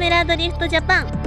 メラドリフトジャパン。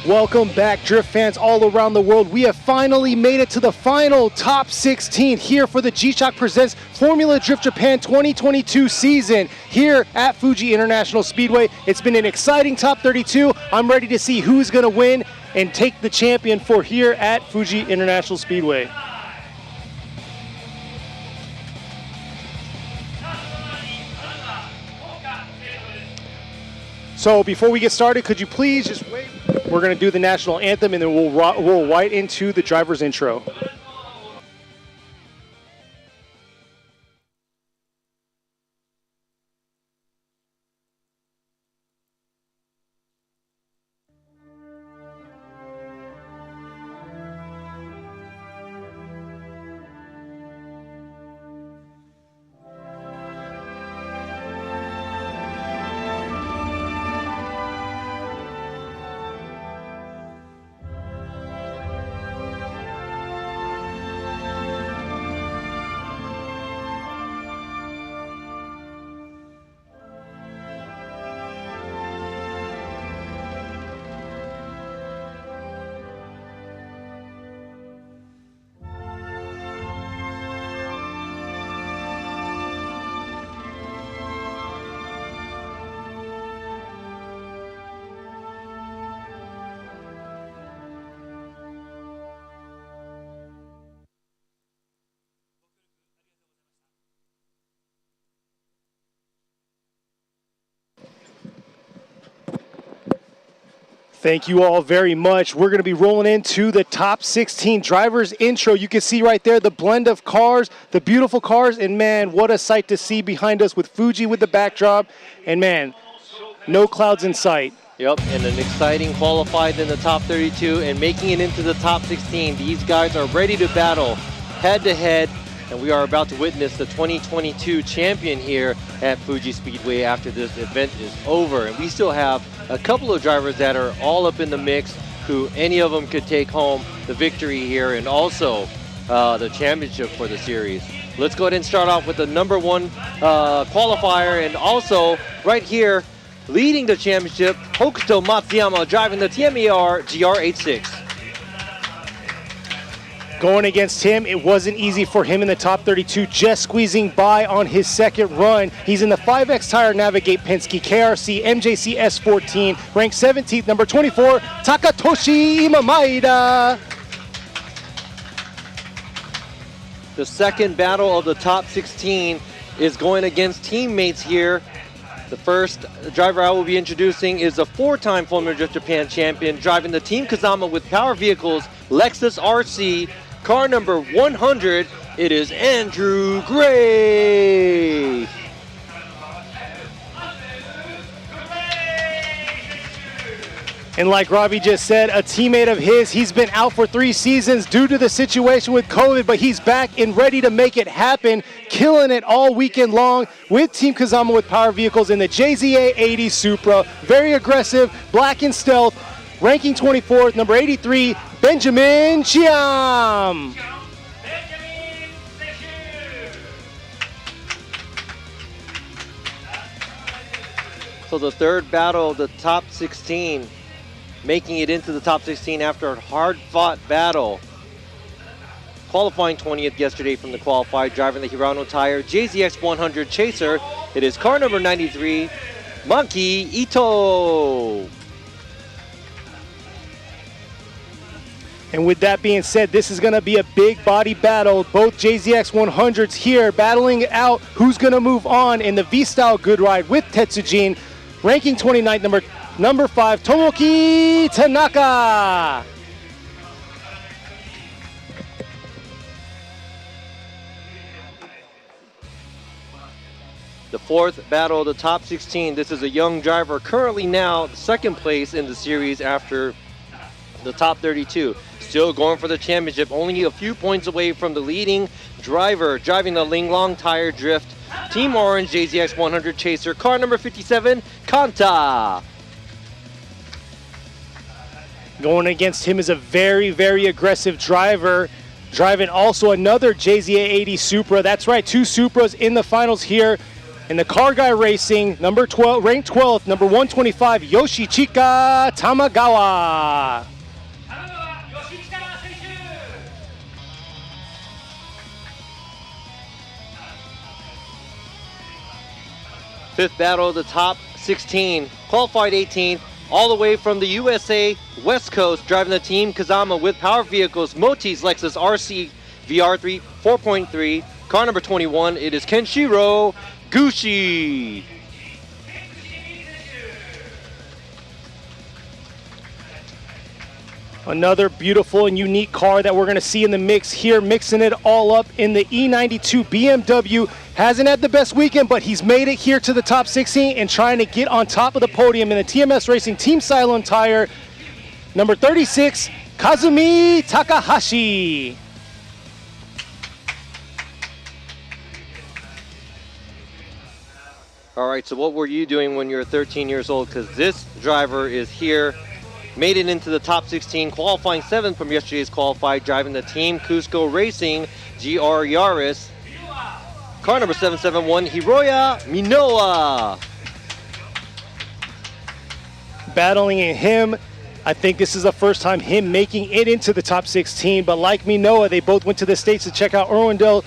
Welcome back, Drift fans all around the world. We have finally made it to the final top 16 here for the G-Shock Presents Formula Drift Japan 2022 season here at Fuji International Speedway. It's been an exciting top 32. I'm ready to see who's going to win and take the champion for here at Fuji International Speedway. So before we get started, could you please just wait? We're going to do the national anthem and then we'll roll right into the driver's intro. Thank you all very much. We're going to be rolling into the top 16 drivers intro. You can see right there the blend of cars, the beautiful cars, and man, what a sight to see behind us with Fuji with the backdrop. And man, no clouds in sight. Yep, and an exciting qualified in the top 32 and making it into the top 16. These guys are ready to battle head to head, and we are about to witness the 2022 champion here at Fuji Speedway after this event is over. And we still have a couple of drivers that are all up in the mix, who any of them could take home the victory here and also the championship for the series. Let's go ahead and start off with the number one qualifier, and also right here leading the championship, Hokuto Matsuyama driving the TMER GR86. Going against him, it wasn't easy for him in the top 32, just squeezing by on his second run. He's in the 5X Tire Navigate Penske KRC MJC S14, ranked 17th, number 24, Takatoshi Imamaida. The second battle of the top 16 is going against teammates here. The first driver I will be introducing is a four-time Formula Drift Japan champion, driving the Team Kazama with Power Vehicles Lexus RC. Car number 100, it is Andrew Gray. And like Robbie just said, a teammate of his, he's been out for 3 seasons due to the situation with COVID, but he's back and ready to make it happen, killing it all weekend long with Team Kazama with Power Vehicles in the JZA 80 Supra. Very aggressive, black and stealth, ranking 24th, number 83, Benjamin Chiam. So the third battle of the top 16, making it into the top 16 after a hard-fought battle. Qualifying 20th yesterday from the qualified, driving the Hirano Tire JZX 100 Chaser. It is car number 93, Maki Ito. And with that being said, this is going to be a big body battle. Both JZX 100s here battling out who's going to move on in the V-Style Good Ride with Tetsujin. Ranking 29th, number 5, Tomoki Tanaka. The fourth battle of the top 16. This is a young driver, currently now second place in the series after the top 32. Still going for the championship, only a few points away from the leading driver, driving the Linglong Tire Drift Team Orange JZX 100 Chaser, car number 57, Kanta. Going against him is a very, very aggressive driver, driving also another JZA 80 Supra. That's right, 2 Supras in the finals here. In the Car Guy Racing, number 12, ranked 12th, number 125, Yoshichika Tamagawa. Fifth battle of the top 16, qualified 18th, all the way from the USA West Coast, driving the Team Kazama with Power Vehicles, Moti's Lexus RC VR3 4.3, car number 21, it is Kenshiro Gushi. Another beautiful and unique car that we're going to see in the mix here, mixing it all up in the E92 BMW. Hasn't had the best weekend, but he's made it here to the top 16 and trying to get on top of the podium in the TMS Racing Team Cylon Tire. Number 36, Kazumi Takahashi. All right, so what were you doing when you were 13 years old? Because this driver is here, made it into the top 16, qualifying 7th from yesterday's qualified, driving the Team Cusco Racing GR Yaris. Car number 771, Hiroya Minoa. Battling in him, I think this is the first time him making it into the top 16, but like Minoa, they both went to the States to check out Irwindale.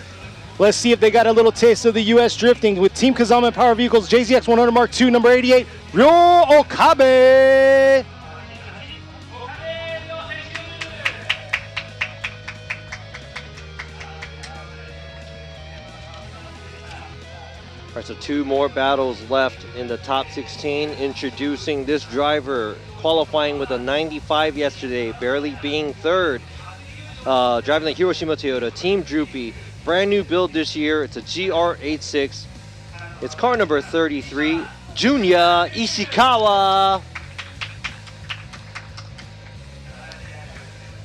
Let's see if they got a little taste of the U.S. drifting with Team Kazama and Power Vehicles, JZX 100 Mark II, number 88, Ryo Okabe. All right, so 2 more battles left in the top 16. Introducing this driver, qualifying with a 95 yesterday, barely being third. Driving the Hiroshima Toyota Team Droopy. Brand new build this year. It's a GR86. It's car number 33, Junya Ishikawa.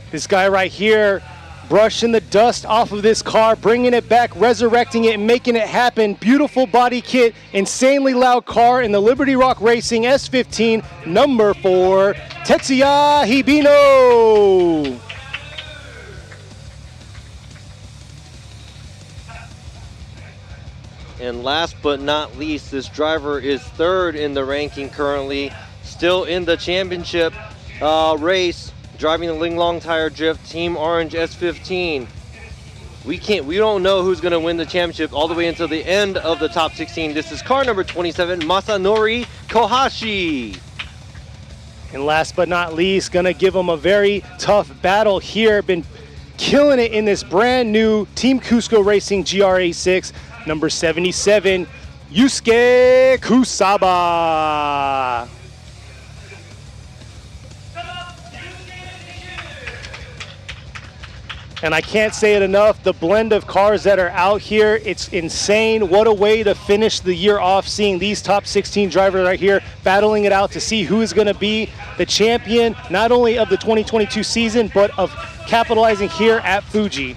This guy right here, brushing the dust off of this car, bringing it back, resurrecting it, and making it happen. Beautiful body kit, insanely loud car in the Liberty Rock Racing S15, number 4, Tetsuya Hibino. And last but not least, this driver is third in the ranking currently, still in the championship race, driving the Linglong Tire Drift Team Orange S15. We don't know who's going to win the championship all the way until the end of the top 16. This is car number 27, Masanori Kohashi. And last but not least, gonna give him a very tough battle here. Been killing it in this brand new Team Cusco Racing GR86, number 77, Yusuke Kusaba. And I can't say it enough, the blend of cars that are out here, it's insane. What a way to finish the year off, seeing these top 16 drivers right here battling it out to see who is gonna be the champion, not only of the 2022 season, but of capitalizing here at Fuji.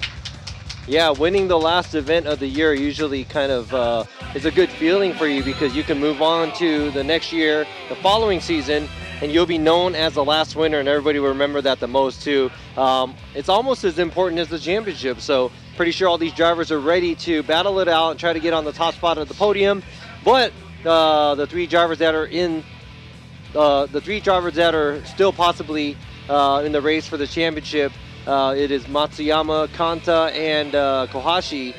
Yeah, winning the last event of the year usually kind of is a good feeling for you, because you can move on to the next year, the following season, and you'll be known as the last winner, and everybody will remember that the most too. It's almost as important as the championship, so pretty sure all these drivers are ready to battle it out and try to get on the top spot of the podium. But the three drivers that are still possibly in the race for the championship, it is Matsuyama, Kanta, and Kohashi.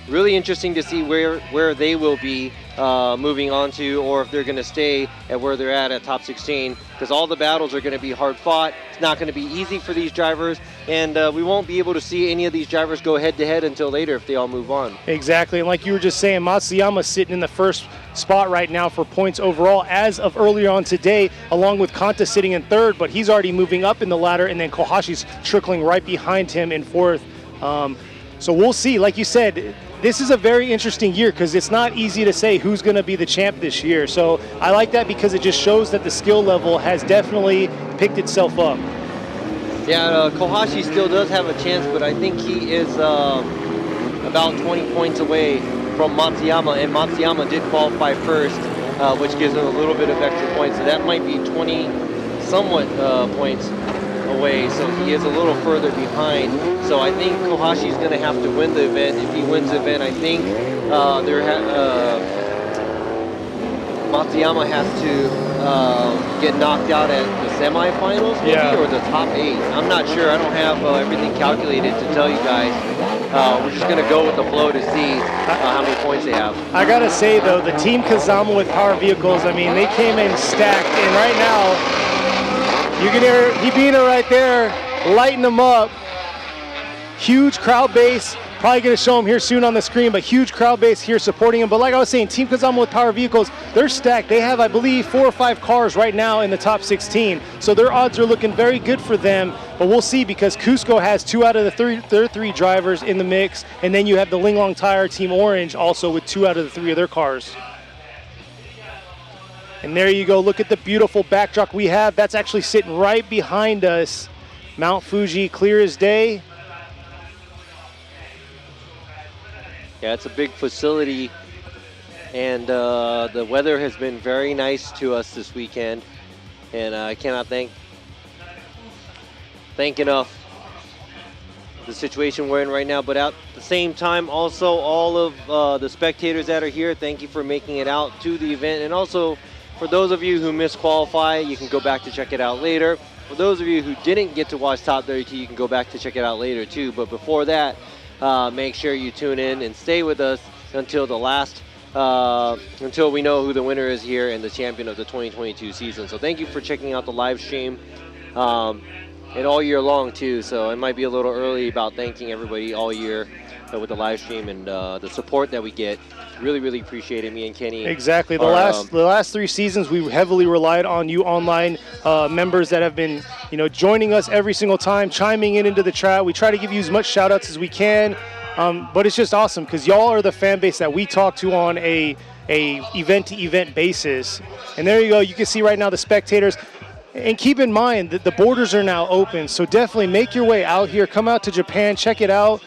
Really interesting to see where they will be moving on to, or if they're going to stay at where they're at top 16, because all the battles are going to be hard fought. It's not going to be easy for these drivers, and we won't be able to see any of these drivers go head to head until later if they all move on. Exactly, and like you were just saying, Matsuyama sitting in the first spot right now for points overall as of earlier on today, along with Kanta sitting in third, but he's already moving up in the ladder, and then Kohashi's trickling right behind him in fourth. So we'll see. Like you said, this is a very interesting year because it's not easy to say who's going to be the champ this year. So I like that because it just shows that the skill level has definitely picked itself up. Yeah, Kohashi still does have a chance, but I think he is about 20 points away from Matsuyama, and Matsuyama did qualify first, which gives him a little bit of extra points. So that might be 20 somewhat points away, so he is a little further behind. So I think Kohashi's going to have to win the event. If he wins the event, I think Matsuyama has to get knocked out at the semifinals, maybe, or the top 8. I'm not sure. I don't have everything calculated to tell you guys. We're just going to go with the flow to see how many points they have. I got to say, though, the Team Kazama with Power Vehicles, I mean, they came in stacked, and right now, you can hear Hibino right there, lighting them up. Huge crowd base. Probably going to show them here soon on the screen, but huge crowd base here supporting them. But like I was saying, Team Kazama with Power Vehicles, they're stacked. They have, I believe, 4 or 5 cars right now in the top 16. So their odds are looking very good for them. But we'll see, because Cusco has 2 out of their 3 drivers in the mix. And then you have the Linglong Tire Team Orange also with 2 out of the 3 of their cars. And there you go. Look at the beautiful backdrop we have. That's actually sitting right behind us. Mount Fuji, clear as day. Yeah, it's a big facility, and the weather has been very nice to us this weekend, and I cannot thank enough the situation we're in right now. But at the same time, also all of the spectators that are here, thank you for making it out to the event. And also, for those of you who misqualify, you can go back to check it out later. For those of you who didn't get to watch Top 32, you can go back to check it out later too. But before that, make sure you tune in and stay with us until the last, until we know who the winner is here and the champion of the 2022 season. So thank you for checking out the live stream, and all year long too. So it might be a little early about thanking everybody all year, with the live stream and the support that we get. Really appreciate it, me and Kenny. Exactly. The last 3 seasons, we heavily relied on you online members that have been, joining us every single time, chiming into the chat. We try to give you as much shout outs as we can, but it's just awesome because y'all are the fan base that we talk to on a event-to-event basis. And there you go. You can see right now the spectators. And keep in mind that the borders are now open, so definitely make your way out here. Come out to Japan, check it out.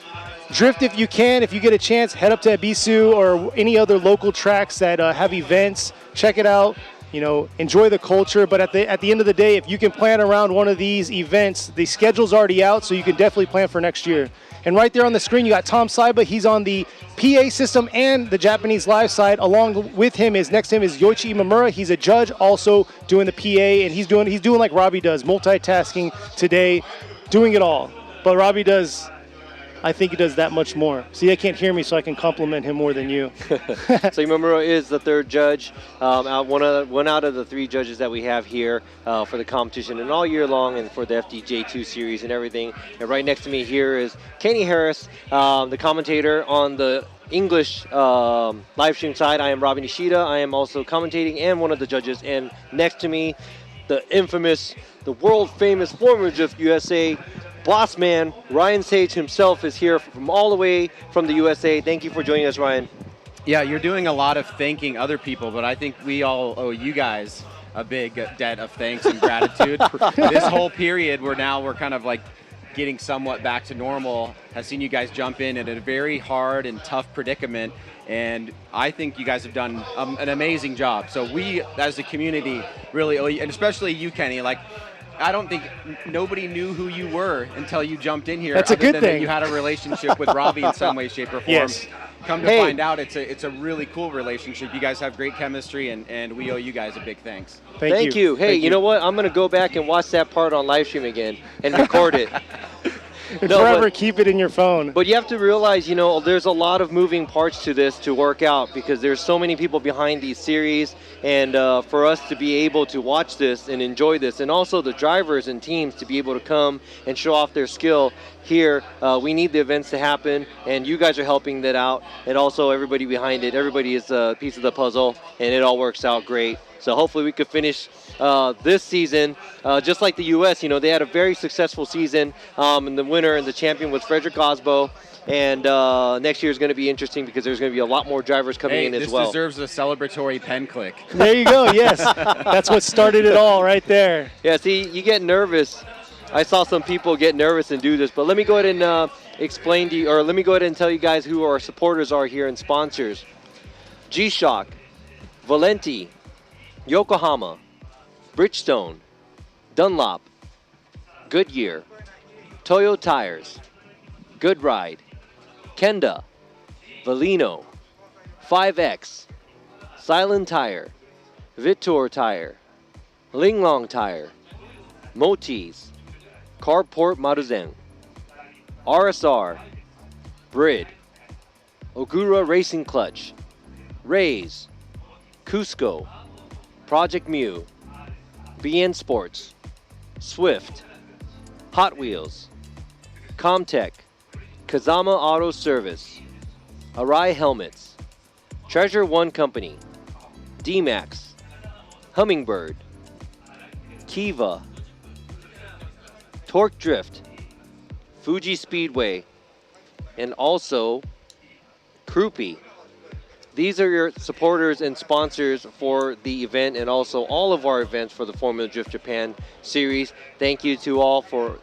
Drift if you can. If you get a chance, head up to Ebisu or any other local tracks that have events. Check it out. Enjoy the culture. But at the end of the day, if you can plan around one of these events, the schedule's already out, so you can definitely plan for next year. And right there on the screen, you got Tom Saiba. He's on the PA system and the Japanese live side. Along with him next to him is Yoichi Imamura. He's a judge, also doing the PA, and he's doing like Robbie does, multitasking today, doing it all. But Robbie I think he does that much more. See, they can't hear me, so I can compliment him more than you. So Imamura is the 3rd judge, one out of the 3 judges that we have here for the competition and all year long and for the FDJ2 series and everything. And right next to me here is Kenny Harris, the commentator on the English live stream side. I am Robbie Nishida. I am also commentating and one of the judges. And next to me, the infamous, the world famous Formula Drift USA boss man, Ryan Sage himself is here from all the way from the USA. Thank you for joining us, Ryan. Yeah, you're doing a lot of thanking other people, but I think we all owe you guys a big debt of thanks and gratitude. This whole period we're kind of like getting somewhat back to normal has seen you guys jump in at a very hard and tough predicament, and I think you guys have done an amazing job. So we, as a community, really owe you, and especially you, Kenny, I don't think nobody knew who you were until you jumped in here. That's a good thing. That you had a relationship with Robbie in some way, shape, or form. Yes. Come to find out, it's a really cool relationship. You guys have great chemistry, and we owe you guys a big thanks. Thank you. Hey, you know what? I'm going to go back and watch that part on live stream again and record it. Forever keep it in your phone. But you have to realize, there's a lot of moving parts to this to work out because there's so many people behind these series, and for us to be able to watch this and enjoy this, and also the drivers and teams to be able to come and show off their skill here, we need the events to happen, and you guys are helping that out, and also everybody behind it. Everybody is a piece of the puzzle, and it all works out great. So hopefully we could finish this season just like the U.S. They had a very successful season, and the winner and the champion was Frederick Osbo. And next year is going to be interesting because there's going to be a lot more drivers coming in as well. This deserves a celebratory pen click. There you go. Yes, that's what started it all right there. Yeah. See, you get nervous. I saw some people get nervous and do this, but let me go ahead and explain to you, or let me go ahead and tell you guys who our supporters are here and sponsors. G-Shock, Valenti, Yokohama, Bridgestone, Dunlop, Goodyear, Toyo Tires, Good Ride, Kenda, Valino, 5X, Silent Tire, Vittor Tire, Linglong Tire, Motis, Carport Maruzen, RSR, Brid, Ogura Racing Clutch, Rays, Cusco, Project Mu, BN Sports, Swift, Hot Wheels, Comtech, Kazama Auto Service, Arai Helmets, Treasure One Company, D-Max, Hummingbird, Kiva, Torque Drift, Fuji Speedway, and also Krupi. These are your supporters and sponsors for the event and also all of our events for the Formula Drift Japan series. Thank you to all for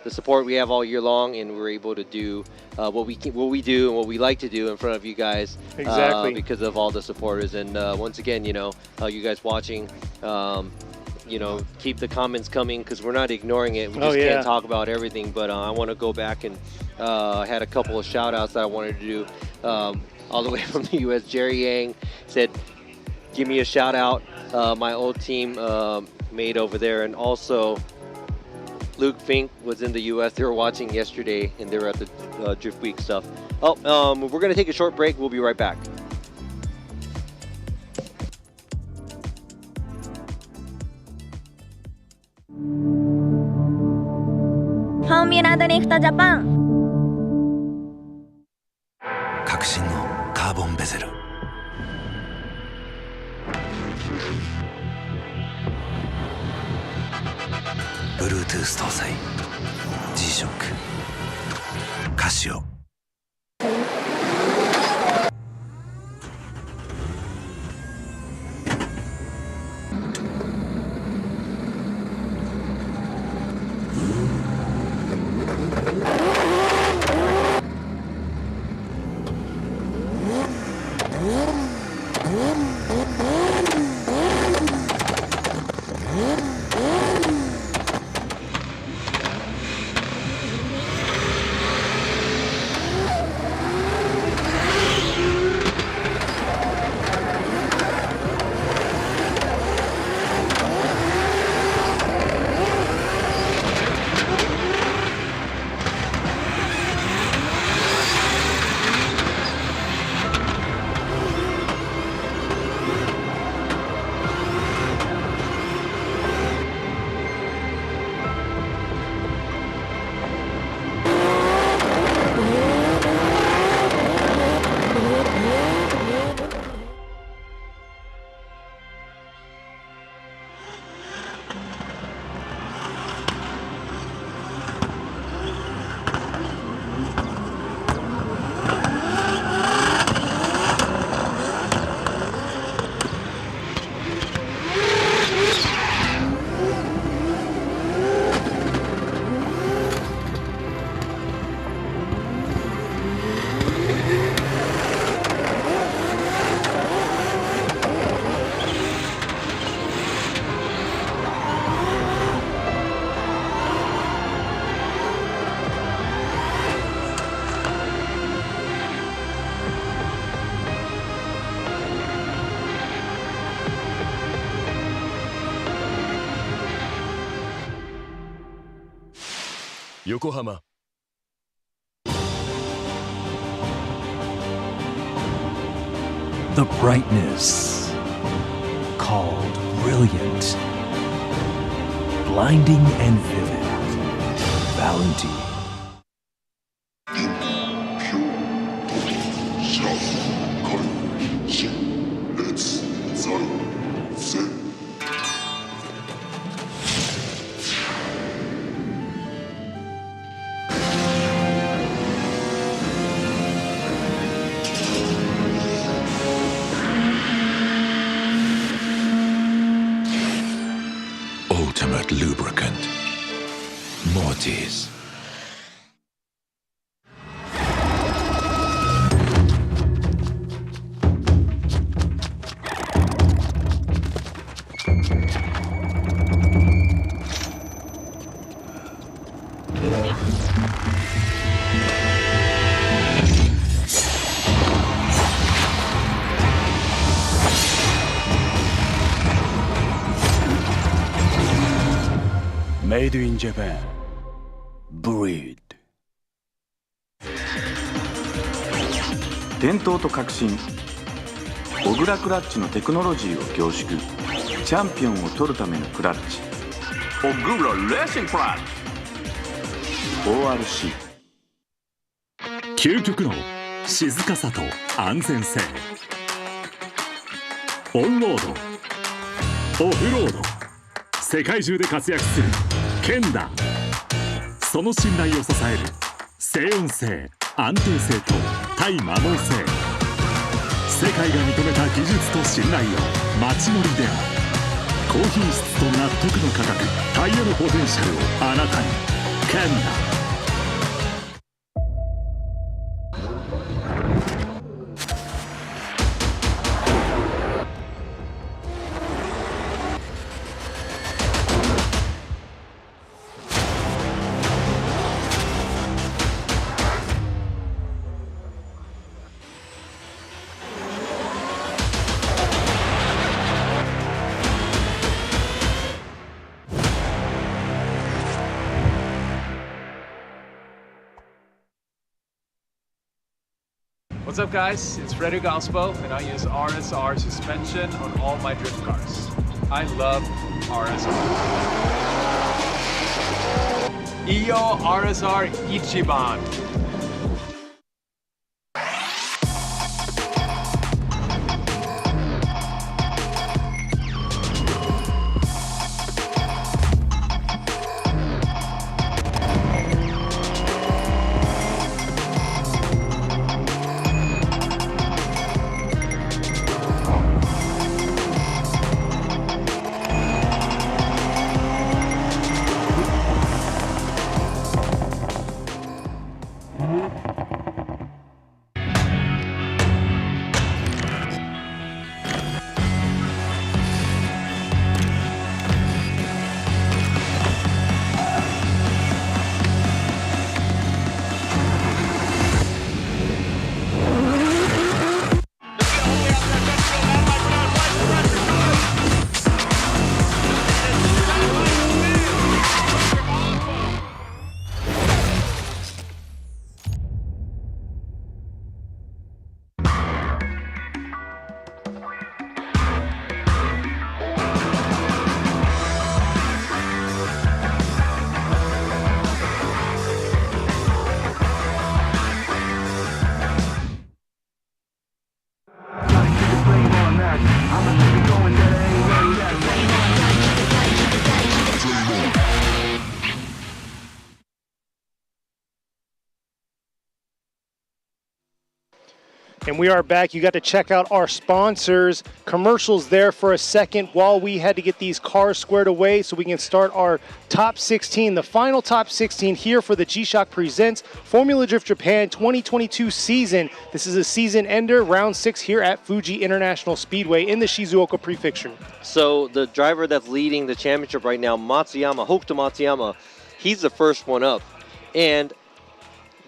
the support we have all year long, and we're able to do what we do and what we like to do in front of you guys. Exactly. Because of all the supporters. And once again, you guys watching, keep the comments coming because we're not ignoring it. We just can't talk about everything. But I want to go back and I had a couple of shout outs that I wanted to do. All the way from the U.S., Jerry Yang said, give me a shout out, my old team mate over there. And also, Luke Fink was in the U.S. They were watching yesterday, and they were at the Drift Week stuff. Oh, we're going to take a short break. We'll be right back. Formula Drift Japan さい。 G-SHOCK カシオ。横浜。 The brightness called brilliant, blinding and vivid. Valentine. Ultimate lubricant. Mortis. Made in Japan. Breed. 伝統と革新、小倉クラッチのテクノロジーを凝縮、チャンピオンを取るためのクラッチ、小倉レーシングクラッチ ORC。 究極の静かさと安全性。オンロード、オフロード、世界中で活躍するケンダ。その信頼を支える静音性、安定性と対摩耗性。世界が認めた技術と信頼を街乗りでも。高品質と納得の価格、タイヤのポテンシャルをあなたに。ケンダ。What's up guys, it's Frederick Ospo and I use RSR suspension on all my drift cars. I love RSR. Iyo RSR Ichiban. And we are back. You got to check out our sponsors. Commercials there for a second while we had to get these cars squared away so we can start our top 16, the final top 16 here for the G-Shock Presents Formula Drift Japan 2022 season. This is a season ender, round 6 here at Fuji International Speedway in the Shizuoka Prefecture. So the driver that's leading the championship right now, Hokuto Matsuyama, he's the first one up. And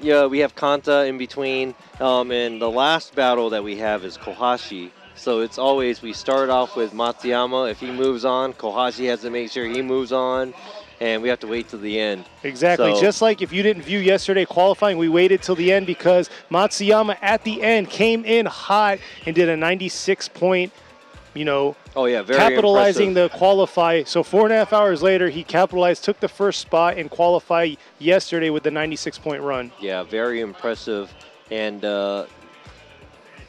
yeah, we have Kanta in between, and the last battle that we have is Kohashi. So it's always, we start off with Matsuyama. If he moves on, Kohashi has to make sure he moves on, and we have to wait till the end. Exactly. So, just like if you didn't view yesterday qualifying, we waited till the end because Matsuyama at the end came in hot and did a 96-point, oh yeah, very capitalizing impressive. the qualify. So 4.5 hours later, he capitalized, took the first spot, and qualified yesterday with the 96-point run. Yeah, very impressive. And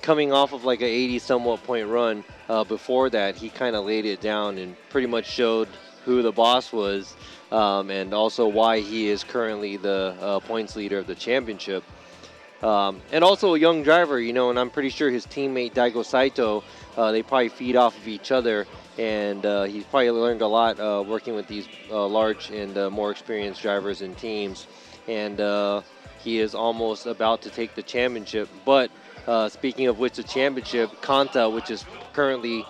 coming off of like a 80-somewhat point run, before that, he kind of laid it down and pretty much showed who the boss was, and also why he is currently the points leader of the championship. And also a young driver, and I'm pretty sure his teammate Daigo Saito, they probably feed off of each other, and he's probably learned a lot working with these large and more experienced drivers and teams. And he is almost about to take the championship. But speaking of which, the championship, Kanta, which is currently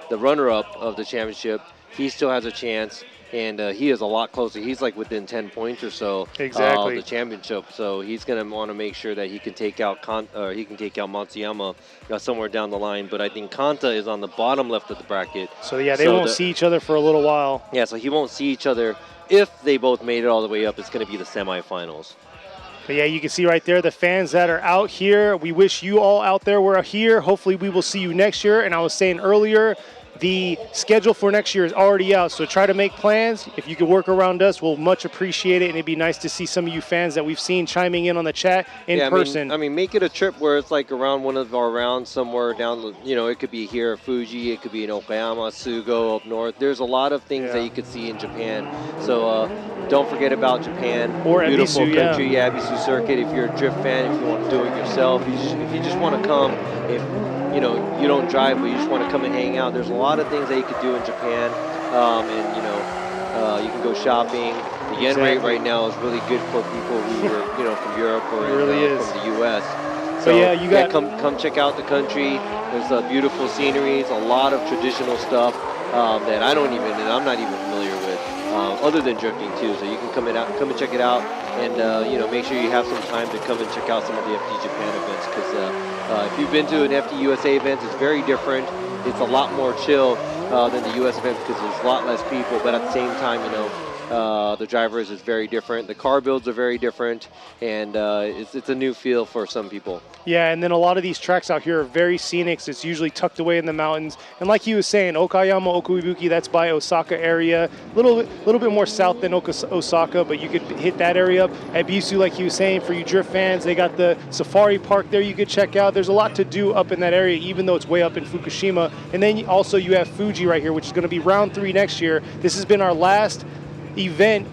the runner-up of the championship, he still has a chance. And he is a lot closer. He's like within 10 points or so exactly. of the championship. So he's going to want to make sure that he can take out Matsuyama somewhere down the line. But I think Kanta is on the bottom left of the bracket. So yeah, they won't see each other for a little while. Yeah, so he won't see each other. If they both made it all the way up, it's going to be the semifinals. But yeah, you can see right there the fans that are out here. We wish you all out there were here. Hopefully we will see you next year. And I was saying earlier, the schedule for next year is already out, so try to make plans. If you could work around us, we'll much appreciate it, and it'd be nice to see some of you fans that we've seen chiming in on the chat in person. I mean, make it a trip where it's like around one of our rounds somewhere down, it could be here at Fuji, it could be in Okayama, Sugo, up north. There's a lot of things that you could see in Japan. So don't forget about Japan. Or beautiful Ebisu, country, Ebisu circuit. If you're a drift fan, if you want to do it yourself, if you just want to come, if you don't drive, but you just want to come and hang out. There's a lot of things that you could do in Japan, and you can go shopping. The yen rate right now is really good for people who are from Europe or from the U.S. So yeah, you got come check out the country. There's beautiful sceneries, a lot of traditional stuff that I'm not even familiar with, other than drifting too. So you can come and check it out, and make sure you have some time to come and check out some of the FD Japan events, because if you've been to an FD USA event, it's very different. It's a lot more chill than the US event because there's a lot less people, but at the same time, the drivers is very different. The car builds are very different, and it's a new feel for some people. Yeah, and then a lot of these tracks out here are very scenic. So it's usually tucked away in the mountains. And like he was saying, Okayama, Okuibuki, that's by Osaka area. A little bit more south than Osaka, but you could hit that area up. At Ebisu, like he was saying, for you drift fans, they got the safari park there you could check out. There's a lot to do up in that area, even though it's way up in Fukushima. And then also you have Fuji right here, which is going to be round 3 next year. This has been our last event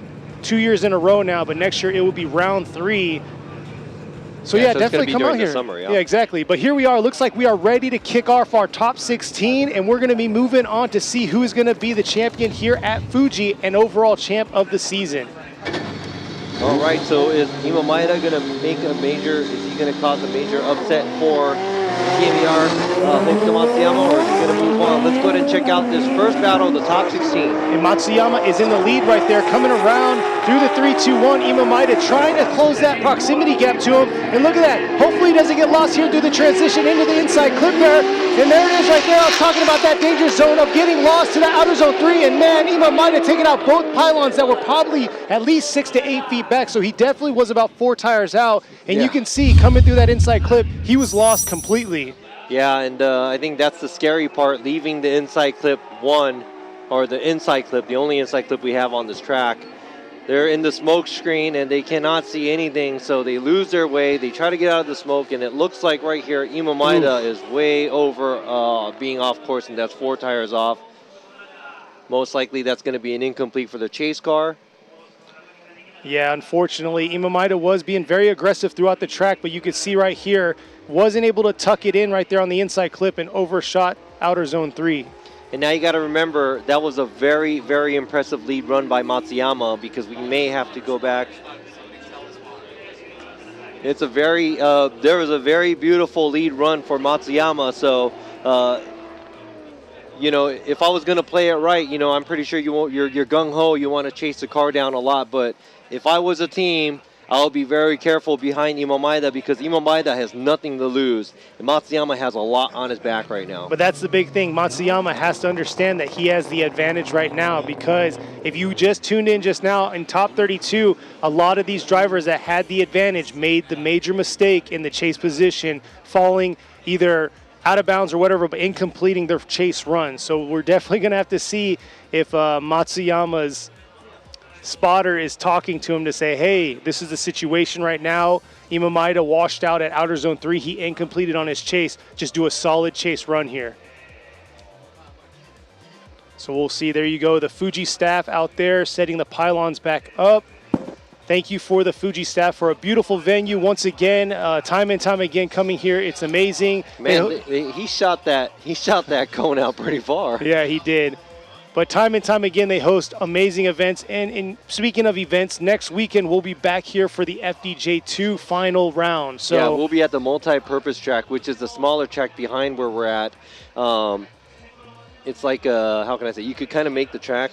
2 years in a row now, but next year it will be round 3. So yeah, so definitely come out here. Summer, yeah, exactly. But here we are. Looks like we are ready to kick off our top 16, and we're going to be moving on to see who is going to be the champion here at Fuji and overall champ of the season. All right, so is Ima Maeda going to make a major? Is he going to cause a major upset for TMER Hokuto Matsuyama, or is he going to move on? Let's go ahead and check out this first battle, the top 16. And Matsuyama is in the lead right there, coming around through the 3-2-1. Ima Maeda trying to close that proximity gap to him. And look at that. Hopefully he doesn't get lost here through the transition into the inside clip there. And there it is right there. I was talking about that danger zone of getting lost to the outer zone 3. And man, Ima Maeda taking out both pylons that were probably at least 6 to 8 feet back. So he definitely was about 4 tires out. And you can see coming through that inside clip, he was lost completely. Yeah, and I think that's the scary part, leaving the inside clip 1, or the inside clip, the only inside clip we have on this track. They're in the smoke screen and they cannot see anything, so they lose their way. They try to get out of the smoke, and it looks like right here Ima Maeda is way over being off course, and that's 4 tires off. Most likely that's going to be an incomplete for the chase car. Yeah, unfortunately, Ima Maeda was being very aggressive throughout the track, but you could see right here, wasn't able to tuck it in right there on the inside clip and overshot outer zone 3. And now you got to remember, that was a very, very impressive lead run by Matsuyama, because we may have to go back. It's a very, there was a very beautiful lead run for Matsuyama. So, you know, if I was going to play it right, you know, I'm pretty sure you're gung-ho, you want to chase the car down a lot. But if I was a team, I'll be very careful behind Imo Maeda, because Imo Maeda has nothing to lose. And Matsuyama has a lot on his back right now. But that's the big thing. Matsuyama has to understand that he has the advantage right now, because if you just tuned in just now in top 32, a lot of these drivers that had the advantage made the major mistake in the chase position, falling either out of bounds or whatever, but in completing their chase run. So we're definitely going to have to see if Matsuyama's spotter is talking to him to say, hey, this is the situation right now. Imo Maeda washed out at outer zone 3. He incompleted on his chase. Just do a solid chase run here. So we'll see. There you go. The Fuji staff out there setting the pylons back up. Thank you for the Fuji staff for a beautiful venue. Once again, time and time again coming here. It's amazing. Man, he shot that cone out pretty far. Yeah, he did. But time and time again, they host amazing events. And speaking of events, next weekend we'll be back here for the FDJ2 final round. So yeah, we'll be at the multi-purpose track, which is the smaller track behind where we're at. It's like, how can I say, you could kind of make the track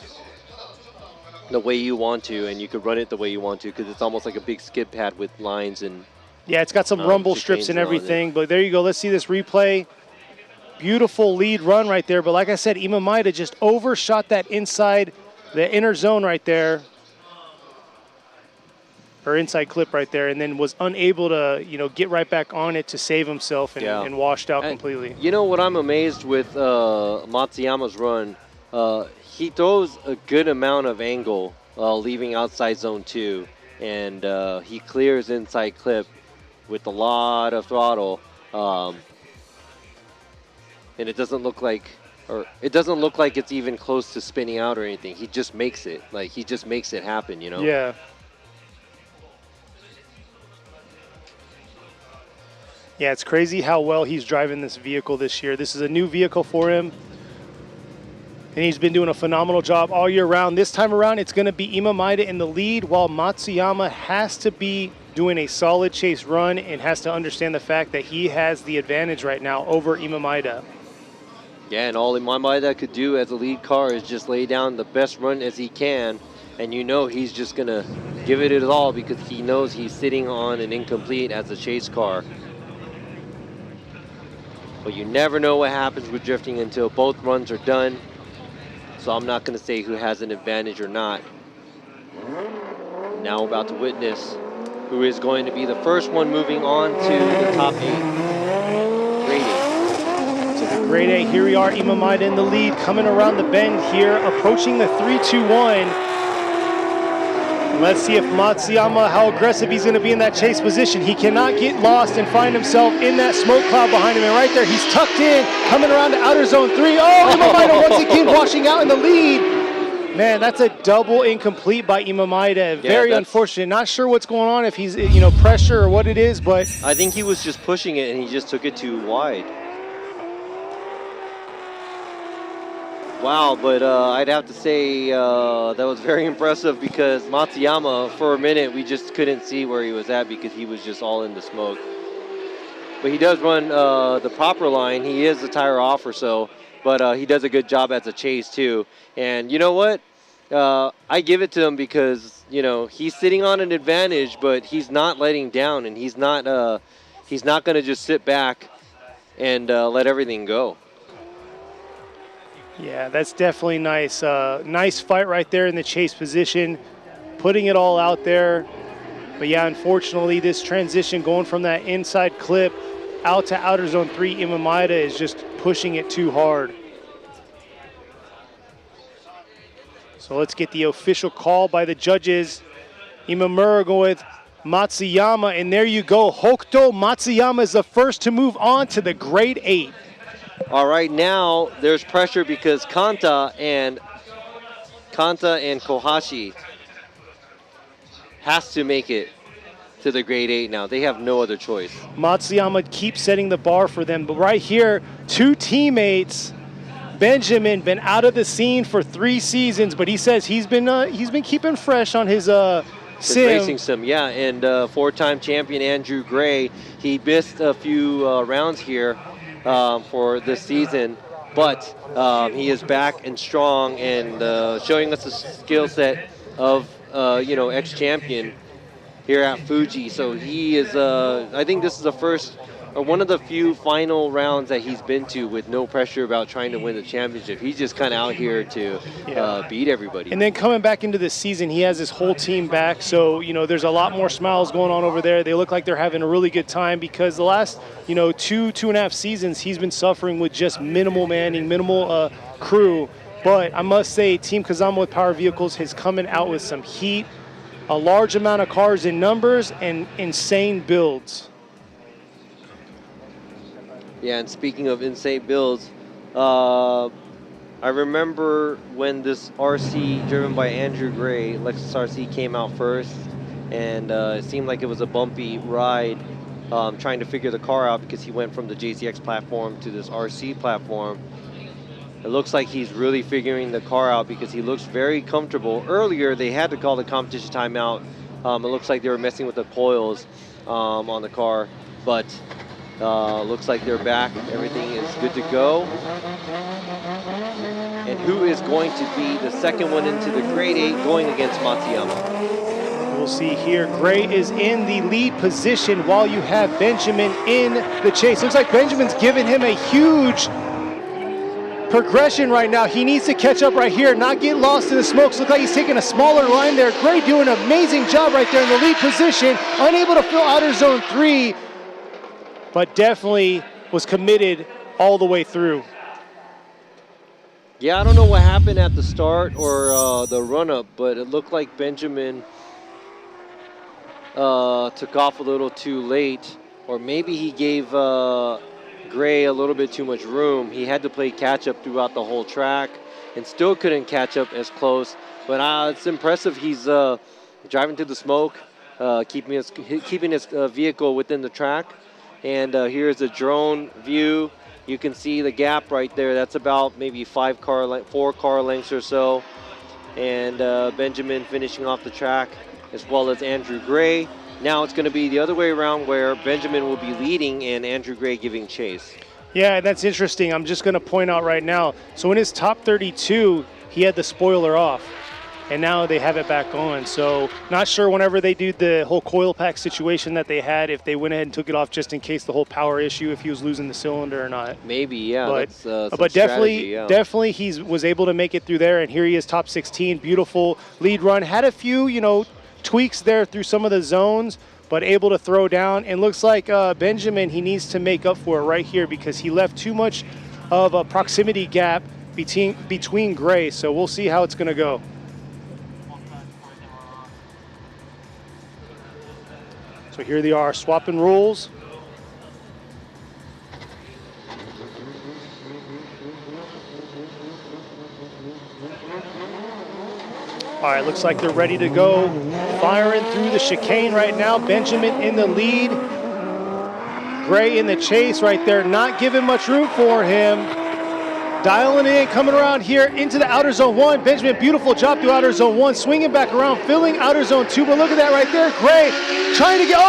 the way you want to, and you could run it the way you want to, because it's almost like a big skid pad with lines and yeah, it's got some rumble strips and everything. But there you go. Let's see this replay. Beautiful lead run right there. But like I said, Imo Maeda just overshot that inside, the inner zone right there, or inside clip right there, and then was unable to, you know, get right back on it to save himself, and washed out completely. You know what I'm amazed with Matsuyama's run? He throws a good amount of angle leaving outside zone 2, and he clears inside clip with a lot of throttle. And it doesn't look like, it's even close to spinning out or anything. He just makes it, he just makes it happen, you know? Yeah. Yeah, it's crazy how well he's driving this vehicle this year. This is a new vehicle for him, and he's been doing a phenomenal job all year round. This time around, it's going to be Imo Maeda in the lead, while Matsuyama has to be doing a solid chase run and has to understand the fact that he has the advantage right now over Imo Maeda. Yeah, and all Imo Maeda could do as a lead car is just lay down the best run as he can, and you know he's just going to give it his all, because he knows he's sitting on an incomplete as a chase car. But you never know what happens with drifting until both runs are done. So I'm not going to say who has an advantage or not. Now we're about to witness who is going to be the first one moving on to the top 8. Grade 8. So the grade 8, here we are, Imo Maeda in the lead, coming around the bend here, approaching the 3-2-1. Let's see if Matsuyama, how aggressive he's going to be in that chase position. He cannot get lost and find himself in that smoke cloud behind him. And right there, he's tucked in, coming around to outer zone 3. Oh, Imo Maeda once again washing out in the lead. Man, that's a double incomplete by Imo Maeda. Very unfortunate. Not sure what's going on, if he's, you know, pressure or what it is, but I think he was just pushing it and he just took it too wide. Wow, but I'd have to say that was very impressive, because Matsuyama, for a minute, we just couldn't see where he was at because he was just all in the smoke. But he does run the proper line. He is a tire off or so, but he does a good job as a chase too. And you know what? I give it to him because, you know, he's sitting on an advantage, but he's not letting down, and he's not going to just sit back and let everything go. yeah, that's definitely nice. Nice fight right there in the chase position, putting it all out there. But yeah, unfortunately, this transition going from that inside clip out to outer zone 3, Imo Maeda is just pushing it too hard. So let's get the official call by the judges. Imamura going with Matsuyama, and there you go. Hokuto Matsuyama is the first to move on to the grade 8. All right, now there's pressure because Kanta and Kohashi has to make it to the grade 8 now. They have no other choice. Matsuyama keeps setting the bar for them, but right here, two teammates. Benjamin been out of the scene for 3 seasons, but he says he's been keeping fresh on his sim. Racing sim, yeah. And 4-time champion Andrew Gray, he missed a few rounds here for this season, but he is back and strong and showing us the skill set of ex-champion here at Fuji. So he is, I think this is the first, or one of the few final rounds that he's been to with no pressure about trying to win the championship. He's just kind of out here to beat everybody. And then coming back into this season, he has his whole team back. So, there's a lot more smiles going on over there. They look like they're having a really good time because the last, 2.5 seasons, he's been suffering with just minimal manning, minimal crew. But I must say, Team Kazama with Power Vehicles has coming out with some heat, a large amount of cars in numbers, and insane builds. Yeah, and speaking of insane builds, I remember when this RC driven by Andrew Gray, Lexus RC, came out first, and it seemed like it was a bumpy ride trying to figure the car out because he went from the JCX platform to this RC platform. It looks like he's really figuring the car out because he looks very comfortable. Earlier, they had to call the competition timeout. It looks like they were messing with the coils on the car, but looks like they're back. Everything is good to go. And who is going to be the second one into the grade 8 going against Matsuyama? We'll see here. Gray is in the lead position while you have Benjamin in the chase. Looks like Benjamin's giving him a huge progression right now. He needs to catch up right here, not get lost in the smokes. Looks like he's taking a smaller line there. Gray doing an amazing job right there in the lead position. Unable to fill outer zone 3, but definitely was committed all the way through. Yeah, I don't know what happened at the start or the run-up, but it looked like Benjamin took off a little too late, or maybe he gave Gray a little bit too much room. He had to play catch-up throughout the whole track and still couldn't catch up as close. But it's impressive. He's driving through the smoke, keeping his vehicle within the track. And here's a drone view. You can see the gap right there. That's about maybe 4 car lengths or so. And Benjamin finishing off the track, as well as Andrew Gray. Now it's going to be the other way around where Benjamin will be leading and Andrew Gray giving chase. Yeah, that's interesting. I'm just going to point out right now. So in his top 32, he had the spoiler off. And now they have it back on. So not sure whenever they do the whole coil pack situation that they had, if they went ahead and took it off just in case the whole power issue, if he was losing the cylinder or not. Maybe, yeah. But definitely he was able to make it through there. And here he is, top 16, beautiful lead run. Had a few, tweaks there through some of the zones, but able to throw down. And looks like Benjamin, he needs to make up for it right here because he left too much of a proximity gap between Gray. So we'll see how it's going to go. So here they are, swapping rules. All right, looks like they're ready to go. Firing through the chicane right now. Benjamin in the lead. Gray in the chase right there, not giving much room for him. Dialing in, coming around here into the outer zone 1. Benjamin, beautiful job through outer zone 1, swinging back around, filling outer zone 2. But look at that right there, Gray trying to get,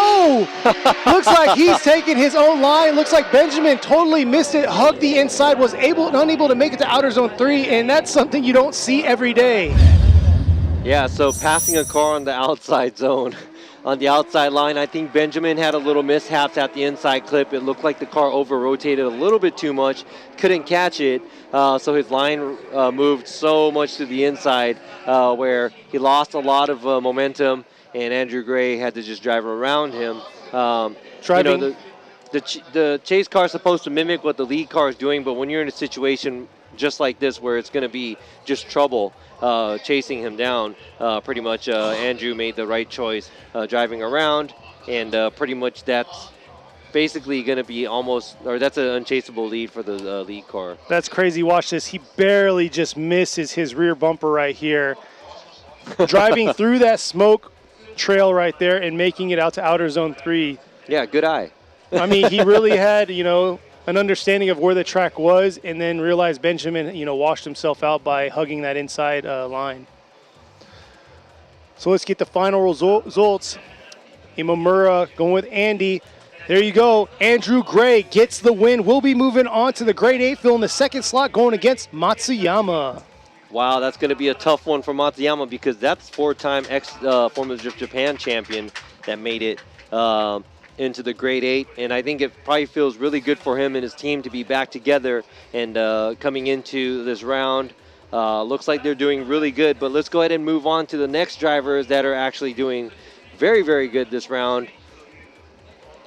looks like he's taking his own line. Looks like Benjamin totally missed it, hugged the inside, was unable to make it to outer zone 3, and that's something you don't see every day. Yeah, so passing a car on the outside zone, on the outside line, I think Benjamin had a little mishaps at the inside clip. It looked like the car over-rotated a little bit too much, couldn't catch it, so his line moved so much to the inside where he lost a lot of momentum, and Andrew Gray had to just drive around him. The chase car is supposed to mimic what the lead car is doing, but when you're in a situation just like this where it's going to be just trouble chasing him down, pretty much Andrew made the right choice driving around, and pretty much that's basically going to be that's an unchaseable lead for the lead car. That's crazy. Watch this. He barely just misses his rear bumper right here. Driving through that smoke, trail right there and making it out to outer zone 3. Yeah, good eye. I mean, he really had, an understanding of where the track was, and then realized Benjamin, washed himself out by hugging that inside line. So let's get the final results. Imamura going with Andy. There you go. Andrew Gray gets the win. We'll be moving on to the grade 8 fill in the second slot, going against Matsuyama. Wow, that's going to be a tough one for Matsuyama because that's 4-time Formula Drift Japan champion that made it into the grade 8. And I think it probably feels really good for him and his team to be back together and coming into this round. Looks like they're doing really good, but let's go ahead and move on to the next drivers that are actually doing very, very good this round.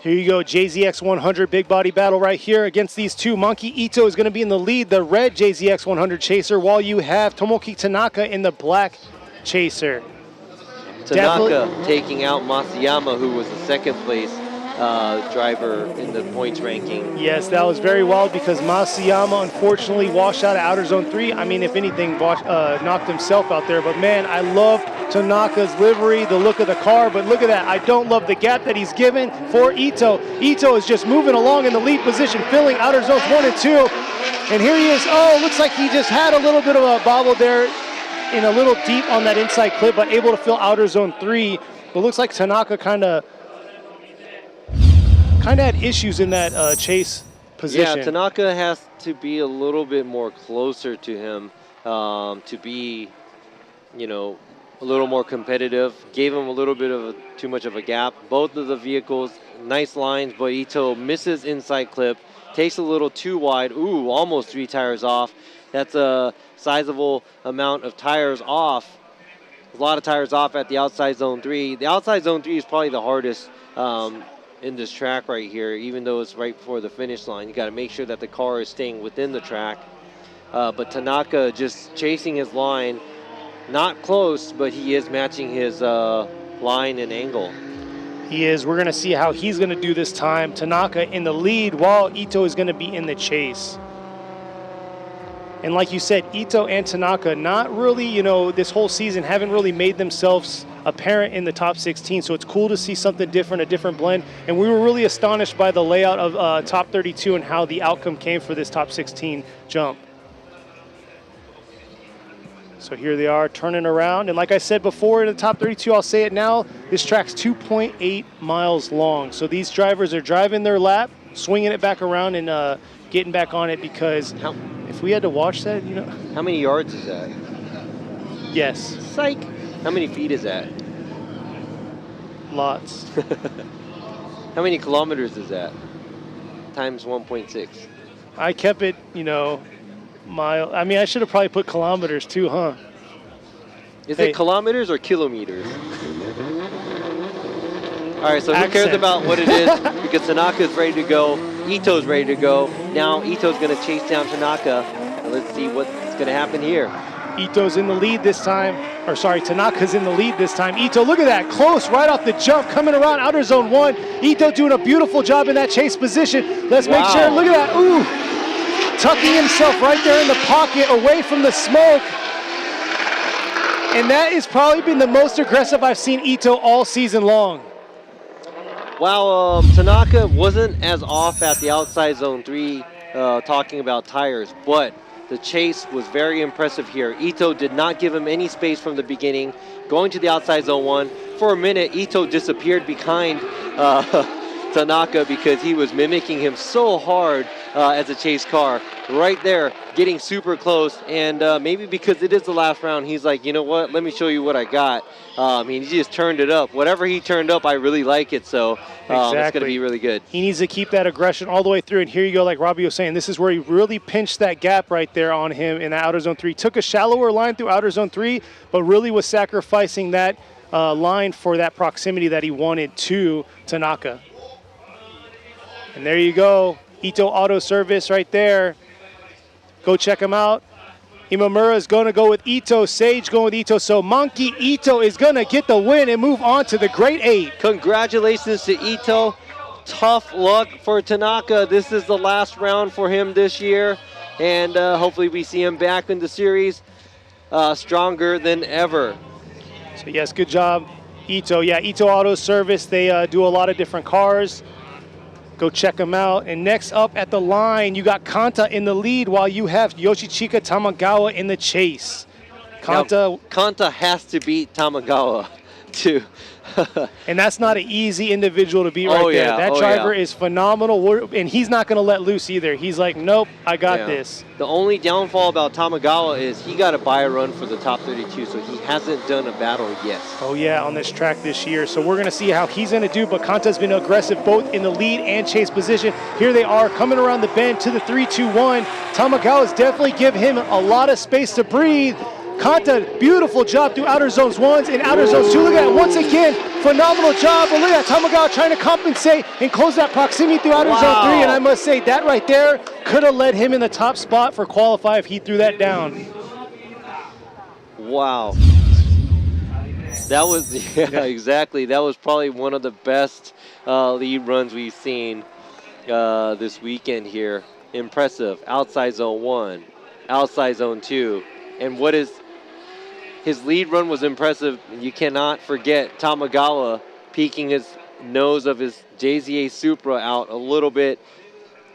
Here you go, JZX 100 big body battle right here against these two. Monkey Ito is going to be in the lead, the red JZX 100 chaser, while you have Tomoki Tanaka in the black chaser. Tanaka taking out Matsuyama, who was the second place driver in the points ranking. Yes, that was very wild because Matsuyama unfortunately washed out of outer zone 3. I mean, if anything, knocked himself out there. But man, I love Tanaka's livery, the look of the car, but look at that. I don't love the gap that he's given for Ito. Ito is just moving along in the lead position, filling outer zones 1 and 2. And here he is. Oh, looks like he just had a little bit of a bobble there in a little deep on that inside clip, but able to fill outer zone 3. But looks like Tanaka kind of had issues in that chase position. Yeah, Tanaka has to be a little bit more closer to him to be, a little more competitive. Gave him a little bit of too much of a gap. Both of the vehicles, nice lines, but Ito misses inside clip, takes a little too wide. Ooh, almost 3 tires off. That's a sizable amount of tires off. A lot of tires off at the outside zone 3. The outside zone 3 is probably the hardest in this track right here, even though it's right before the finish line. You got to make sure that the car is staying within the track. But Tanaka just chasing his line, not close, but he is matching his line and angle. He is. We're going to see how he's going to do this time. Tanaka in the lead while Ito is going to be in the chase. And like you said, Ito and Tanaka not really, this whole season haven't really made themselves apparent in the top 16. So it's cool to see something different, a different blend. And we were really astonished by the layout of top 32 and how the outcome came for this top 16 jump. So here they are turning around. And like I said before in the top 32, I'll say it now, this track's 2.8 miles long. So these drivers are driving their lap, swinging it back around and getting back on it because if we had to watch that, How many yards is that? Yes. Psych. How many feet is that? Lots. How many kilometers is that? Times 1.6. I kept it, mile. I mean, I should have probably put kilometers too, huh? Is it kilometers or kilometers? All right, so who cares about what it is? Because Tanaka's ready to go. Ito's ready to go. Now Ito's going to chase down Tanaka. And let's see what's going to happen here. Ito's in the lead this time. Or sorry, Tanaka's in the lead this time. Ito, look at that, close right off the jump, coming around outer zone 1. Ito doing a beautiful job in that chase position. Let's make sure, look at that, ooh. Tucking himself right there in the pocket, away from the smoke. And that has probably been the most aggressive I've seen Ito all season long. Wow, Tanaka wasn't as off at the outside zone 3 talking about tires, but the chase was very impressive here. Ito did not give him any space from the beginning, going to the outside zone 1. For a minute, Ito disappeared behind Tanaka because he was mimicking him so hard as a chase car. Right there, getting super close, and maybe because it is the last round, he's like, you know what, let me show you what I got. He just turned it up. Whatever he turned up, I really like it, so it's going to be really good. He needs to keep that aggression all the way through, and here you go, like Robbie was saying, this is where he really pinched that gap right there on him in the outer zone 3. Took a shallower line through outer zone 3, but really was sacrificing that line for that proximity that he wanted to Tanaka. And there you go, Ito Auto Service right there. Go check him out. Imamura is going to go with Ito. Sage going with Ito. So Monkey Ito is going to get the win and move on to the grade 8. Congratulations to Ito. Tough luck for Tanaka. This is the last round for him this year. And hopefully we see him back in the series stronger than ever. So yes, good job Ito, yeah, Ito Auto Service. They do a lot of different cars. Go check them out. And next up at the line, you got Kanta in the lead while you have Yoshichika Tamagawa in the chase. Kanta has to beat Tamagawa to and that's not an easy individual to beat right there. That driver is phenomenal, and he's not going to let loose either. He's like, nope, I got this. The only downfall about Tamagawa is he got to buy a run for the top 32, so he hasn't done a battle yet. Oh, yeah, on this track this year. So we're going to see how he's going to do, but Kanta's been aggressive both in the lead and chase position. Here they are coming around the bend to the 3-2-1. Tamagawa's definitely give him a lot of space to breathe. Kanta, beautiful job through outer zones 1s and outer zones 2. Look at that once again, phenomenal job. But look at that, Tamagawa trying to compensate and close that proximity through outer zone 3. And I must say, that right there could have led him in the top spot for qualify if he threw that down. Wow. That was, exactly. That was probably one of the best lead runs we've seen this weekend here. Impressive. Outside zone 1, outside zone 2. And what is his lead run was impressive. You cannot forget Tamagawa peeking his nose of his JZA Supra out a little bit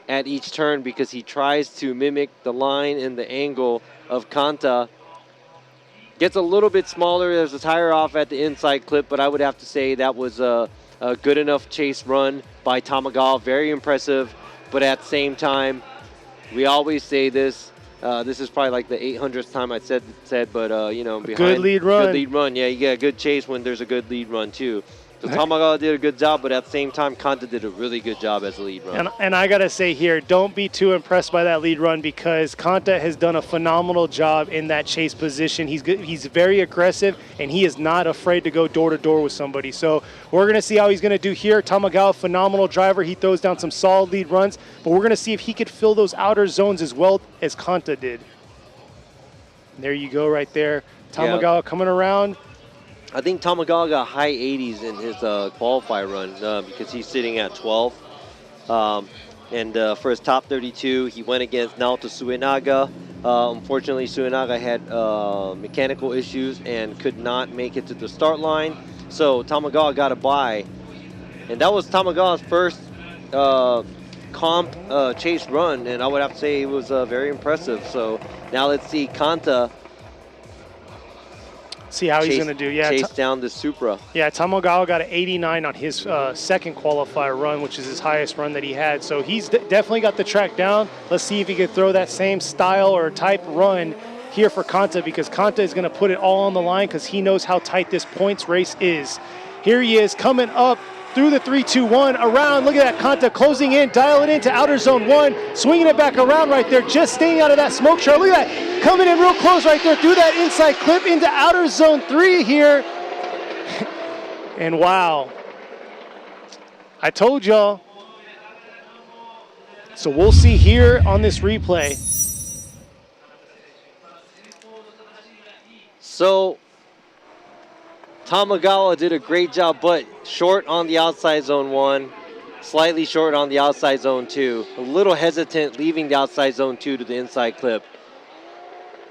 at each turn because he tries to mimic the line and the angle of Kanta. Gets a little bit smaller. There's a tire off at the inside clip, but I would have to say that was a good enough chase run by Tamagawa. Very impressive, but at the same time, we always say this. This is probably like the 800th time I said, but you know, behind good lead run. Good lead run, yeah, you get a good chase when there's a good lead run too. So Tamagawa did a good job, but at the same time, Kanta did a really good job as a lead run. And I gotta say here, don't be too impressed by that lead run because Kanta has done a phenomenal job in that chase position. He's good, he's very aggressive, and he is not afraid to go door to door with somebody. So we're gonna see how he's gonna do here. Tamagawa, phenomenal driver. He throws down some solid lead runs, but we're gonna see if he could fill those outer zones as well as Kanta did. There you go, right there. Tamagawa coming around. I think Tamagawa got high 80s in his qualify run because he's sitting at 12. And for his top 32, he went against Naoto Suenaga. Unfortunately, Suenaga had mechanical issues and could not make it to the start line. So Tamagawa got a bye. And that was Tamagawa's first comp chase run, and I would have to say it was very impressive. So now let's see Kanta see how he's going to do. Yeah, chase down the Supra. Yeah, Tamagawa got an 89 on his second qualifier run, which is his highest run that he had. So he's definitely got the track down. Let's see if he can throw that same style or type run here for Kanta, because Kanta is going to put it all on the line because he knows how tight this points race is. Here he is coming up through the 3-2-1 around. Look at that, Kanta closing in, dial it into outer zone 1, swinging it back around right there, just staying out of that smoke shower. Look at that, coming in real close right there through that inside clip into outer zone 3 here. And wow, I told y'all. So we'll see here on this replay. So Tamagawa did a great job, but short on the outside zone 1, slightly short on the outside zone 2. A little hesitant leaving the outside zone 2 to the inside clip.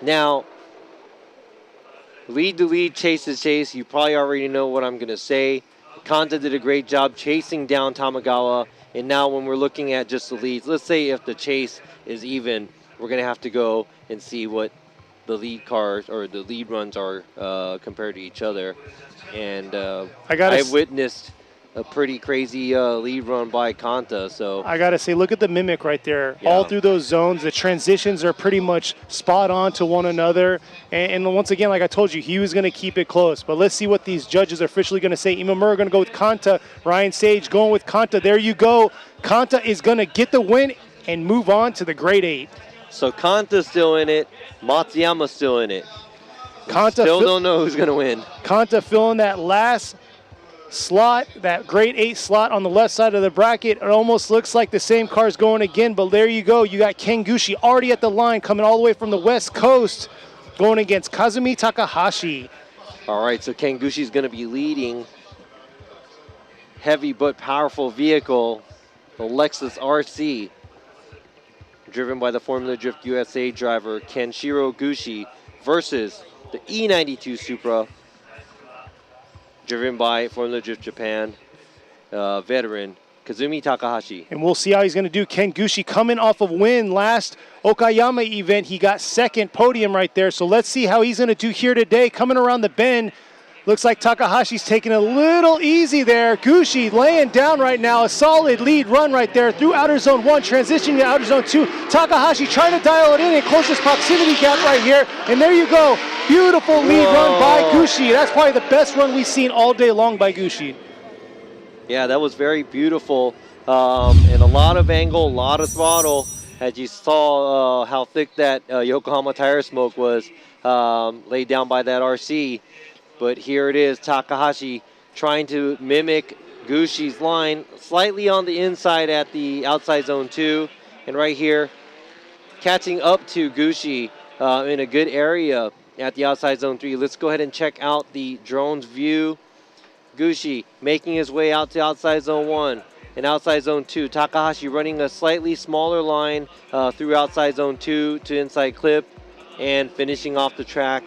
Now, lead to lead, chase to chase. You probably already know what I'm going to say. Kanta did a great job chasing down Tamagawa. And now when we're looking at just the leads, let's say if the chase is even, we're going to have to go and see what the lead cars or the lead runs are compared to each other. And I witnessed a pretty crazy lead run by Kanta. So I gotta say, look at the mimic right there. Yeah. All through those zones, the transitions are pretty much spot on to one another. And once again, like I told you, he was gonna keep it close. But let's see what these judges are officially gonna say. Imamura gonna go with Kanta. Ryan Sage going with Kanta. There you go. Kanta is gonna get the win and move on to the grade 8. So Kanta's still in it. Matsuyama's still in it. Kanta still don't know who's gonna win. Kanta filling that last slot, that grade 8 slot on the left side of the bracket. It almost looks like the same car's going again, but there you go. You got Kengushi already at the line, coming all the way from the West Coast, going against Kazumi Takahashi. All right, so Kengushi's gonna be leading. Heavy but powerful vehicle, the Lexus RC, driven by the Formula Drift USA driver Kenshiro Gushi, versus the E92 Supra, driven by Formula Drift Japan veteran Kazumi Takahashi. And we'll see how he's going to do. Ken Gushi coming off of win last Okayama event. He got second podium right there. So let's see how he's going to do here today. Coming around the bend. Looks like Takahashi's taking a little easy there. Gushi laying down right now. A solid lead run right there through outer zone 1, transitioning to outer zone 2. Takahashi trying to dial it in and close this proximity gap right here. And there you go. Beautiful lead run by Gushi. That's probably the best run we've seen all day long by Gushi. Yeah, that was very beautiful. And a lot of angle, a lot of throttle. As you saw how thick that Yokohama tire smoke was laid down by that RC. But here it is, Takahashi trying to mimic Gushi's line slightly on the inside at the outside zone 2. And right here, catching up to Gushi in a good area at the outside zone 3. Let's go ahead and check out the drone's view. Gushi making his way out to outside zone 1 and outside zone 2. Takahashi running a slightly smaller line through outside zone 2 to inside clip and finishing off the track.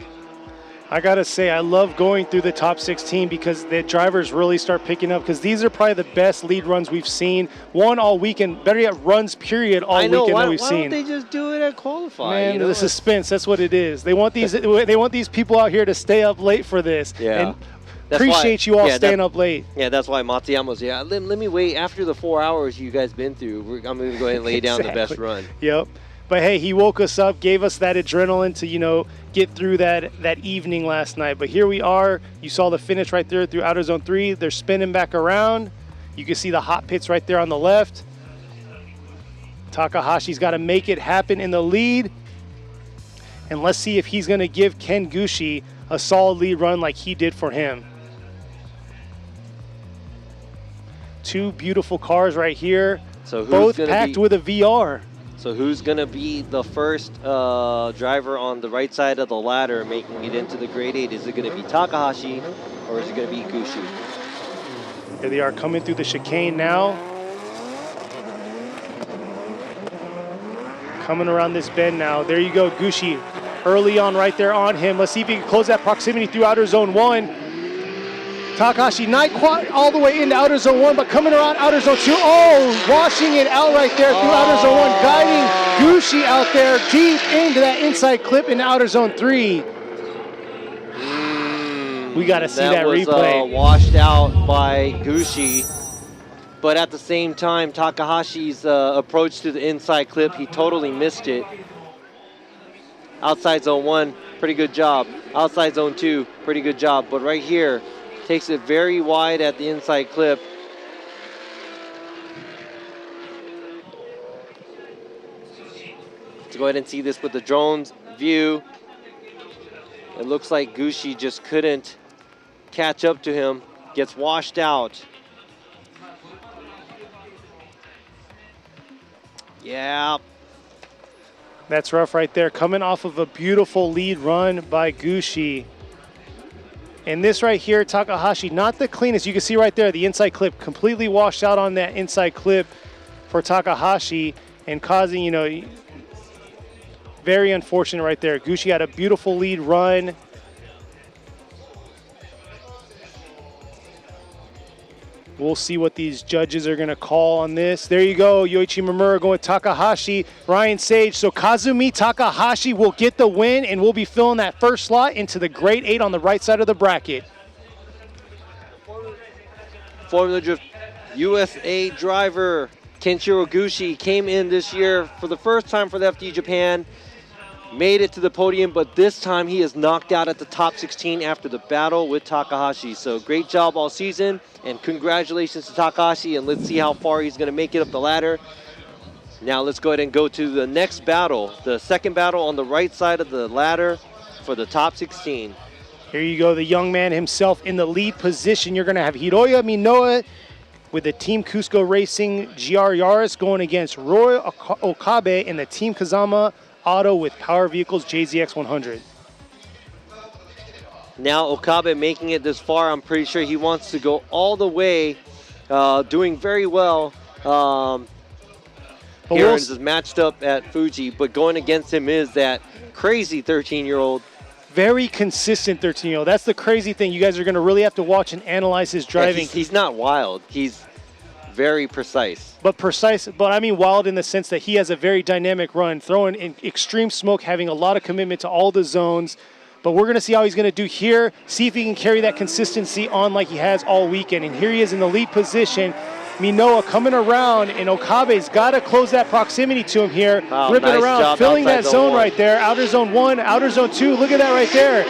I gotta say, I love going through the top 16 because the drivers really start picking up, because these are probably the best lead runs we've seen. One all weekend, better yet, runs period all weekend that we've seen. Why don't they just do it at qualifying? Man, you know? the suspense, that's what it is. They want these people out here to stay up late for this. Yeah. And appreciate you all staying up late. Yeah, that's why Matsuyama's, let me wait after the 4 hours you guys been through. I'm going to go ahead and lay down the best run. Yep. But hey, he woke us up, gave us that adrenaline to, get through that evening last night. But here we are. You saw the finish right there through outer zone 3. They're spinning back around. You can see the hot pits right there on the left. Takahashi's got to make it happen in the lead. And let's see if he's going to give Ken Gushi a solid lead run like he did for him. Two beautiful cars right here. So both packed with a VR. So who's going to be the first driver on the right side of the ladder making it into the grade 8? Is it going to be Takahashi or is it going to be Gushi? Here they are coming through the chicane now. Coming around this bend now. There you go, Gushi early on right there on him. Let's see if he can close that proximity through outer zone 1. Takahashi not quite all the way into outer zone 1, but coming around outer zone 2. Oh, washing it out right there through outer zone 1, guiding Gushi out there deep into that inside clip in outer zone 3. We got to see that replay. That was washed out by Gushi. But at the same time, Takahashi's approach to the inside clip, he totally missed it. Outside zone 1, pretty good job. Outside zone 2, pretty good job. But right here, takes it very wide at the inside clip. Let's go ahead and see this with the drone's view. It looks like Gushi just couldn't catch up to him. Gets washed out. Yeah. That's rough right there. Coming off of a beautiful lead run by Gushi. And this right here, Takahashi, not the cleanest. You can see right there, the inside clip completely washed out on that inside clip for Takahashi and causing, very unfortunate right there. Gushi had a beautiful lead run. We'll see what these judges are going to call on this. There you go, Yoichi Mamura going with Takahashi, Ryan Sage. So Kazumi Takahashi will get the win, and we'll be filling that first slot into the grade 8 on the right side of the bracket. Formula Drift USA driver Kenshiro Gushi came in this year for the first time for the FD Japan. Made it to the podium, but this time he is knocked out at the top 16 after the battle with Takahashi. So great job all season, and congratulations to Takahashi, and let's see how far he's going to make it up the ladder. Now let's go ahead and go to the next battle, the second battle on the right side of the ladder for the top 16. Here you go, the young man himself in the lead position. You're going to have Hiroya Minoa with the Team Cusco Racing GR Yaris going against Roy Okabe in the Team Kazama Auto with Power Vehicles JZX 100. Now Okabe making it this far, I'm pretty sure he wants to go all the way, doing very well. Here is matched up at Fuji, but going against him is that crazy 13-year-old very consistent 13-year-old. That's the crazy thing. You guys are going to really have to watch and analyze his driving. He's not wild. He's very precise. But precise, but I mean wild in the sense that he has a very dynamic run, throwing in extreme smoke, having a lot of commitment to all the zones. But we're going to see how he's going to do here, see if he can carry that consistency on like he has all weekend. And here he is in the lead position. Minoa coming around, and Okabe's got to close that proximity to him here. Wow, ripping nice around, job filling that outside zone one. right there. Outer zone 1, outer zone 2. Look at that right there.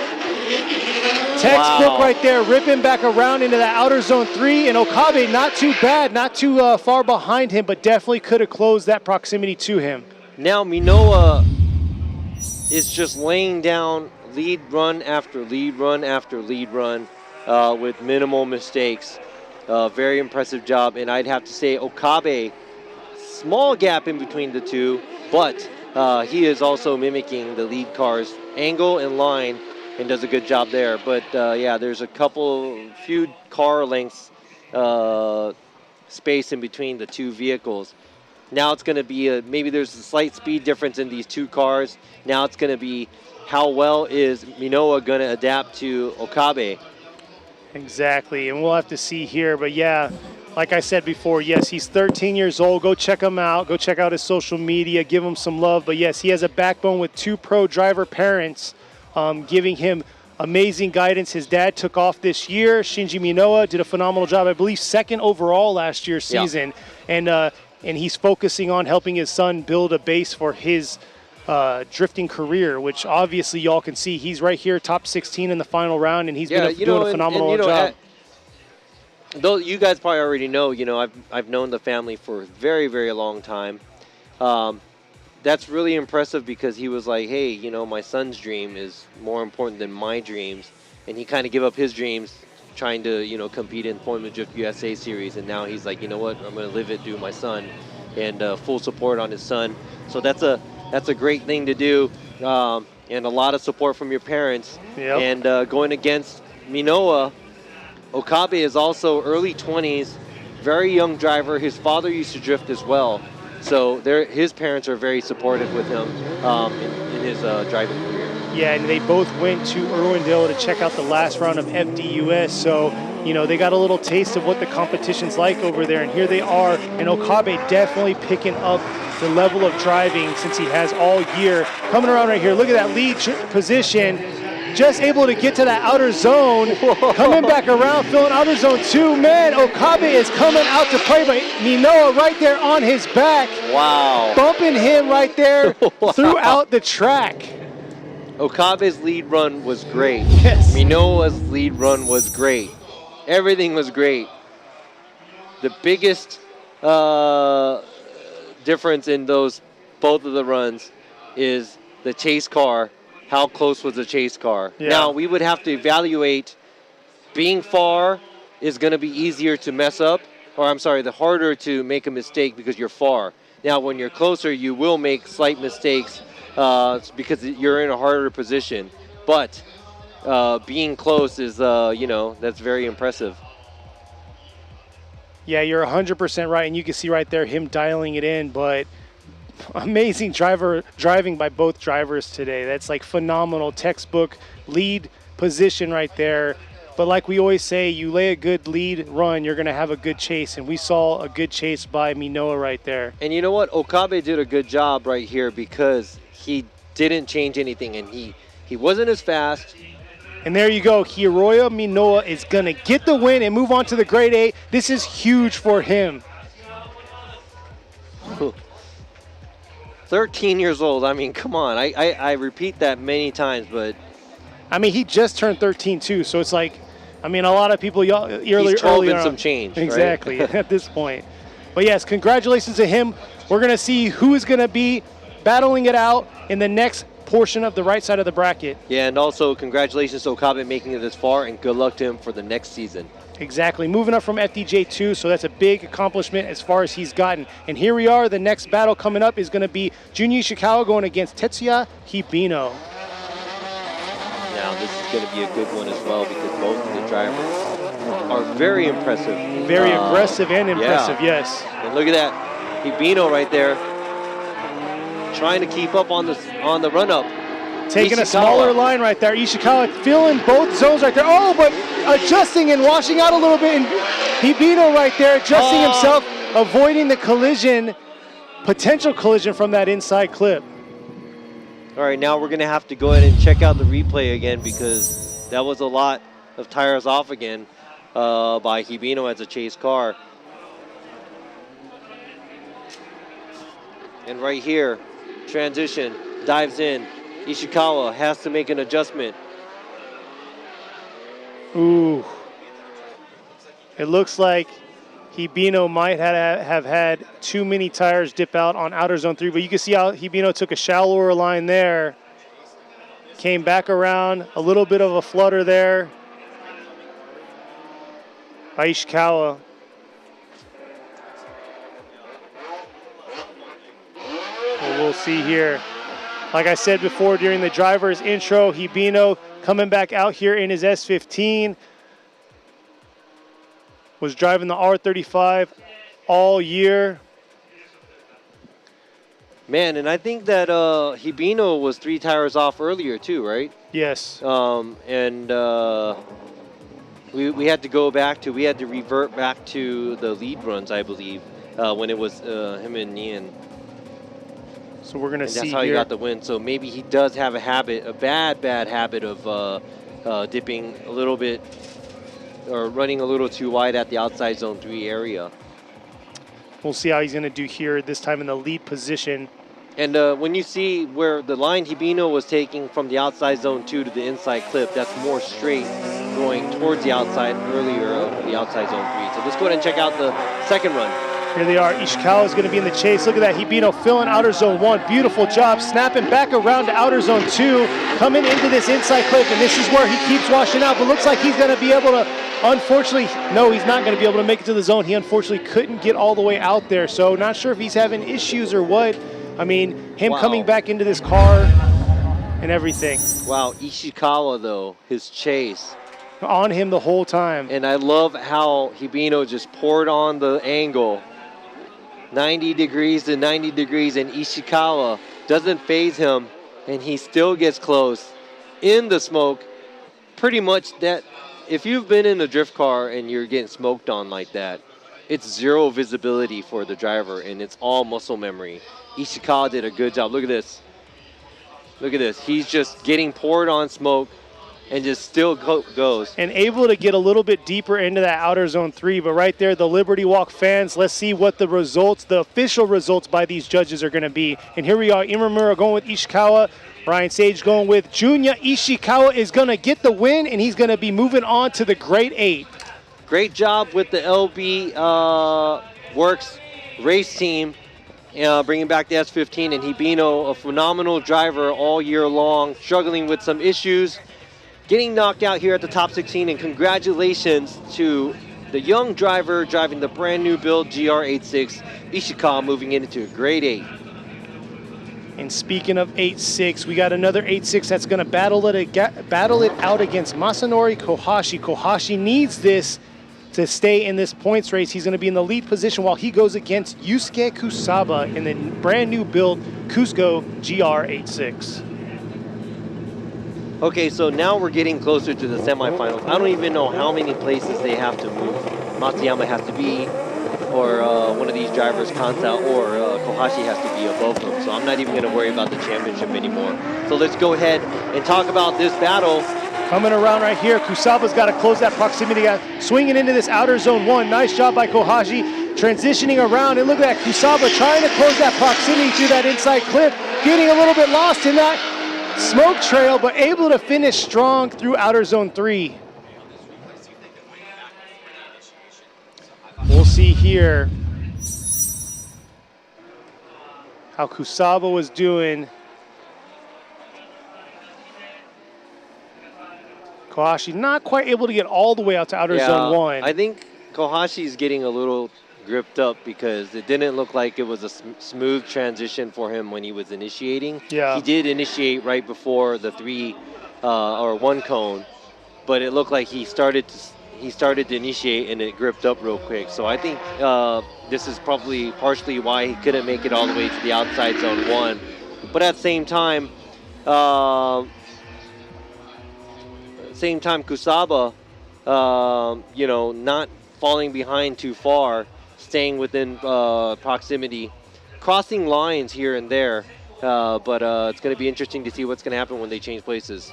Textbook right there, ripping back around into that outer zone 3. And Okabe, not too bad, not too far behind him, but definitely could have closed that proximity to him. Now Minoa is just laying down lead run after lead run after lead run with minimal mistakes. Very impressive job, and I'd have to say Okabe, small gap in between the two, but he is also mimicking the lead car's angle and line and does a good job there. But yeah, there's a few car lengths space in between the two vehicles. Now it's going to be maybe there's a slight speed difference in these two cars. Now it's going to be how well is Minoa going to adapt to Okabe. Exactly, and we'll have to see here. But yeah, like I said before, yes, he's 13 years old. Go check him out. Go check out his social media. Give him some love. But yes, he has a backbone with 2 pro driver parents giving him amazing guidance. His dad took off this year. Shinji Minoa did a phenomenal job. I believe 2nd overall last year's season. Yeah. And he's focusing on helping his son build a base for his drifting career, which obviously y'all can see he's right here, top 16 in the final round, and he's been doing a phenomenal job. Though you guys probably already know, I've known the family for a very, very long time. That's really impressive because he was like, hey, my son's dream is more important than my dreams, and he kind of gave up his dreams trying to, compete in Formula Drift USA series, and now he's like, you know what, I'm going to live it through my son, and full support on his son. So that's a great thing to do, and a lot of support from your parents. Yep. And going against Minoa, Okabe is also early 20s, very young driver. His father used to drift as well, so his parents are very supportive with him in his driving career. Yeah, and they both went to Irwindale to check out the last round of FDUS, so they got a little taste of what the competition's like over there, and here they are, and Okabe definitely picking up the level of driving since he has all year. Coming around right here, look at that lead position, just able to get to that outer zone. Coming back around, filling outer zone 2. Man, Okabe is coming out to play, but Minoa right there on his back. Wow. Bumping him right there throughout the track. Okabe's lead run was great. Yes. Minoa's lead run was great. Everything was great. The biggest difference in both of the runs is the chase car. How close was the chase car? Yeah. Now, we would have to evaluate being far is going to be easier to mess up, or I'm sorry, the harder to make a mistake because you're far. Now, when you're closer, you will make slight mistakes because you're in a harder position. But being close is, that's very impressive. Yeah, you're 100% right, and you can see right there him dialing it in, but amazing driving by both drivers today. That's like phenomenal, textbook lead position right there. But like we always say, you lay a good lead run, you're going to have a good chase, and we saw a good chase by Minoa right there. And you know what? Okabe did a good job right here because he didn't change anything, and he wasn't as fast. And there you go. Hiroya Minoa is going to get the win and move on to the Grade 8. This is huge for him. 13 years old. I mean, come on. I repeat that many times, but... I mean, he just turned 13 too, so it's like, I mean, a lot of people he's 12 and some change, exactly, right? at this point. But yes, congratulations to him. We're going to see who is going to be battling it out in the next portion of the right side of the bracket. Yeah, and also congratulations to Okabe making it this far, and good luck to him for the next season. Exactly. Moving up from FDJ2, so that's a big accomplishment as far as he's gotten. And here we are. The next battle coming up is going to be Junya Ishikawa going against Tetsuya Hibino. Now, this is going to be a good one as well because both of the drivers are very impressive. Very aggressive and impressive, yes. And look at that. Hibino right there trying to keep up on the run-up. taking a Ishikawa. smaller line right there. Ishikawa feeling both zones right there. Oh, but adjusting and washing out a little bit. And Hibino right there adjusting himself, avoiding the collision, potential collision from that inside clip. All right, now we're going to have to go ahead and check out the replay again because that was a lot of tires off again by Hibino as a chase car. And right here, transition, dives in. Ishikawa has to make an adjustment. Ooh. It looks like Hibino might have had too many tires dip out on outer zone 3, but you can see how Hibino took a shallower line there. Came back around, a little bit of a flutter there by Ishikawa. We'll see here. Like I said before during the driver's intro, Hibino coming back out here in his S15. Was driving the R35 all year. Man, and I think that Hibino was 3 tires off earlier too, right? Yes. We had to go back to, we had to revert back to the lead runs, I believe, when it was him and Nian. So we're gonna see that's how he got the win. So maybe he does have a habit, a bad habit of dipping a little bit or running a little too wide at the outside zone 3 area. We'll see how he's gonna do here this time in the lead position. And when you see where the line Hibino was taking from the outside zone 2 to the inside clip, that's more straight going towards the outside earlier of the outside zone 3. So let's go ahead and check out the second run. Here they are. Ishikawa is going to be in the chase. Look at that. Hibino filling outer zone 1. Beautiful job. Snapping back around to outer zone 2. Coming into this inside clip. And this is where he keeps washing out. But looks like he's going to be able to, unfortunately, no, he's not going to be able to make it to the zone. He unfortunately couldn't get all the way out there. So not sure if he's having issues or what. I mean, him coming back into this car and everything. Wow, Ishikawa, though, his chase. On him the whole time. And I love how Hibino just poured on the angle. 90 degrees to 90 degrees, and Ishikawa doesn't phase him, and he still gets close in the smoke. Pretty much that, if you've been in a drift car and you're getting smoked on like that, it's zero visibility for the driver, and it's all muscle memory. Ishikawa did a good job. Look at this. Look at this. He's just getting poured on smoke and just still goes. And able to get a little bit deeper into that outer zone 3, but right there, the Liberty Walk fans, let's see what the results, the official results by these judges are going to be. And here we are, Imamura going with Ishikawa, Ryan Sage going with Junya. Ishikawa is going to get the win, and he's going to be moving on to the Grade 8. Great job with the LB Works race team, bringing back the S15, and Hibino, a phenomenal driver all year long, struggling with some issues, getting knocked out here at the top 16, and congratulations to the young driver driving the brand new build GR86, Ishikawa, moving into Grade 8. And speaking of 8-6, we got another 8-6 that's going to battle it out against Masanori Kohashi. Kohashi needs this to stay in this points race. He's going to be in the lead position while he goes against Yusuke Kusaba in the brand new build Cusco GR86. Okay, so now we're getting closer to the semifinals. I don't even know how many places they have to move. Matsuyama has to be, or one of these drivers, Kanta or Kohashi has to be above them. So I'm not even going to worry about the championship anymore. So let's go ahead and talk about this battle. Coming around right here, Kusaba's got to close that proximity gap, swinging into this outer zone 1. Nice job by Kohashi, transitioning around, and look at that, Kusaba trying to close that proximity through that inside clip, getting a little bit lost in that smoke trail, but able to finish strong through outer zone 3. We'll see here how Kusaba was doing. Kohashi not quite able to get all the way out to outer zone 1. I think Kohashi's getting a little gripped up because it didn't look like it was a smooth transition for him when he was initiating. Yeah. He did initiate right before the 3 or 1 cone, but it looked like he started to initiate and it gripped up real quick. So I think this is probably partially why he couldn't make it all the way to the outside zone 1. But at the same time, Same time, Kusaba, you know, not falling behind too far, staying within proximity, crossing lines here and there. But it's going to be interesting to see what's going to happen when they change places.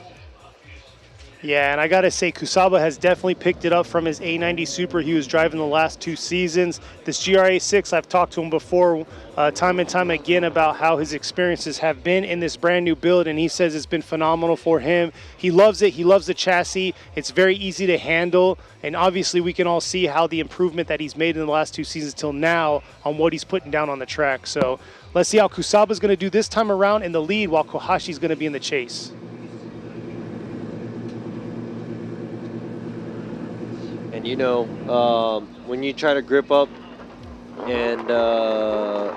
Yeah, and I got to say, Kusaba has definitely picked it up from his A90 Super he was driving the last 2 seasons. This GRA6, I've talked to him before time and time again about how his experiences have been in this brand new build, and he says it's been phenomenal for him. He loves it. He loves the chassis. It's very easy to handle, and obviously we can all see how the improvement that he's made in the last 2 seasons till now on what he's putting down on the track. So let's see how Kusaba's going to do this time around in the lead while Kohashi's going to be in the chase. And you know, when you try to grip up and try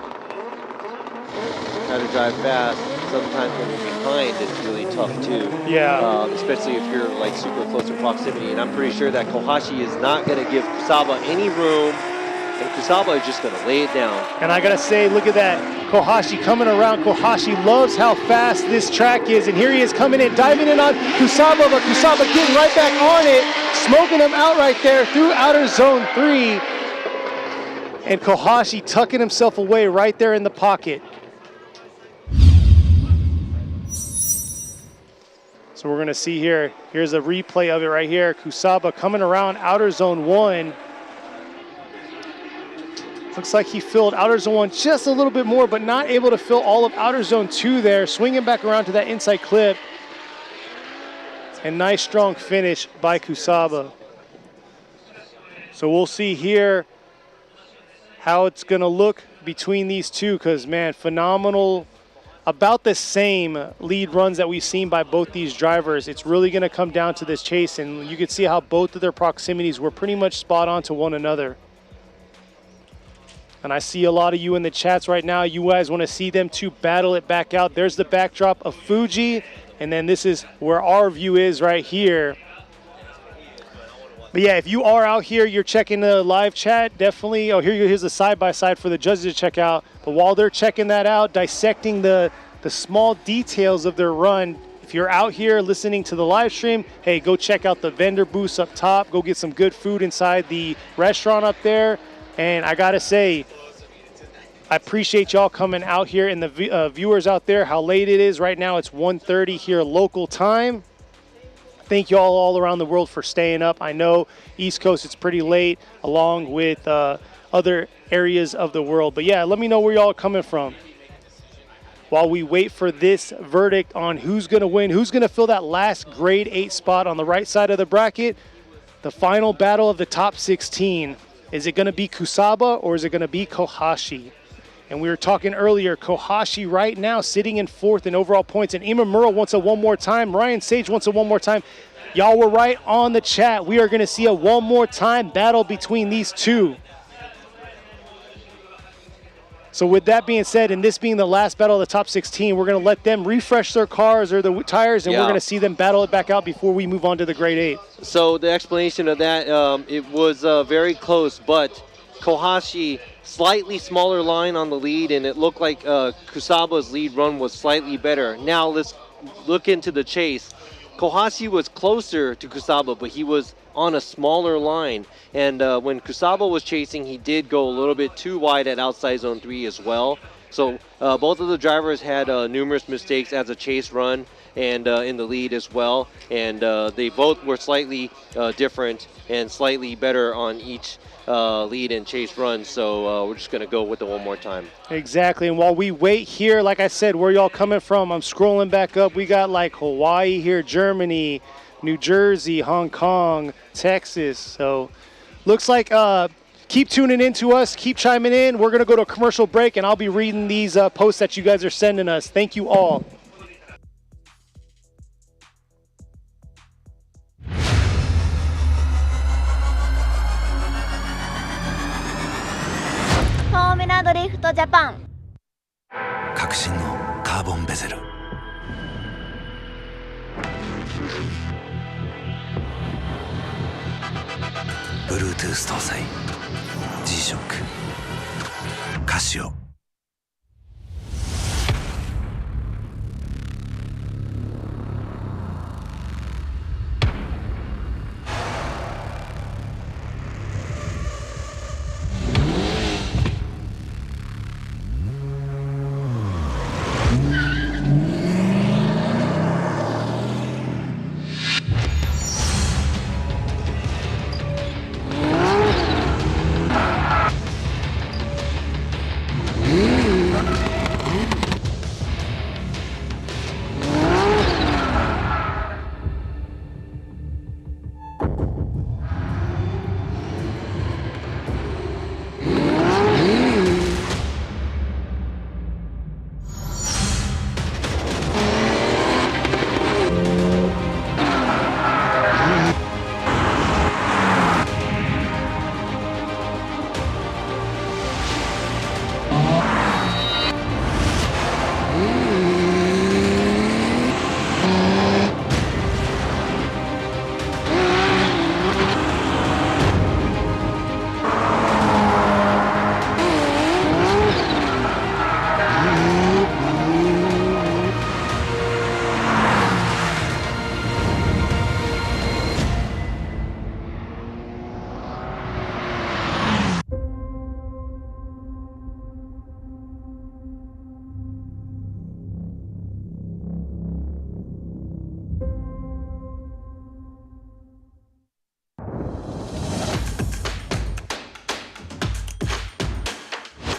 to drive fast, sometimes when you're behind, it's really tough too. Yeah. Especially if you're like super close in proximity. And I'm pretty sure that Kohashi is not going to give Kusaba any room, and Kusaba is just going to lay it down. And I got to say, look at that. Kohashi coming around. Kohashi loves how fast this track is. And here he is coming in, diving in on Kusaba, but Kusaba getting right back on it, smoking him out right there through outer zone 3. And Kohashi tucking himself away right there in the pocket. So we're going to see here, here's a replay of it right here. Kusaba coming around outer zone 1. Looks like he filled outer zone 1 just a little bit more, but not able to fill all of outer zone 2 there. Swinging back around to that inside clip. And nice strong finish by Kusaba. So we'll see here how it's going to look between these two, because, man, phenomenal. About the same lead runs that we've seen by both these drivers. It's really going to come down to this chase, and you can see how both of their proximities were pretty much spot on to one another. And I see a lot of you in the chats right now. You guys want to see them two battle it back out. There's the backdrop of Fuji, and then this is where our view is right here. But yeah, if you are out here, you're checking the live chat, definitely. Oh, here's the side-by-side for the judges to check out. But while they're checking that out, dissecting the small details of their run, if you're out here listening to the live stream, hey, go check out the vendor booths up top. Go get some good food inside the restaurant up there. And I gotta say, I appreciate y'all coming out here, and the viewers out there, how late it is right now. It's 1:30 here local time. Thank y'all all around the world for staying up. I know East Coast, it's pretty late, along with other areas of the world. But yeah, let me know where y'all are coming from while we wait for this verdict on who's gonna win, who's gonna fill that last grade 8 spot on the right side of the bracket. The final battle of the top 16. Is it gonna be Kusaba or is it gonna be Kohashi? And we were talking earlier, Kohashi right now sitting in 4th in overall points, and Imamura wants a one more time. Ryan Sage wants a one more time. Y'all were right on the chat. We are gonna see a one more time battle between these two. So with that being said, and this being the last battle of the top 16, we're gonna let them refresh their cars or the tires, and we're gonna see them battle it back out before we move on to the grade 8. So the explanation of that, it was very close, but Kohashi, slightly smaller line on the lead, and it looked like Kusaba's lead run was slightly better. Now let's look into the chase. Kohashi was closer to Kusaba, but he was on a smaller line. And when Kusaba was chasing, he did go a little bit too wide at outside zone 3 as well. So both of the drivers had numerous mistakes as a chase run and in the lead as well. And they both were slightly different and slightly better on each lead and chase run. So we're just going to go with it one more time. Exactly. And while we wait here, like I said, where y'all coming from, I'm scrolling back up. We got like Hawaii here, Germany, New Jersey, Hong Kong, Texas. So looks like keep tuning in to us. Keep chiming in. We're going to go to a commercial break, and I'll be reading these posts that you guys are sending us. Thank you all. Formula Drift Japan 革新のカーボンベゼルBluetooth 搭載 G-SHOCK カシオ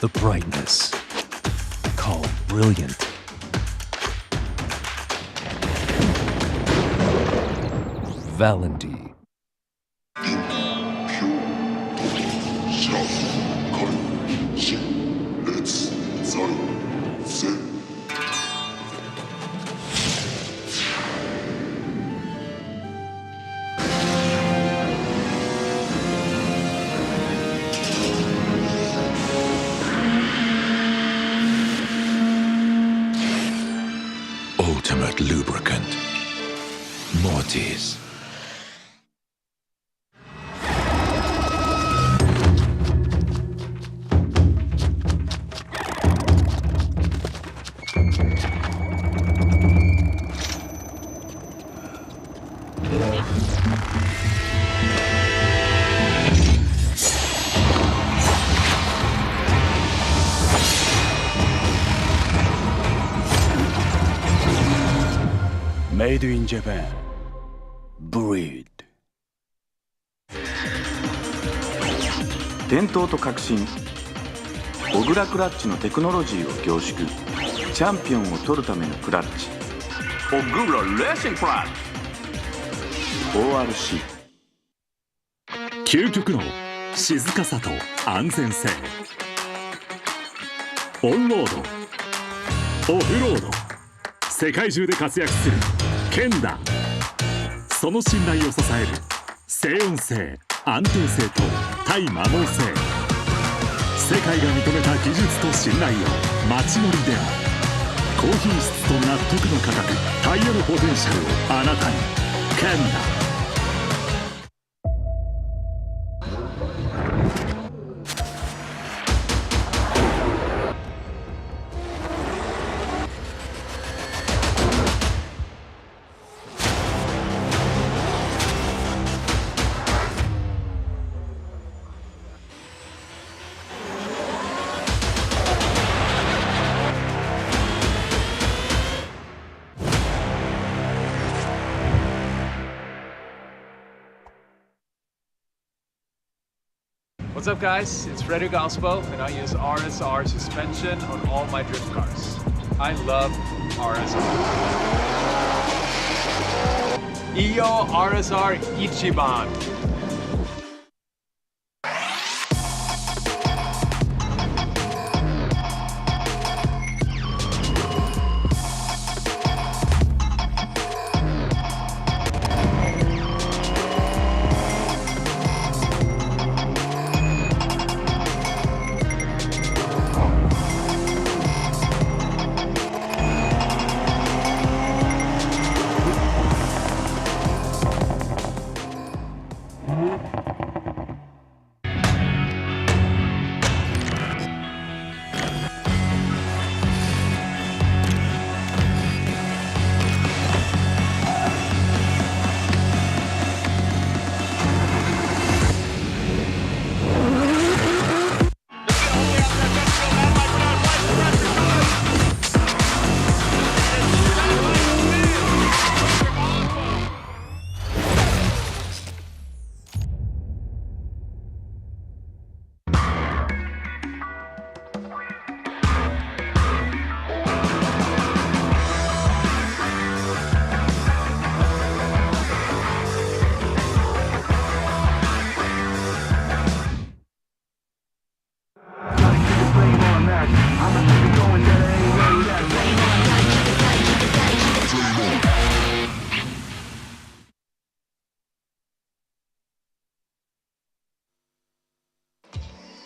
the brightness. Call brilliant. Valendy. Ultimate lubricant. Mortis. Made in Japan. Breed. 伝統と革新小倉クラッチのテクノロジーを凝縮チャンピオンを取るためのクラッチ小倉レーシングクラッチ ORC 究極の静かさと安全性。オンロードオフロード世界中で活躍するケンダ。その信頼を支える静音性安定性と対摩耗性。世界が認めた技術と信頼を街乗りでも高品質と納得の価格タイヤのポテンシャルをあなたにケンダ。What's up, guys? It's Freddy Gaspo, and I use RSR suspension on all my drift cars. I love RSR. Iyo RSR Ichiban.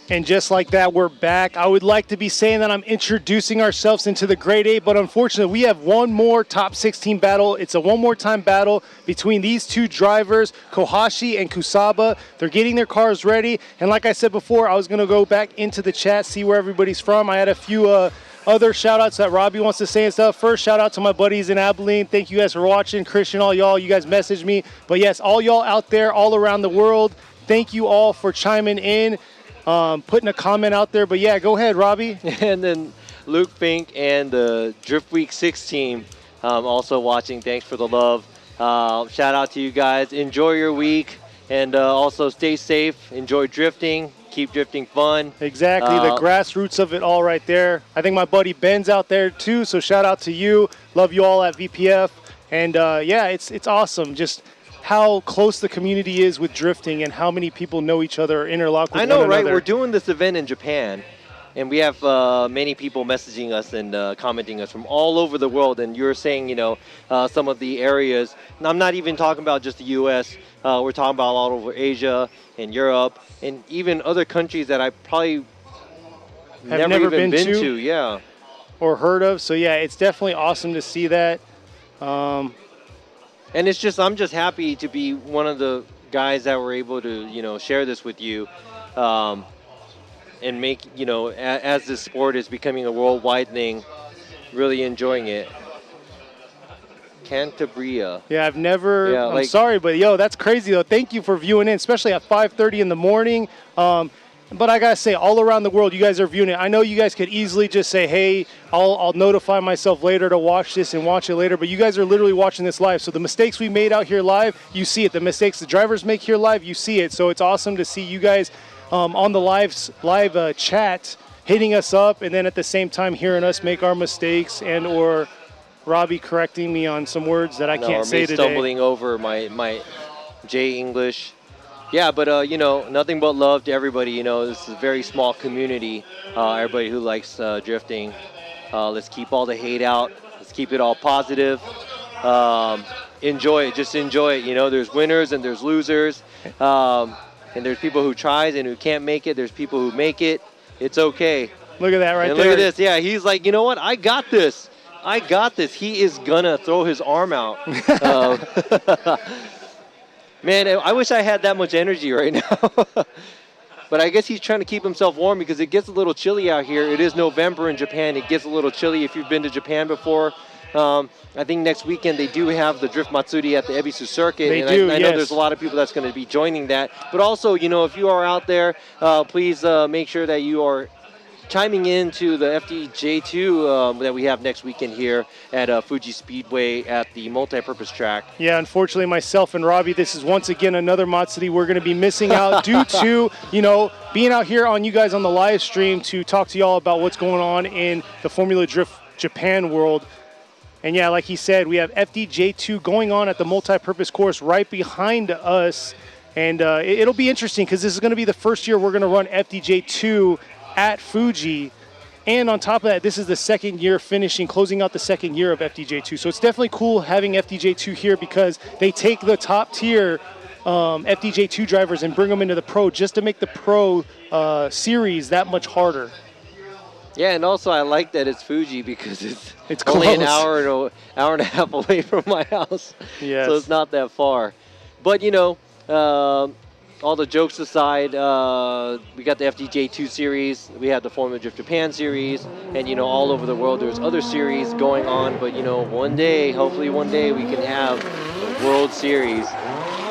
And just like that, we're back. I would like to be saying that I'm introducing ourselves into the Grade 8, but unfortunately, we have one more top 16 battle. It's a one more time battle between these two drivers, Kohashi and Kusaba. They're getting their cars ready. And like I said before, I was going to go back into the chat, see where everybody's from. I had a few other shout outs that Robbie wants to say and stuff. First, shout out to my buddies in Abilene. Thank you guys for watching. Christian, all y'all, you guys messaged me. But yes, all y'all out there, all around the world, thank you all for chiming in. Putting a comment out there, but yeah, go ahead, Robbie. And then Luke Fink and the Drift Week 6 team also watching. Thanks for the love. Shout out to you guys. Enjoy your week, and also stay safe. Enjoy drifting. keep drifting fun. Exactly, the grassroots of it all right there. I think my buddy Ben's out there too, so shout out to you. Love you all at VPF. And yeah, it's awesome just how close the community is with drifting and how many people know each other or interlock with I know, one right? another. We're doing this event in Japan, and we have many people messaging us and commenting us from all over the world. And you're saying, you know, some of the areas, and I'm not even talking about just the U.S., we're talking about all over Asia and Europe and even other countries that I probably have never even been to. Yeah. Or heard of. So yeah, it's definitely awesome to see that. And it's just, I'm just happy to be one of the guys that were able to, you know, share this with you, and make, you know, as this sport is becoming a worldwide thing, really enjoying it. Cantabria. Yeah, I've never, Yeah, I'm sorry, but yo, that's crazy though. Thank you for viewing in, especially at 5:30 in the morning. But I gotta say, all around the world, you guys are viewing it. I know you guys could easily just say, hey, I'll notify myself later to watch this and watch it later, but you guys are literally watching this live. So the mistakes we made out here live, you see it. The mistakes the drivers make here live, you see it. So it's awesome to see you guys on the live chat, hitting us up, and then at the same time hearing us make our mistakes and or Robbie correcting me on some words that I can't say today. Stumbling over my J English. Yeah, but you know, nothing but love to everybody. You know, this is a very small community. Everybody who likes drifting. Let's keep all the hate out. Let's keep it all positive. Enjoy it. Just enjoy it. You know, there's winners and there's losers. And there's people who tries and who can't make it. There's people who make it. It's okay. Look at that right and there. Look at this. Yeah, he's like, you know what? I got this. I got this. He is gonna throw his arm out. Man, I wish I had that much energy right now. But I guess he's trying to keep himself warm because it gets a little chilly out here. It is November in Japan. It gets a little chilly if you've been to Japan before. I think next weekend they do have the Drift Matsuri at the Ebisu Circuit. They and do, I know there's a lot of people that's going to be joining that. But also, you know, if you are out there, please make sure that you are chiming into the FDJ2 that we have next weekend here at Fuji Speedway at the multi-purpose track. Yeah, unfortunately, myself and Robbie, this is once again another Matsuri we're going to be missing out due to, you know, being out here on you guys on the live stream to talk to y'all about what's going on in the Formula Drift Japan world. And yeah, like he said, we have FDJ2 going on at the multi-purpose course right behind us. And it'll be interesting because this is going to be the first year we're going to run FDJ2 at Fuji, and on top of that, this is the second year closing out the second year of FDJ2. So it's definitely cool having FDJ2 here because they take the top tier FDJ2 drivers and bring them into the pro just to make the pro series that much harder. Yeah, and also I like that it's Fuji because it's close. only an hour and a half away from my house. Yes. So it's not that far. But, you know, all the jokes aside, we got the FDJ2 series, we had the Formula Drift Japan series, and, you know, all over the world there's other series going on, but, you know, one day, hopefully one day, we can have a World Series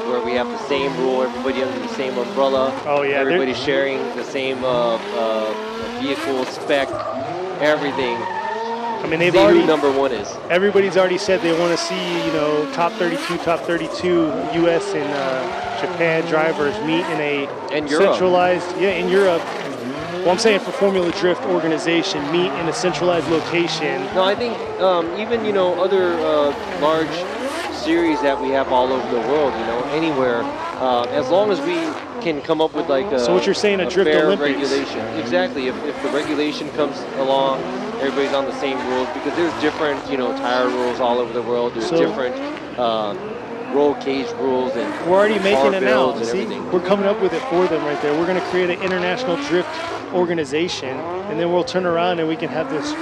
where we have the same rule, everybody under the same umbrella, oh, yeah, everybody sharing the same vehicle, spec, everything. I mean, they've see already, who number one is. Everybody's already said they want to see, you know, top 32 U.S. and Japan drivers meet in a centralized, in Europe. Well, I'm saying for Formula Drift organization, meet in a centralized location. No, I think even, you know, other large series that we have all over the world, you know, anywhere, as long as we can come up with like a, so what you're saying, a Drift fair Olympics. regulation. Exactly. If the regulation comes along, everybody's on the same rules because there's different, you know, tire rules all over the world. There's different roll cage rules and we're already making it now. See, we're coming up with it for them right there. We're going to create an international drift organization, and then we'll turn around and we can have this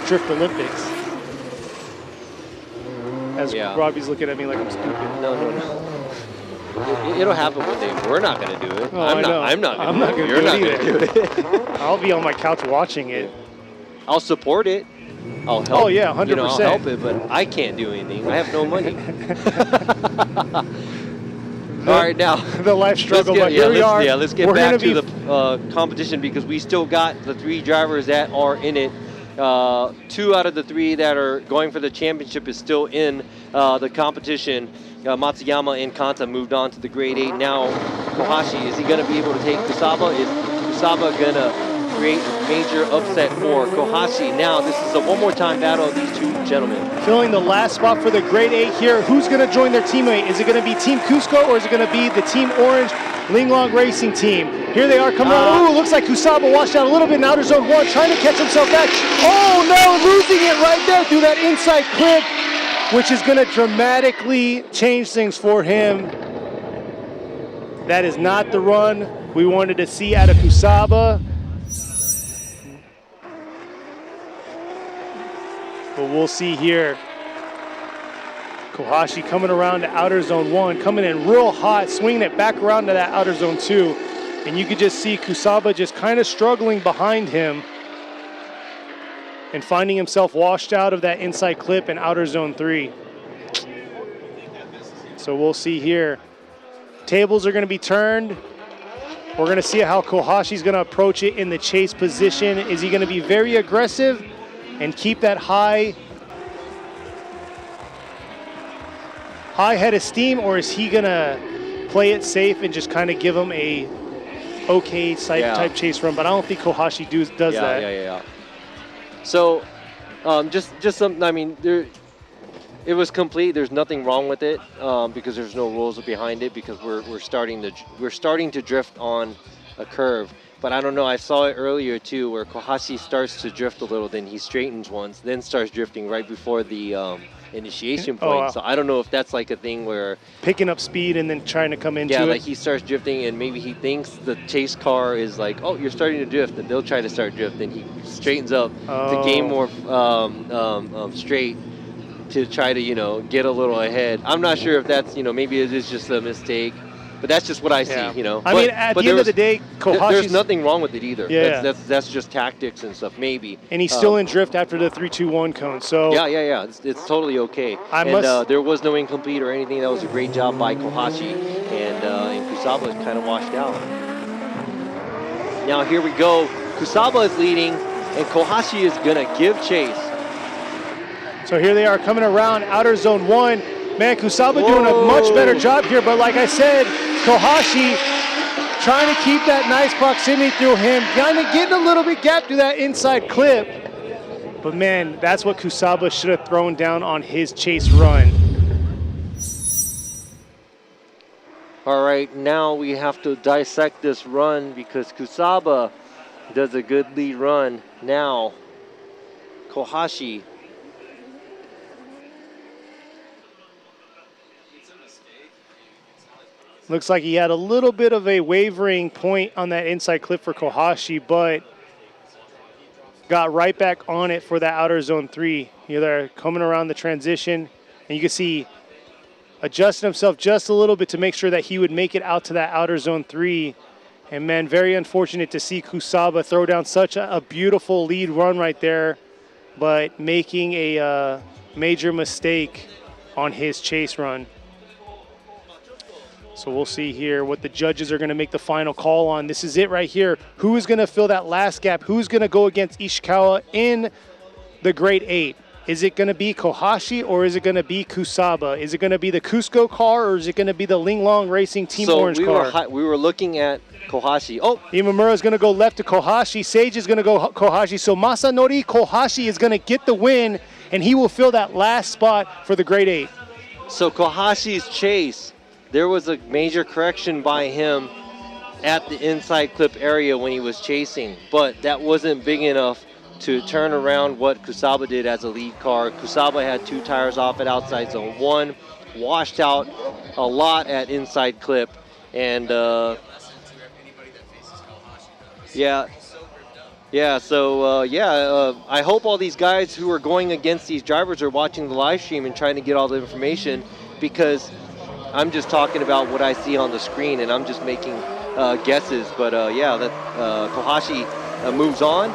Drift Olympics. As Robbie's looking at me like I'm stupid. No. It'll happen one day. We're not going to do it. Oh, I'm not going to do it. You're not going to do it. I'll be on my couch watching it. I'll support it. I'll help. Oh yeah, 100%. You know, I'll help it, but I can't do anything. I have no money. All right, now the life struggle. But here we are. Yeah, let's get back to the competition because we still got the 3 drivers that are in it. 2 out of the 3 that are going for the championship is still in the competition. Matsuyama and Kanta moved on to the grade 8. Now, Kohashi, is he going to be able to take Kusaba? Kusaba gonna create a major upset for Kohashi? Now, this is a one more time battle of these two gentlemen. Filling the last spot for the grade 8 here. Who's going to join their teammate? Is it going to be Team Cusco or is it going to be the Team Orange Linglong Racing Team? Here they are coming out. Ooh, looks like Kusaba washed out a little bit in outer zone 1, trying to catch himself back. Oh no, losing it right there through that inside clip, which is going to dramatically change things for him. That is not the run we wanted to see out of Kusaba. But we'll see here. Kohashi coming around to outer zone 1, coming in real hot, swinging it back around to that outer zone 2. And you could just see Kusaba just kind of struggling behind him and finding himself washed out of that inside clip in outer zone 3. So we'll see here. Tables are going to be turned. We're going to see how Kohashi's going to approach it in the chase position. Is he going to be very aggressive and keep that high head of steam, or is he going to play it safe and just kind of give him a okay type chase run? But I don't think Kohashi does that. Yeah. So, just some. I mean, it was complete. There's nothing wrong with it because there's no rules behind it because we're starting to drift on a curve. But I don't know. I saw it earlier too, where Kohashi starts to drift a little, then he straightens once, then starts drifting right before the initiation point. Wow. So I don't know if that's like a thing where picking up speed and then trying to come into it. Like he starts drifting and maybe he thinks the chase car is like, oh, you're starting to drift, and they'll try to start drift, and he straightens up to gain more straight to try to get a little ahead. I'm not sure if that's maybe it is just a mistake. But that's just what I see, I mean, at the end of the day, there's nothing wrong with it either. Yeah. That's just tactics and stuff, maybe. And he's still in drift after the 3-2-1 cone. So yeah. It's totally okay. There was no incomplete or anything. That was a great job by Kohashi, and Kusaba is kind of washed out. Now here we go. Kusaba is leading, and Kohashi is gonna give chase. So here they are coming around outer zone 1. Man, Kusaba doing a much better job here, but like I said, Kohashi trying to keep that nice proximity through him, kind of getting a little bit gap through that inside clip. But man, that's what Kusaba should have thrown down on his chase run. All right, now we have to dissect this run because Kusaba does a good lead run. Now, Kohashi. Looks like he had a little bit of a wavering point on that inside clip for Kohashi, but got right back on it for that outer zone 3. They're coming around the transition, and you can see adjusting himself just a little bit to make sure that he would make it out to that outer zone 3. And man, very unfortunate to see Kusaba throw down such a beautiful lead run right there, but making a major mistake on his chase run. So we'll see here what the judges are going to make the final call on. This is it right here. Who is going to fill that last gap? Who's going to go against Ishikawa in the grade 8? Is it going to be Kohashi or is it going to be Kusaba? Is it going to be the Cusco car or is it going to be the Linglong Racing Team Orange car? We were looking at Kohashi. Oh, Imamura is going to go left to Kohashi. Sage is going to go Kohashi. So Masanori Kohashi is going to get the win, and he will fill that last spot for the grade 8. So Kohashi's chase, there was a major correction by him at the inside clip area when he was chasing, but that wasn't big enough to turn around what Kusaba did as a lead car. Kusaba had 2 tires off at outside zone 1, washed out a lot at inside clip, and so I hope all these guys who are going against these drivers are watching the live stream and trying to get all the information, because I'm just talking about what I see on the screen and I'm just making guesses. But Kohashi moves on.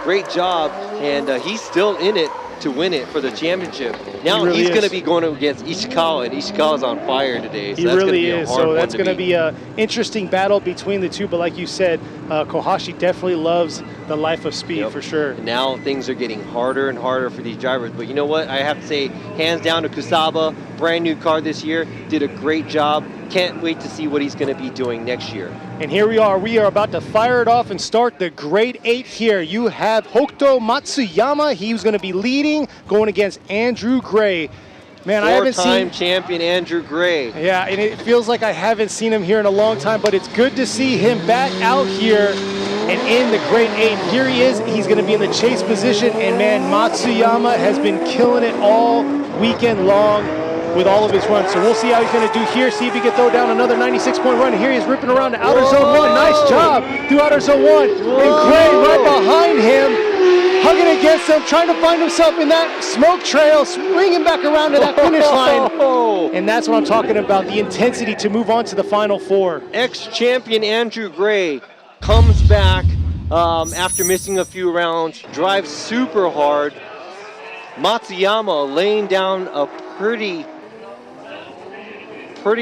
Great job, and he's still in it to win it for the championship. Now he's going to be going against Ishikawa, and Ishikawa's on fire today. So he really is. So that's going to be an interesting battle between the two. But like you said, Kohashi definitely loves the life of speed for sure. And now things are getting harder and harder for these drivers. But you know what? I have to say, hands down to Kusaba, brand new car this year, did a great job. can't wait to see what he's going to be doing next year. And here we are about to fire it off and start the grade 8 here. You have Hokuto Matsuyama. He was going to be leading, going against Andrew Gray. Man, I haven't seen... Four-time champion Andrew Gray. Yeah, and it feels like I haven't seen him here in a long time, but it's good to see him back out here and in the grade 8. Here he is. He's going to be in the chase position, and man, Matsuyama has been killing it all weekend long with all of his runs. So we'll see how he's going to do here, see if he can throw down another 96-point run. And here he is ripping around to outer zone 1. Nice job through outer zone 1. And Gray right behind him, hugging against him, trying to find himself in that smoke trail, swinging back around to that finish line. And that's what I'm talking about, the intensity to move on to the Final Four. Ex-champion Andrew Gray comes back after missing a few rounds, drives super hard. Matsuyama laying down a pretty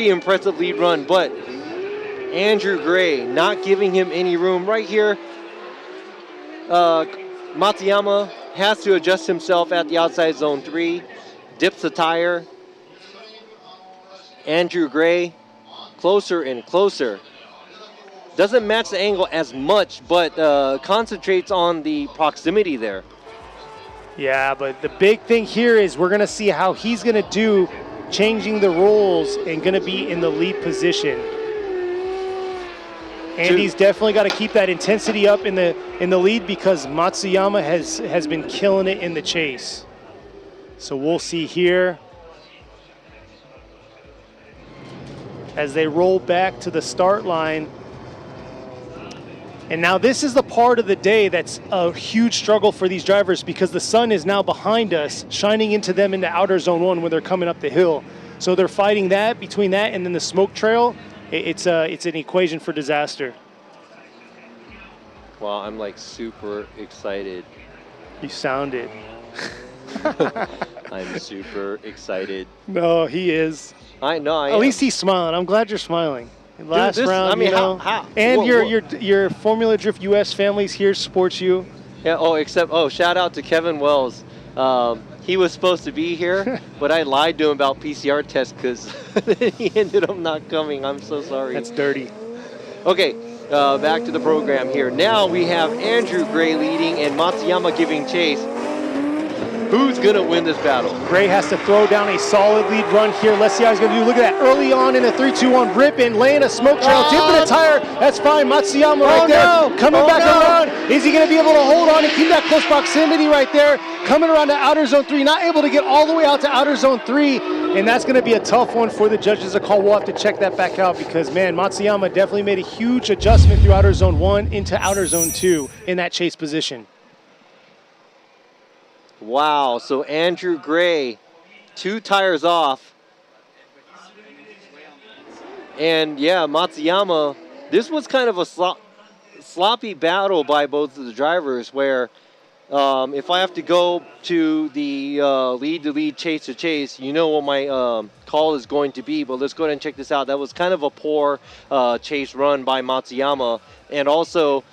impressive lead run, but Andrew Gray not giving him any room. Right here, Matsuyama has to adjust himself at the outside zone 3, dips the tire. Andrew Gray closer and closer. Doesn't match the angle as much, but concentrates on the proximity there. Yeah, but the big thing here is we're going to see how he's going to do changing the roles and going to be in the lead position. And he's definitely got to keep that intensity up in the lead because Matsuyama has been killing it in the chase. So we'll see here as they roll back to the start line. And now this is the part of the day that's a huge struggle for these drivers because the sun is now behind us, shining into them into outer zone 1 when they're coming up the hill. So they're fighting that, between that and then the smoke trail. It's an equation for disaster. Wow, I'm like super excited. You sound it. I'm super excited. No, he is. I know. At least he's smiling. I'm glad you're smiling. Last Dude, round, I mean, you know. how? And your Formula Drift US families here supports you. Yeah. Oh, shout out to Kevin Wells. He was supposed to be here, but I lied to him about PCR tests because he ended up not coming. I'm so sorry. That's dirty. Okay, back to the program here. Now we have Andrew Gray leading and Matsuyama giving chase. Who's going to win this battle? Gray has to throw down a solid lead run here. Let's see how he's going to do. Look at that early on in a 3-2-1 ripping, laying a smoke trail, dipping a tire. That's fine. Matsuyama right there. Coming back around. Is he going to be able to hold on and keep that close proximity right there? Coming around to outer zone 3. Not able to get all the way out to outer zone 3. And that's going to be a tough one for the judges to call. We'll have to check that back out because, man, Matsuyama definitely made a huge adjustment through outer zone 1 into outer zone 2 in that chase position. Wow, so Andrew Gray, 2 tires off. And yeah, Matsuyama, this was kind of a sloppy battle by both of the drivers where if I have to go to the lead-to-lead, chase-to-chase, you know what my call is going to be. But let's go ahead and check this out. That was kind of a poor chase run by Matsuyama. And also,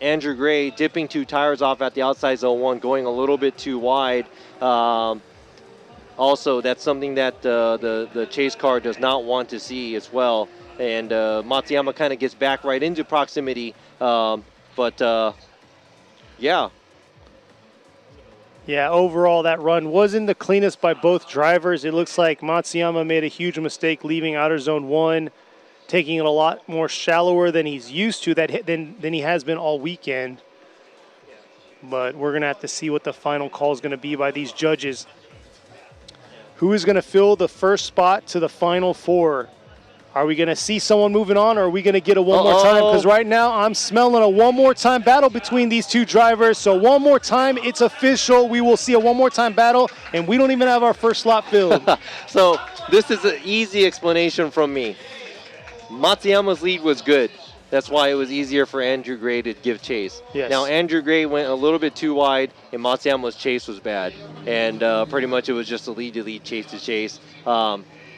Andrew Gray dipping 2 tires off at the outside zone 1, going a little bit too wide. Also, that's something that the chase car does not want to see as well. And Matsuyama kind of gets back right into proximity. Yeah. Yeah, overall that run wasn't the cleanest by both drivers. It looks like Matsuyama made a huge mistake leaving outer zone 1. Taking it a lot more shallower than he's used to, than he has been all weekend. But we're going to have to see what the final call is going to be by these judges. Who is going to fill the first spot to the Final Four? Are we going to see someone moving on, or are we going to get a one more time? Because right now I'm smelling a one more time battle between these 2 drivers. So one more time, it's official. We will see a one more time battle, and we don't even have our first slot filled. So this is an easy explanation from me. Matsuyama's lead was good. That's why it was easier for Andrew Gray to give chase. Yes. Now, Andrew Gray went a little bit too wide, and Matsuyama's chase was bad. And pretty much it was just a lead-to-lead, chase-to-chase.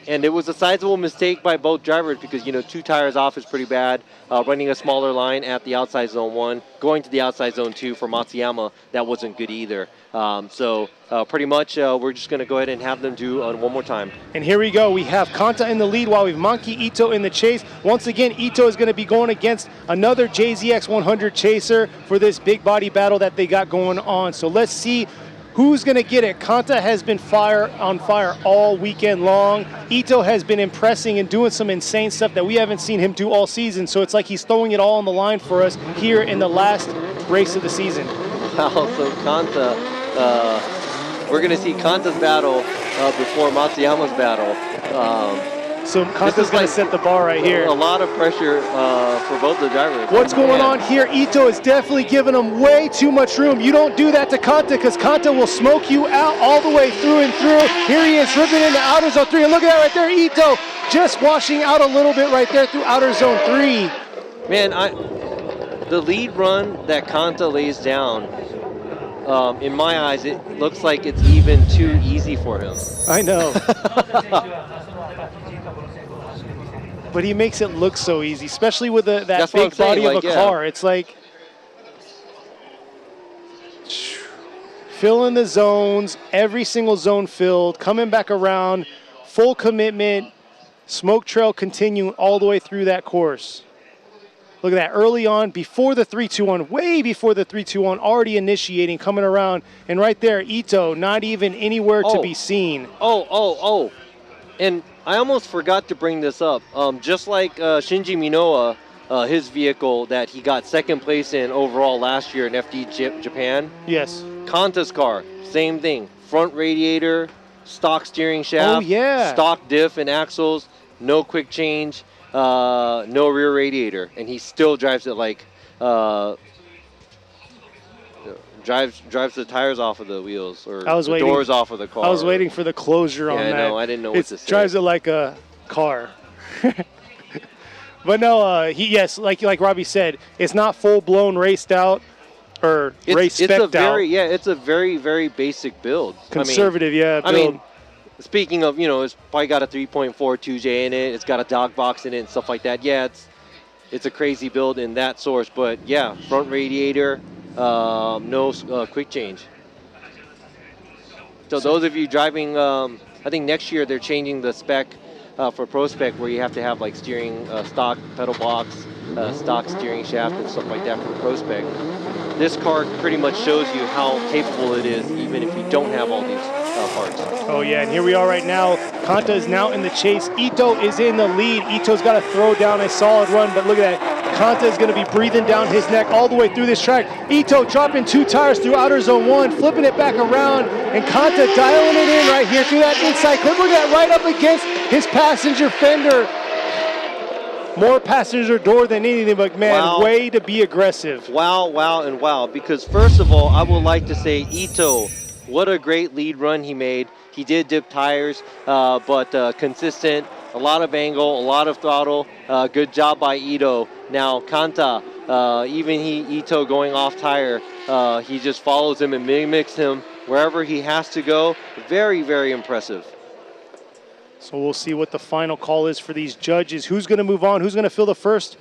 And it was a sizable mistake by both drivers because, 2 tires off is pretty bad. Running a smaller line at the outside zone 1, going to the outside zone 2 for Matsuyama, that wasn't good either. So pretty much we're just going to go ahead and have them do one more time. And here we go. We have Kanta in the lead while we have Monkey Ito in the chase. Once again, Ito is going to be going against another JZX 100 chaser for this big body battle that they got going on. So let's see who's going to get it. Kanta has been on fire all weekend long. Ito has been impressing and doing some insane stuff that we haven't seen him do all season. So it's like he's throwing it all on the line for us here in the last race of the season. Wow, so Kanta, we're going to see Kanta's battle before Matsuyama's battle. So Kanta's going to set the bar right here. A lot of pressure for both the drivers. What's going on here? Ito is definitely giving him way too much room. You don't do that to Kanta because Kanta will smoke you out all the way through and through. Here he is ripping into outer zone 3. And look at that right there. Ito just washing out a little bit right there through outer zone 3. Man, the lead run that Kanta lays down, in my eyes, it looks like it's even too easy for him. I know. But he makes it look so easy, especially with that big body of a car. It's like filling the zones, every single zone filled, coming back around, full commitment, smoke trail continuing all the way through that course. Look at that, early on, before the 3-2-1, way before the 3-2-1, already initiating, coming around. And right there, Ito, not even anywhere to be seen. And I almost forgot to bring this up. Just like Shinji Minoa, his vehicle that he got second place in overall last year in FD Japan. Yes. Kanta's car, same thing. Front radiator, stock steering shaft, stock diff and axles, no quick change, no rear radiator. And he still drives it like, drives the tires off of the wheels or the doors off of the car. I was waiting for the closure on that. Yeah, I know. I didn't know what to say. Drives it like a car. But no, like Robbie said, it's not full-blown raced out or race-specced out. It's a very, very basic build. Conservative, build. I mean, speaking of, it's probably got a 3.4 2J in it. It's got a dog box in it and stuff like that. Yeah, it's a crazy build in that source. But, yeah, front radiator, no quick change. So those of you driving, I think next year they're changing the spec for Pro Spec where you have to have like steering, stock pedal box, stock steering shaft and stuff like that for Pro Spec. This car pretty much shows you how capable it is even if you don't have all these parts. Oh yeah, and here we are right now. Kanta is now in the chase. Ito is in the lead. Ito's got to throw down a solid run, but look at that. Kanta is going to be breathing down his neck all the way through this track. Ito dropping 2 tires through outer zone 1, flipping it back around, and Kanta dialing it in right here through that inside clip. Look at that, right up against his passenger fender. More passenger door than anything, but man, way to be aggressive. Wow. Because first of all, I would like to say Ito, what a great lead run he made. He did dip tires, but consistent, a lot of angle, a lot of throttle. Good job by Ito. Now Kanta, even Ito going off tire, he just follows him and mimics him wherever he has to go. Very, very impressive. So we'll see what the final call is for these judges. Who's going to move on? Who's going to fill the first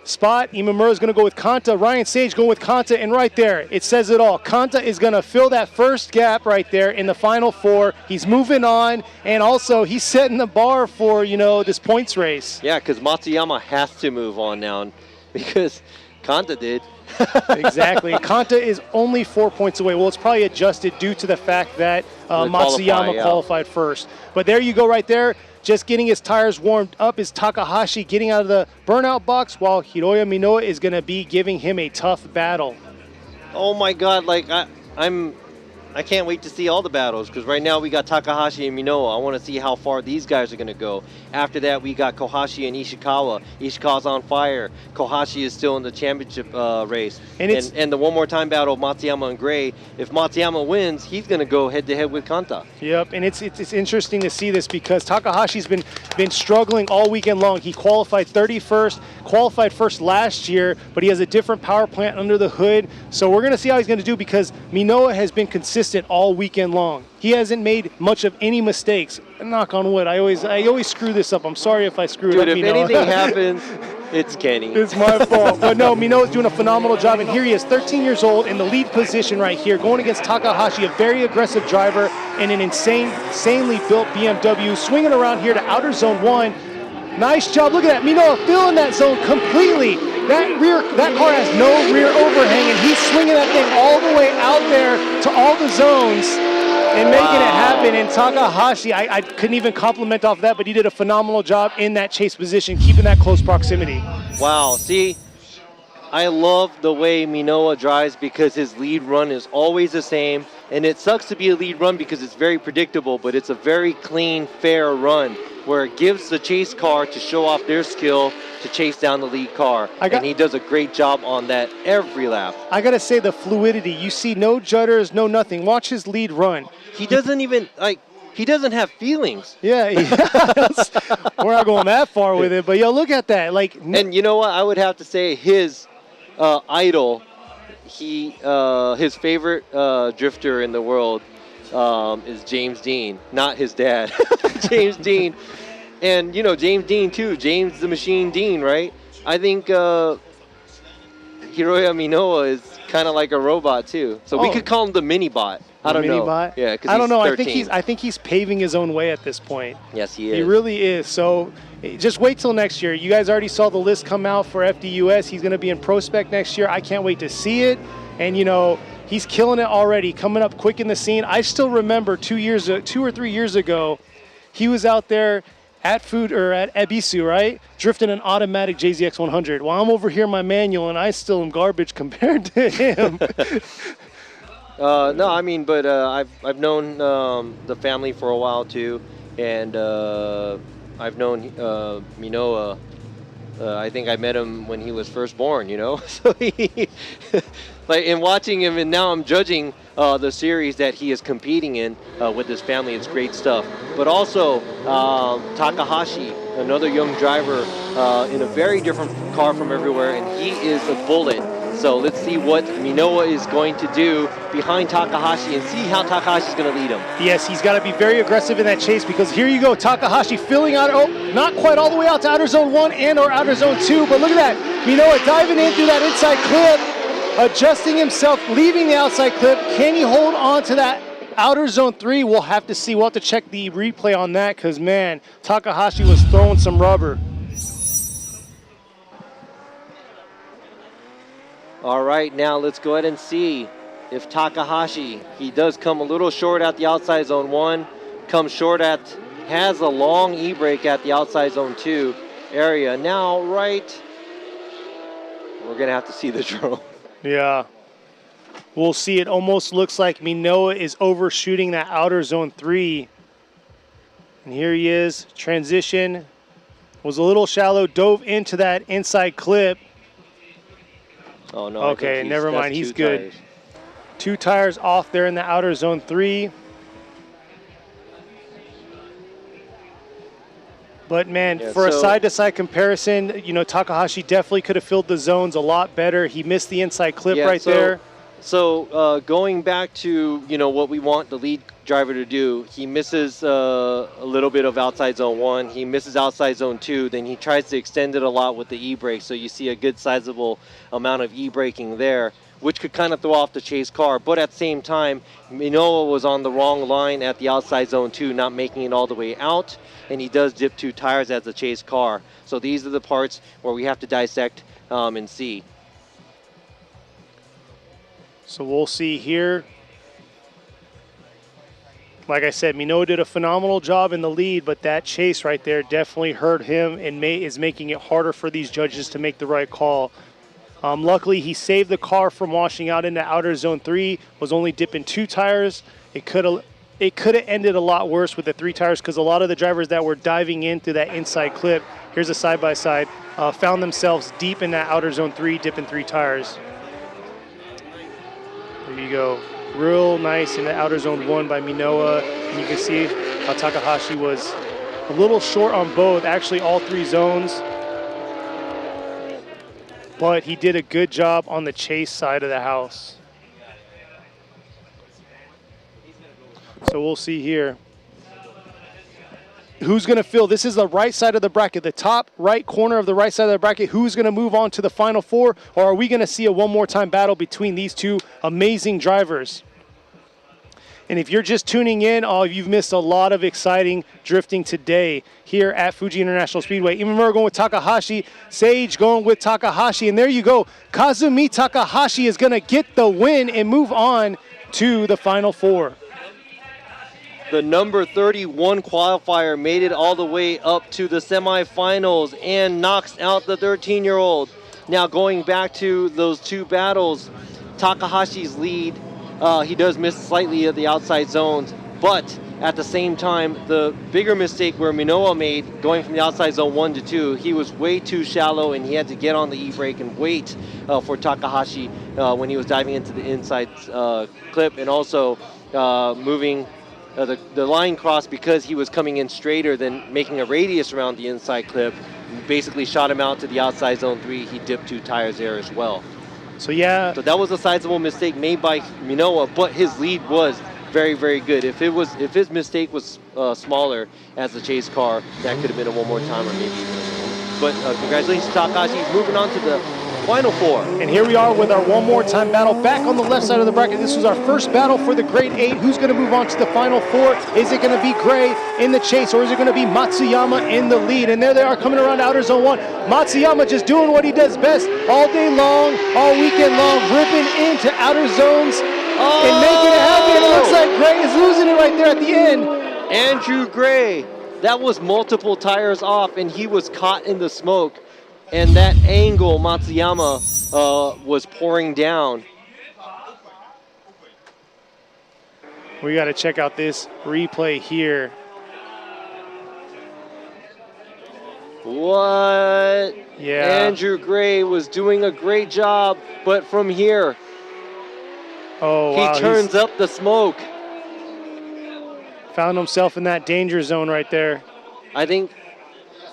spot? Imamura is going to go with Kanta. Ryan Sage going with Kanta. And right there, it says it all. Kanta is going to fill that first gap right there in the final 4. He's moving on. And also, he's setting the bar for, this points race. Yeah, because Matsuyama has to move on now because Kanta did. Exactly. Kanta is only 4 points away. Well, it's probably adjusted due to the fact that Matsuyama qualified first. But there you go right there. Just getting his tires warmed up is Takahashi getting out of the burnout box while Hiroya Minoa is going to be giving him a tough battle. Oh my God, I can't wait to see all the battles because right now we got Takahashi and Minoa. I want to see how far these guys are going to go. After that, we got Kohashi and Ishikawa. Ishikawa's on fire. Kohashi is still in the championship race. And the one more time battle of Matsuyama and Gray. If Matsuyama wins, he's going to go head-to-head with Kanta. Yep, and it's interesting to see this because Takahashi's been struggling all weekend long. He qualified 31st, qualified first last year, but he has a different power plant under the hood. So we're going to see how he's going to do because Minoa has been consistent consistent all weekend long. He hasn't made much of any mistakes. Knock on wood. I always screw this up. I'm sorry if I screw it up. Dude, if anything happens, it's Kenny. It's my fault. But no, Minowa's doing a phenomenal job. And here he is, 13 years old, in the lead position right here, going against Takahashi, a very aggressive driver in an insanely built BMW, swinging around here to outer zone 1. Nice job. Look at that. Minowa filling that zone completely. That car has no rear overhang, and he's swinging that thing all the way out there to all the zones and making it happen. And Takahashi, I couldn't even compliment off that, but he did a phenomenal job in that chase position, keeping that close proximity. Wow. See, I love the way Minowa drives because his lead run is always the same. And it sucks to be a lead run because it's very predictable, but it's a very clean, fair run where it gives the chase car to show off their skill to chase down the lead car. And he does a great job on that every lap. I got to say, the fluidity. You see no judders, no nothing. Watch his lead run. He doesn't even, he doesn't have feelings. Yeah, we're not going that far with it, but yo, look at that. And you know what? I would have to say his idol, his favorite drifter in the world is James Dean, not his dad. James Dean. And, James Dean, too. James the Machine Dean, right? I think Hiroya Minowa is kind of like a robot, too. So we could call him the mini-bot. I don't know. Yeah, because I don't know. 13. I think he's paving his own way at this point. Yes, he is. He really is. So just wait till next year. You guys already saw the list come out for FDUS. He's going to be in Prospect next year. I can't wait to see it. And, he's killing it already, coming up quick in the scene. I still remember 2 or 3 years ago, he was out there at Ebisu, right? Drifting an automatic JZX 100. While I'm over here in my manual, and I still am garbage compared to him. No, I mean, but I've known the family for a while too, and I've known Minowa. I think I met him when he was first born, So in watching him, and now I'm judging the series that he is competing in with his family. It's great stuff. But also Takahashi, another young driver in a very different car from everywhere, and he is a bullet. So let's see what Minowa is going to do behind Takahashi and see how Takahashi's going to lead him. Yes, he's got to be very aggressive in that chase because here you go, Takahashi filling out, not quite all the way out to outer zone 1 and or outer zone 2, but look at that. Minowa diving in through that inside clip, adjusting himself, leaving the outside clip. Can he hold on to that outer zone 3? We'll have to see. We'll have to check the replay on that because, man, Takahashi was throwing some rubber. All right, now let's go ahead and see if Takahashi, he does come a little short at the outside zone 1, has a long e-brake at the outside zone 2 area. Now, we're going to have to see the drone. Yeah. We'll see. It almost looks like Minowa is overshooting that outer zone 3. And here he is. Transition. Was a little shallow. Dove into that inside clip. Oh, no. Okay, never mind. He's good. Tires. 2 tires off there in the outer zone 3. But, man, for a side-to-side comparison, Takahashi definitely could have filled the zones a lot better. He missed the inside clip there. So going back to, what we want the lead driver to do, he misses a little bit of outside zone 1. He misses outside zone 2. Then he tries to extend it a lot with the e-brake. So you see a good sizable amount of e-braking there, which could kind of throw off the chase car. But at the same time, Minowa was on the wrong line at the outside zone 2, not making it all the way out. And he does dip 2 tires as a chase car. So these are the parts where we have to dissect and see. So we'll see here. Like I said, Minowa did a phenomenal job in the lead, but that chase right there definitely hurt him and is making it harder for these judges to make the right call. Luckily, he saved the car from washing out into outer zone 3, was only dipping 2 tires. It could have ended a lot worse with the 3 tires because a lot of the drivers that were diving into that inside clip, here's a side-by-side, found themselves deep in that outer zone 3, dipping 3 tires. There you go. Real nice in the outer zone 1 by Minowa. And you can see how Takahashi was a little short on both, actually all 3 zones. But he did a good job on the chase side of the house. So we'll see here. Who's going to fill? This is the right side of the bracket, the top right corner of the right side of the bracket. Who's going to move on to the Final Four? Or are we going to see a one more time battle between these two amazing drivers? And if you're just tuning in, you've missed a lot of exciting drifting today here at Fuji International Speedway. Imamura going with Takahashi, Sage going with Takahashi, and there you go. Kazumi Takahashi is going to get the win and move on to the Final Four. The number 31 qualifier made it all the way up to the semifinals and knocks out the 13-year-old. Now going back to those two battles, Takahashi's lead, he does miss slightly at the outside zones, but at the same time, the bigger mistake where Minowa made going from the outside zone 1 to 2, he was way too shallow and he had to get on the e-brake and wait for Takahashi when he was diving into the inside clip, and also moving the line cross because he was coming in straighter than making a radius around the inside clip. Basically shot him out to the outside zone 3. He dipped 2 tires there as well. So yeah. So that was a sizable mistake made by Minowa, but his lead was very, very good. If his mistake was smaller as a chase car, that could have been a one more timer maybe. But congratulations to Takahashi. He's moving on to the Final Four. And here we are with our one more time battle back on the left side of the bracket. This was our first battle for the grade 8. Who's going to move on to the Final Four? Is it going to be Gray in the chase, or is it going to be Matsuyama in the lead? And there they are coming around outer zone 1. Matsuyama just doing what he does best all day long, all weekend long, ripping into outer zones and making it happen. It looks like Gray is losing it right there at the end. Andrew Gray, that was multiple tires off and he was caught in the smoke. And that angle Matsuyama was pouring down. We got to check out this replay here. What? Yeah. Andrew Gray was doing a great job, but from here, wow, he turns up the smoke. Found himself in that danger zone right there. I think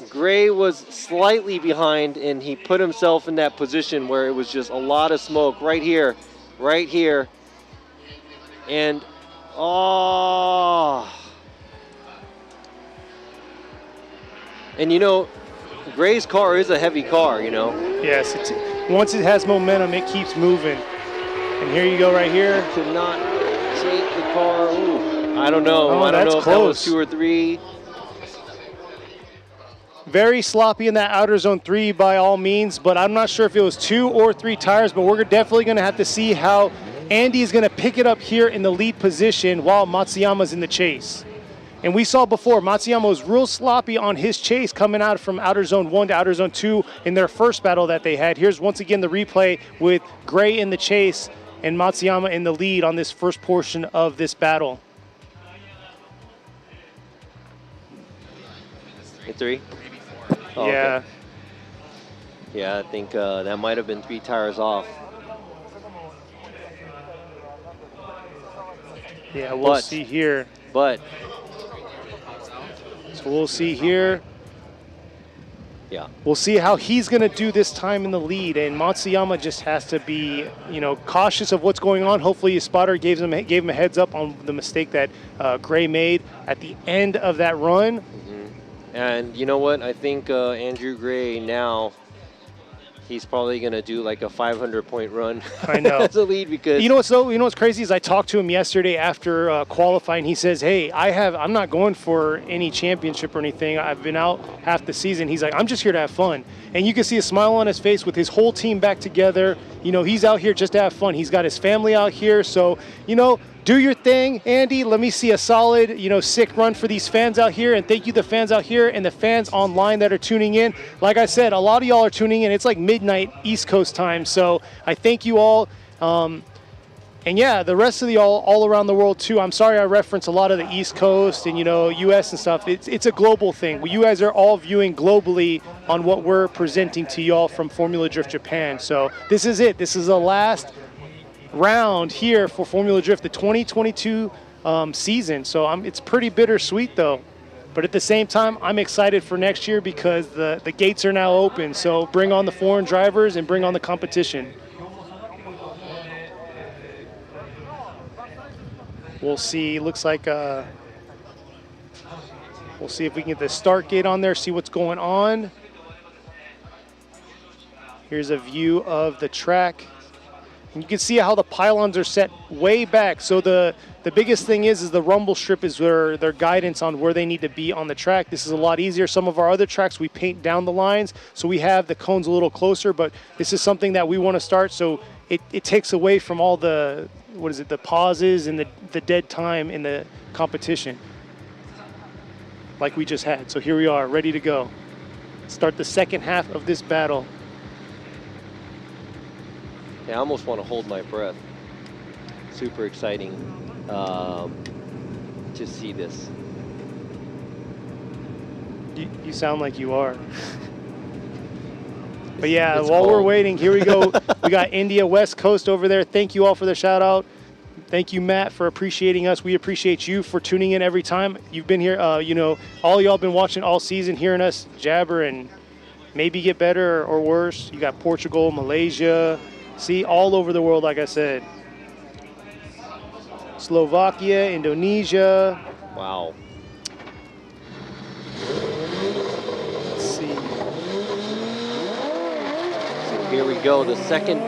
Gray was slightly behind, and he put himself in that position where it was just a lot of smoke right here. And, and you know, Gray's car is a heavy car, you know. Yes, once it has momentum, it keeps moving. And here you go right here. Could not take the car. Ooh, I don't know. I don't know if that was 2 or 3. Very sloppy in that outer zone 3 by all means, but I'm not sure if it was 2 or 3 tires, but we're definitely going to have to see how Andy is going to pick it up here in the lead position while Matsuyama's in the chase. And we saw before, Matsuyama was real sloppy on his chase coming out from outer zone 1 to outer zone 2 in their first battle that they had. Here's once again the replay with Gray in the chase and Matsuyama in the lead on this first portion of this battle. Hit 3? Oh, yeah. Okay. Yeah, I think that might have been 3 tires off. Yeah, we'll see here. So we'll see here. Yeah. We'll see how he's going to do this time in the lead, and Matsuyama just has to be, cautious of what's going on. Hopefully his spotter gave him a heads up on the mistake that Gray made at the end of that run. Mm-hmm. And you know what? I think Andrew Gray now, he's probably going to do like a 500-point run. I know. As a lead, because you know what's crazy is I talked to him yesterday after qualifying. He says, "Hey, I'm not going for any championship or anything. I've been out half the season." He's like, "I'm just here to have fun." And you can see a smile on his face with his whole team back together. He's out here just to have fun. He's got his family out here, so do your thing, Andy. Let me see a solid, sick run for these fans out here. And thank you, the fans out here and the fans online that are tuning in. Like I said, a lot of y'all are tuning in. It's like midnight East Coast time. So I thank you all. And yeah, the rest of y'all all around the world too. I'm sorry I reference a lot of the East Coast and, US and stuff. It's a global thing. You guys are all viewing globally on what we're presenting to y'all from Formula Drift Japan. So this is it. This is the last round here for Formula Drift, the 2022 season. So it's pretty bittersweet though. But at the same time, I'm excited for next year because the gates are now open. So bring on the foreign drivers and bring on the competition. We'll see. Looks like we'll see if we can get the start gate on there, see what's going on. Here's a view of the track. And you can see how the pylons are set way back. So the biggest thing is the rumble strip is where their guidance on where they need to be on the track. This is a lot easier. Some of our other tracks, we paint down the lines, so we have the cones a little closer, but this is something that we want to start, so it takes away from all the, the pauses and the dead time in the competition like we just had. So here we are, ready to go. Start the second half of this battle. Yeah, I almost want to hold my breath. Super exciting to see this. You sound like you are. But yeah, it's while we're cold. waiting, here we go. We got India West Coast over there. Thank you all for the shout out. Thank you, Matt, for appreciating us. We appreciate you for tuning in every time. You've been here, all y'all been watching all season, hearing us jabber and maybe get better or worse. You got Portugal, Malaysia, see, all over the world, like I said. Slovakia, Indonesia. Wow. Let's see. So here we go, the second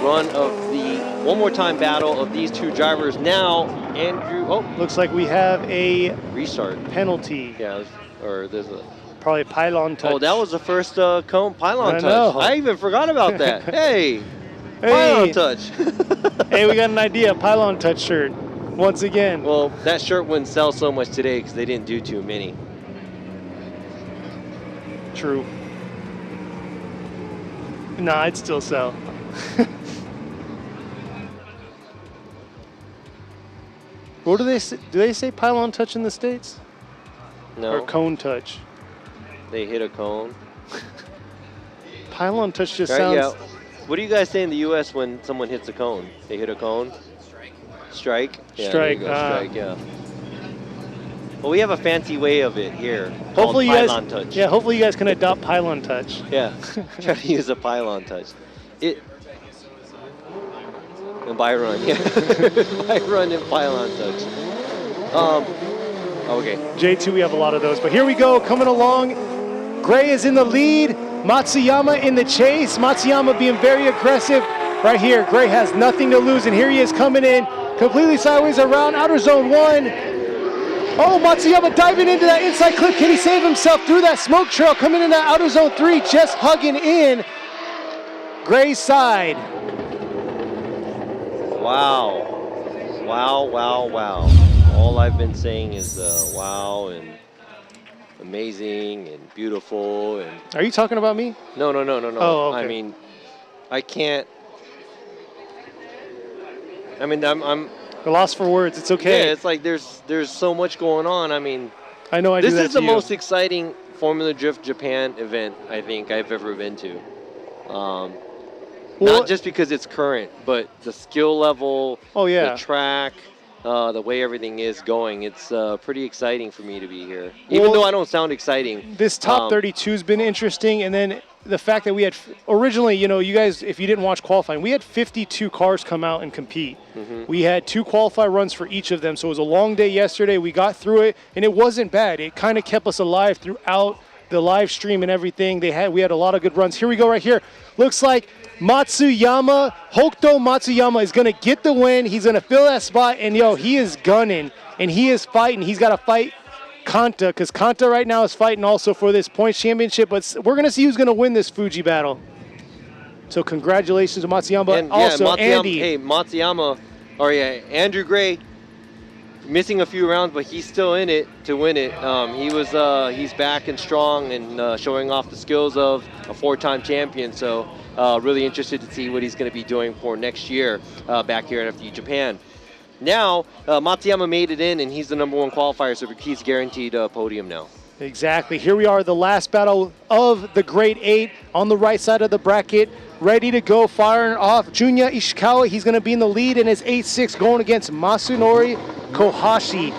run of the one more time battle of these two drivers. Now, Andrew, Looks like we have a restart. penalty. Yeah, or there's a... Probably pylon touch. Oh, that was the first cone pylon I touch. know. I even forgot about that. Hey, Hey. pylon touch. Hey, we got an idea, pylon touch shirt. Once again. Well, that shirt wouldn't sell so much today because they didn't do too many. True. Nah, I'd still sell. What do they say? Do they say pylon touch in the States? No, Or cone touch? they hit a cone. Pylon touch just Right, sounds... yeah. What do you guys say in the U.S. when someone hits a cone? They hit a cone? Strike? Yeah, there you Strike, go, strike, yeah. Well, we have a fancy way of it here. Hopefully you called guys, pylon touch. yeah, hopefully you guys can adopt pylon touch. Yeah, try to use a pylon touch. And by run, yeah. By run and pylon touch. Okay. J2, we have a lot of those. But here we go, coming along. Gray is in the lead. Matsuyama in the chase. Matsuyama being very aggressive. Right here, Gray has nothing to lose, and here he is coming in. Completely sideways around outer zone 1. Oh, Matsuyama diving into that inside clip. Can he save himself through that smoke trail? Coming in that outer zone 3, just hugging in Gray's side. Wow. Wow, wow, wow. All I've been saying is wow and amazing and beautiful. And Are you talking about me? No. Oh, okay. I mean, I can't. I mean, I'm lost for words. It's okay. Yeah, it's like there's so much going on. I mean, I know I do this that is the to you. most exciting Formula Drift Japan event I think I've ever been to. Not just because it's current, but the skill level, Oh, yeah. the track, the way everything is going. It's pretty exciting for me to be here, even though I don't sound exciting. This top 32 has been interesting, and then the fact that we had originally, you guys, if you didn't watch qualifying, we had 52 cars come out and compete. We had 2 qualify runs for each of them, so it was a long day yesterday. We got through it, and it wasn't bad. It kind of kept us alive throughout the live stream and everything. We had a lot of good runs. Here we go right here. Looks like Matsuyama, Hokuto Matsuyama is going to get the win. He's going to fill that spot, and he is gunning, and he is fighting. He's got to fight Kanta, because Kanta right now is fighting also for this points championship, but we're going to see who's going to win this Fuji battle. So congratulations to Matsuyama, And also Matsuyama, Andy. Hey, Matsuyama, Andrew Gray, missing a few rounds, but he's still in it to win it. He's back and strong and showing off the skills of a 4-time champion. So really interested to see what he's going to be doing for next year back here at FD Japan. Now, Matsuyama made it in, and he's the #1 qualifier, so he's guaranteed a podium now. Exactly. Here we are, the last battle of the Grade 8 on the right side of the bracket. Ready to go, firing off. Junya Ishikawa, he's going to be in the lead in his 8.6 going against Masunori Kohashi.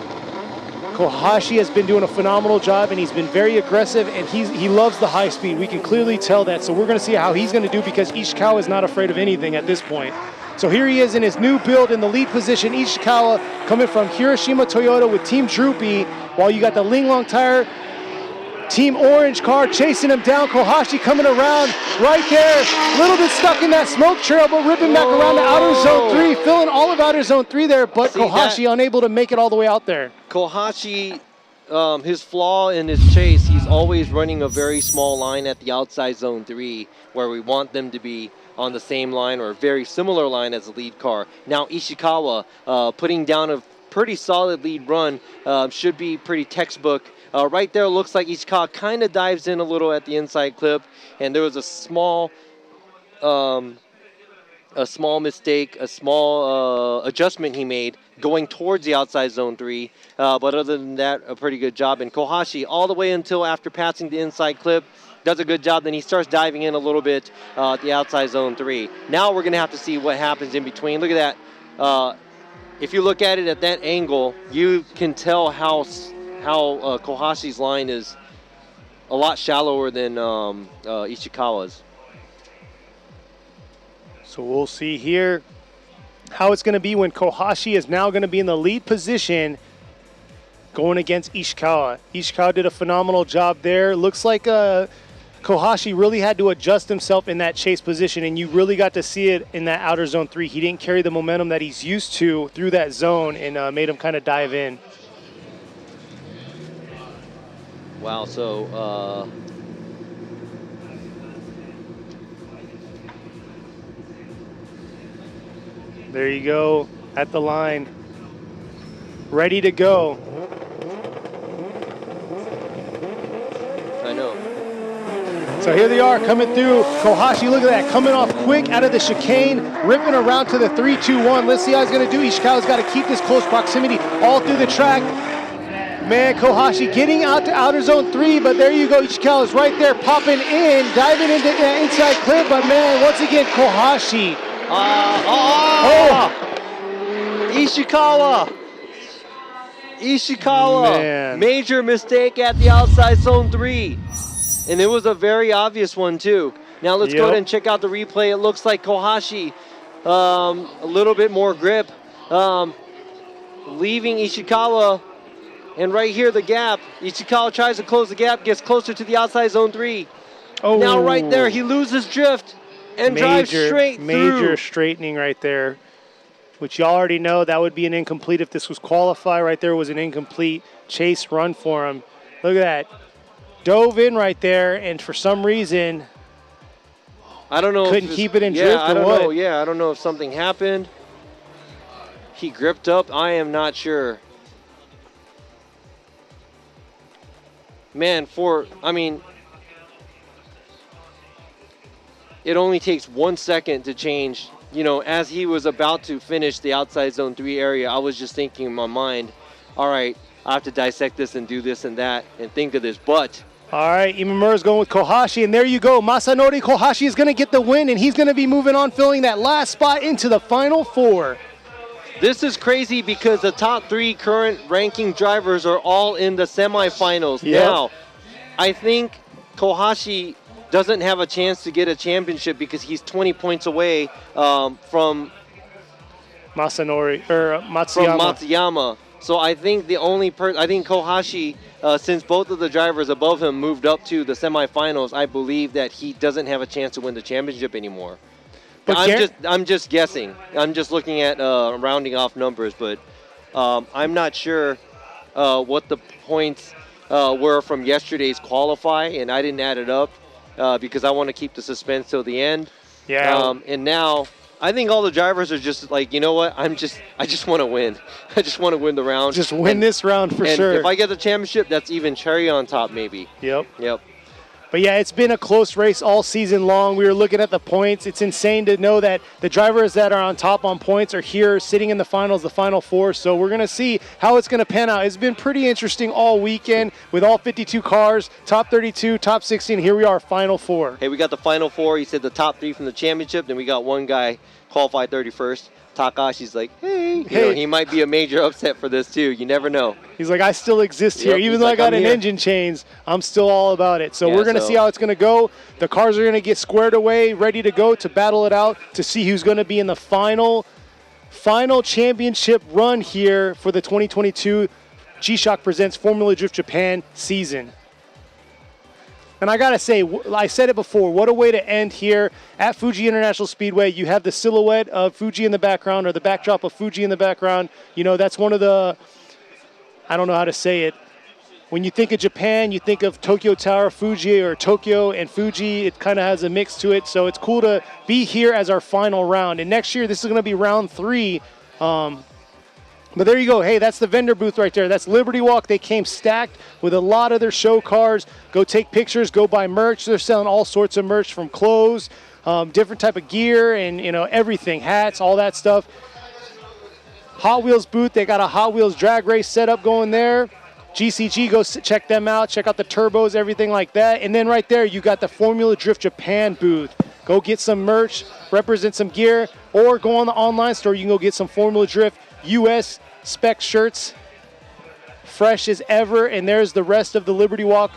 Kohashi has been doing a phenomenal job, and he's been very aggressive, and he loves the high speed. We can clearly tell that, so we're going to see how he's going to do, because Ishikawa is not afraid of anything at this point. So here he is in his new build in the lead position. Ishikawa coming from Hiroshima Toyota with Team Droopy, while you got the Linglong Tire Team Orange car chasing him down. Kohashi coming around right there. A little bit stuck in that smoke trail, but ripping back around to outer zone 3, filling all of outer zone 3 there, but Kohashi unable to make it all the way out there. Kohashi, his flaw in his chase, he's always running a very small line at the outside zone 3, where we want them to be on the same line or a very similar line as the lead car. Now Ishikawa putting down a pretty solid lead run, should be pretty textbook. Right there looks like Ishikawa kind of dives in a little at the inside clip, and there was a small mistake, a small adjustment he made going towards the outside zone 3. But other than that, a pretty good job. And Kohashi, all the way until after passing the inside clip, does a good job. Then he starts diving in a little bit at the outside zone 3. Now we're going to have to see what happens in between. Look at that. If you look at it at that angle, you can tell how Kohashi's line is a lot shallower than Ishikawa's. So we'll see here how it's going to be when Kohashi is now going to be in the lead position going against Ishikawa. Ishikawa did a phenomenal job there. Looks like Kohashi really had to adjust himself in that chase position, and you really got to see it in that outer zone 3. He didn't carry the momentum that he's used to through that zone, and made him kind of dive in. Wow, so there you go at the line, ready to go. I know. So here they are coming through. Kohashi, look at that, coming off quick out of the chicane, ripping around to the 3-2-1. Let's see how he's going to do. Ishikawa's got to keep this close proximity all through the track. Man, Kohashi getting out to outer zone 3, but there you go. Ishikawa's right there, popping in, diving into the inside clip. But man, once again, Kohashi. Ishikawa, man. Major mistake at the outside zone 3. And it was a very obvious one too. Now let's go ahead and check out the replay. It looks like Kohashi, a little bit more grip, leaving Ishikawa. And right here, the gap. Ishikawa tries to close the gap, gets closer to the outside zone 3. Oh. Now right there, he loses drift and drives straight through. Major straightening right there, which you already know that would be an incomplete if this was qualified. Right there was an incomplete chase run for him. Look at that. Dove in right there, and for some reason, I don't know. Couldn't keep it in drift I or don't what? know. Yeah, I don't know if something happened. He gripped up. I am not sure. Man, it only takes 1 second to change. You know, as he was about to finish the outside zone 3 area, I was just thinking in my mind, all right, I have to dissect this and do this and that and think of this, but. All right, Imamura's going with Kohashi, and there you go. Masanori Kohashi is going to get the win, and he's going to be moving on, filling that last spot into the Final Four. This is crazy because the top 3 current ranking drivers are all in the semifinals. Yep. Now, I think Kohashi doesn't have a chance to get a championship because he's 20 points away from Matsuyama. So I think the only I think Kohashi, since both of the drivers above him moved up to the semifinals, I believe that he doesn't have a chance to win the championship anymore. But I'm just guessing. I'm just looking at rounding off numbers, but I'm not sure what the points were from yesterday's qualify, and I didn't add it up because I want to keep the suspense till the end. Yeah. And now I think all the drivers are just like, you know what? I just want to win. I just want to win the round. Just win this round for sure. If I get the championship, that's even cherry on top, maybe. Yep. But yeah, it's been a close race all season long. We were looking at the points. It's insane to know that the drivers that are on top on points are here sitting in the finals, the Final Four. So we're going to see how it's going to pan out. It's been pretty interesting all weekend with all 52 cars, top 32, top 16. Here we are, Final Four. Hey, we got the Final Four. He said the top 3 from the championship. Then we got one guy qualified 31st. Takashi's like, hey, you know, he might be a major upset for this too. You never know. He's like, I still exist here. Even though I got an engine change, I'm still all about it. So we're going to see how it's going to go. The cars are going to get squared away, ready to go to battle it out to see who's going to be in the final championship run here for the 2022 G-Shock Presents Formula Drift Japan season. And I got to say, I said it before, what a way to end here at Fuji International Speedway. You have the silhouette of Fuji in the background, or the backdrop of Fuji in the background. You know, that's one of the, I don't know how to say it. When you think of Japan, you think of Tokyo Tower, Fuji, or Tokyo and Fuji. It kind of has a mix to it. So it's cool to be here as our final round. And next year, this is going to be round 3. But there you go. Hey, that's the vendor booth right there. That's Liberty Walk. They came stacked with a lot of their show cars. Go take pictures. Go buy merch. They're selling all sorts of merch, from clothes, different type of gear, and everything, hats, all that stuff. Hot Wheels booth. They got a Hot Wheels drag race setup going there. GCG, go check them out. Check out the turbos, everything like that. And then right there, you got the Formula Drift Japan booth. Go get some merch, represent some gear, or go on the online store. You can go get some Formula Drift US spec shirts, fresh as ever. And there's the rest of the Liberty Walk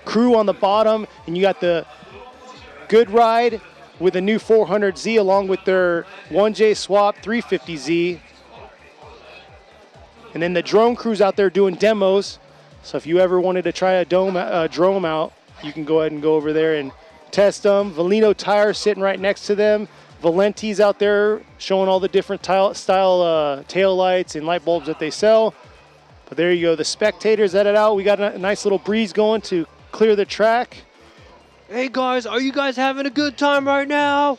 crew on the bottom. And you got the Good Ride with a new 400Z along with their 1J swap 350Z. And then the drone crew's out there doing demos. So if you ever wanted to try a drone out, you can go ahead and go over there and test them. Valino Tires sitting right next to them. Valenti's out there showing all the different style tail lights and light bulbs that they sell. But there you go, the spectators at it out. We got a nice little breeze going to clear the track. Hey guys, are you guys having a good time right now?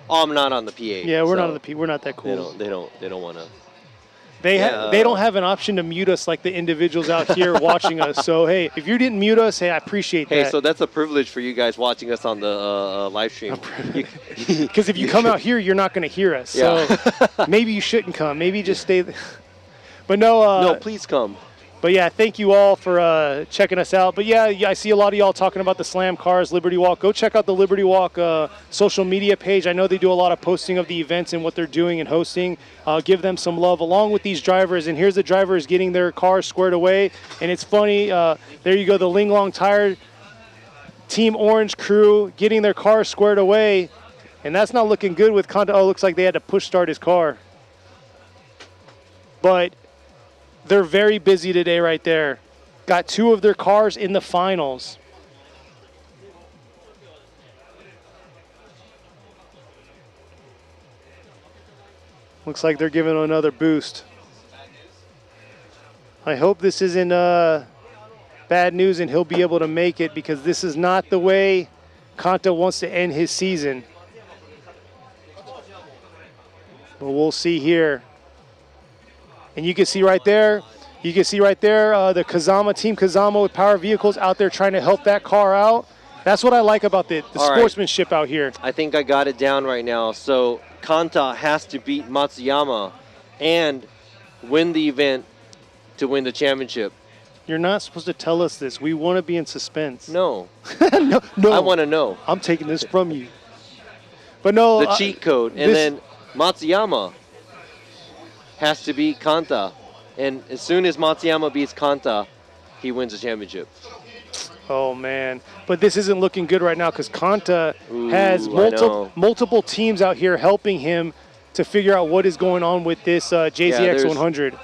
Oh, I'm not on the PA. Yeah, we're not on the PA. We're not that cool. They don't want to. They don't have an option to mute us like the individuals out here watching us. So, hey, if you didn't mute us, hey, I appreciate that. Hey, so that's a privilege for you guys watching us on the live stream. Because if you come out here, you're not going to hear us. So maybe you shouldn't come. Maybe just stay. But no, please come. But yeah, thank you all for checking us out. But yeah, I see a lot of y'all talking about the Slam Cars, Liberty Walk. Go check out the Liberty Walk social media page. I know they do a lot of posting of the events and what they're doing and hosting. Give them some love along with these drivers. And here's the drivers getting their cars squared away. And it's funny, there you go, the Ling Long Tire Team Orange crew getting their cars squared away. And that's not looking good with Kanta. Oh, looks like they had to push start his car. But they're very busy today right there. Got 2 of their cars in the finals. Looks like they're giving him another boost. I hope this isn't bad news and he'll be able to make it, because this is not the way Kanta wants to end his season. But we'll see here. And you can see right there, the Kazama, Team Kazama with Power Vehicles out there trying to help that car out. That's what I like about the sportsmanship out here. I think I got it down right now. So Kanta has to beat Matsuyama and win the event to win the championship. You're not supposed to tell us this. We want to be in suspense. No. no. I want to know. I'm taking this from you. But no. The cheat code. And then Matsuyama has to beat Kanta. And as soon as Matsuyama beats Kanta, he wins the championship. Oh, man. But this isn't looking good right now, because Kanta has multiple teams out here helping him to figure out what is going on with this JZX 100.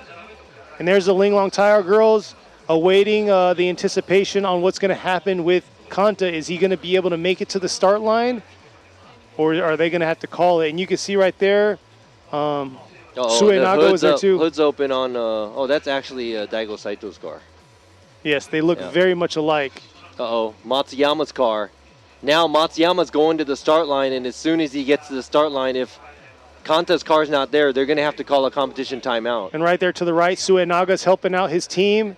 And there's the Ling Long Tire girls awaiting the anticipation on what's going to happen with Kanta. Is he going to be able to make it to the start line, or are they going to have to call it? And you can see right there, Suenaga was there too. Hood's open on, that's actually Daigo Saito's car. Yes, they look very much alike. Matsuyama's car. Now Matsuyama's going to the start line, and as soon as he gets to the start line, if Kanta's car's not there, they're going to have to call a competition timeout. And right there to the right, Suenaga's helping out his team.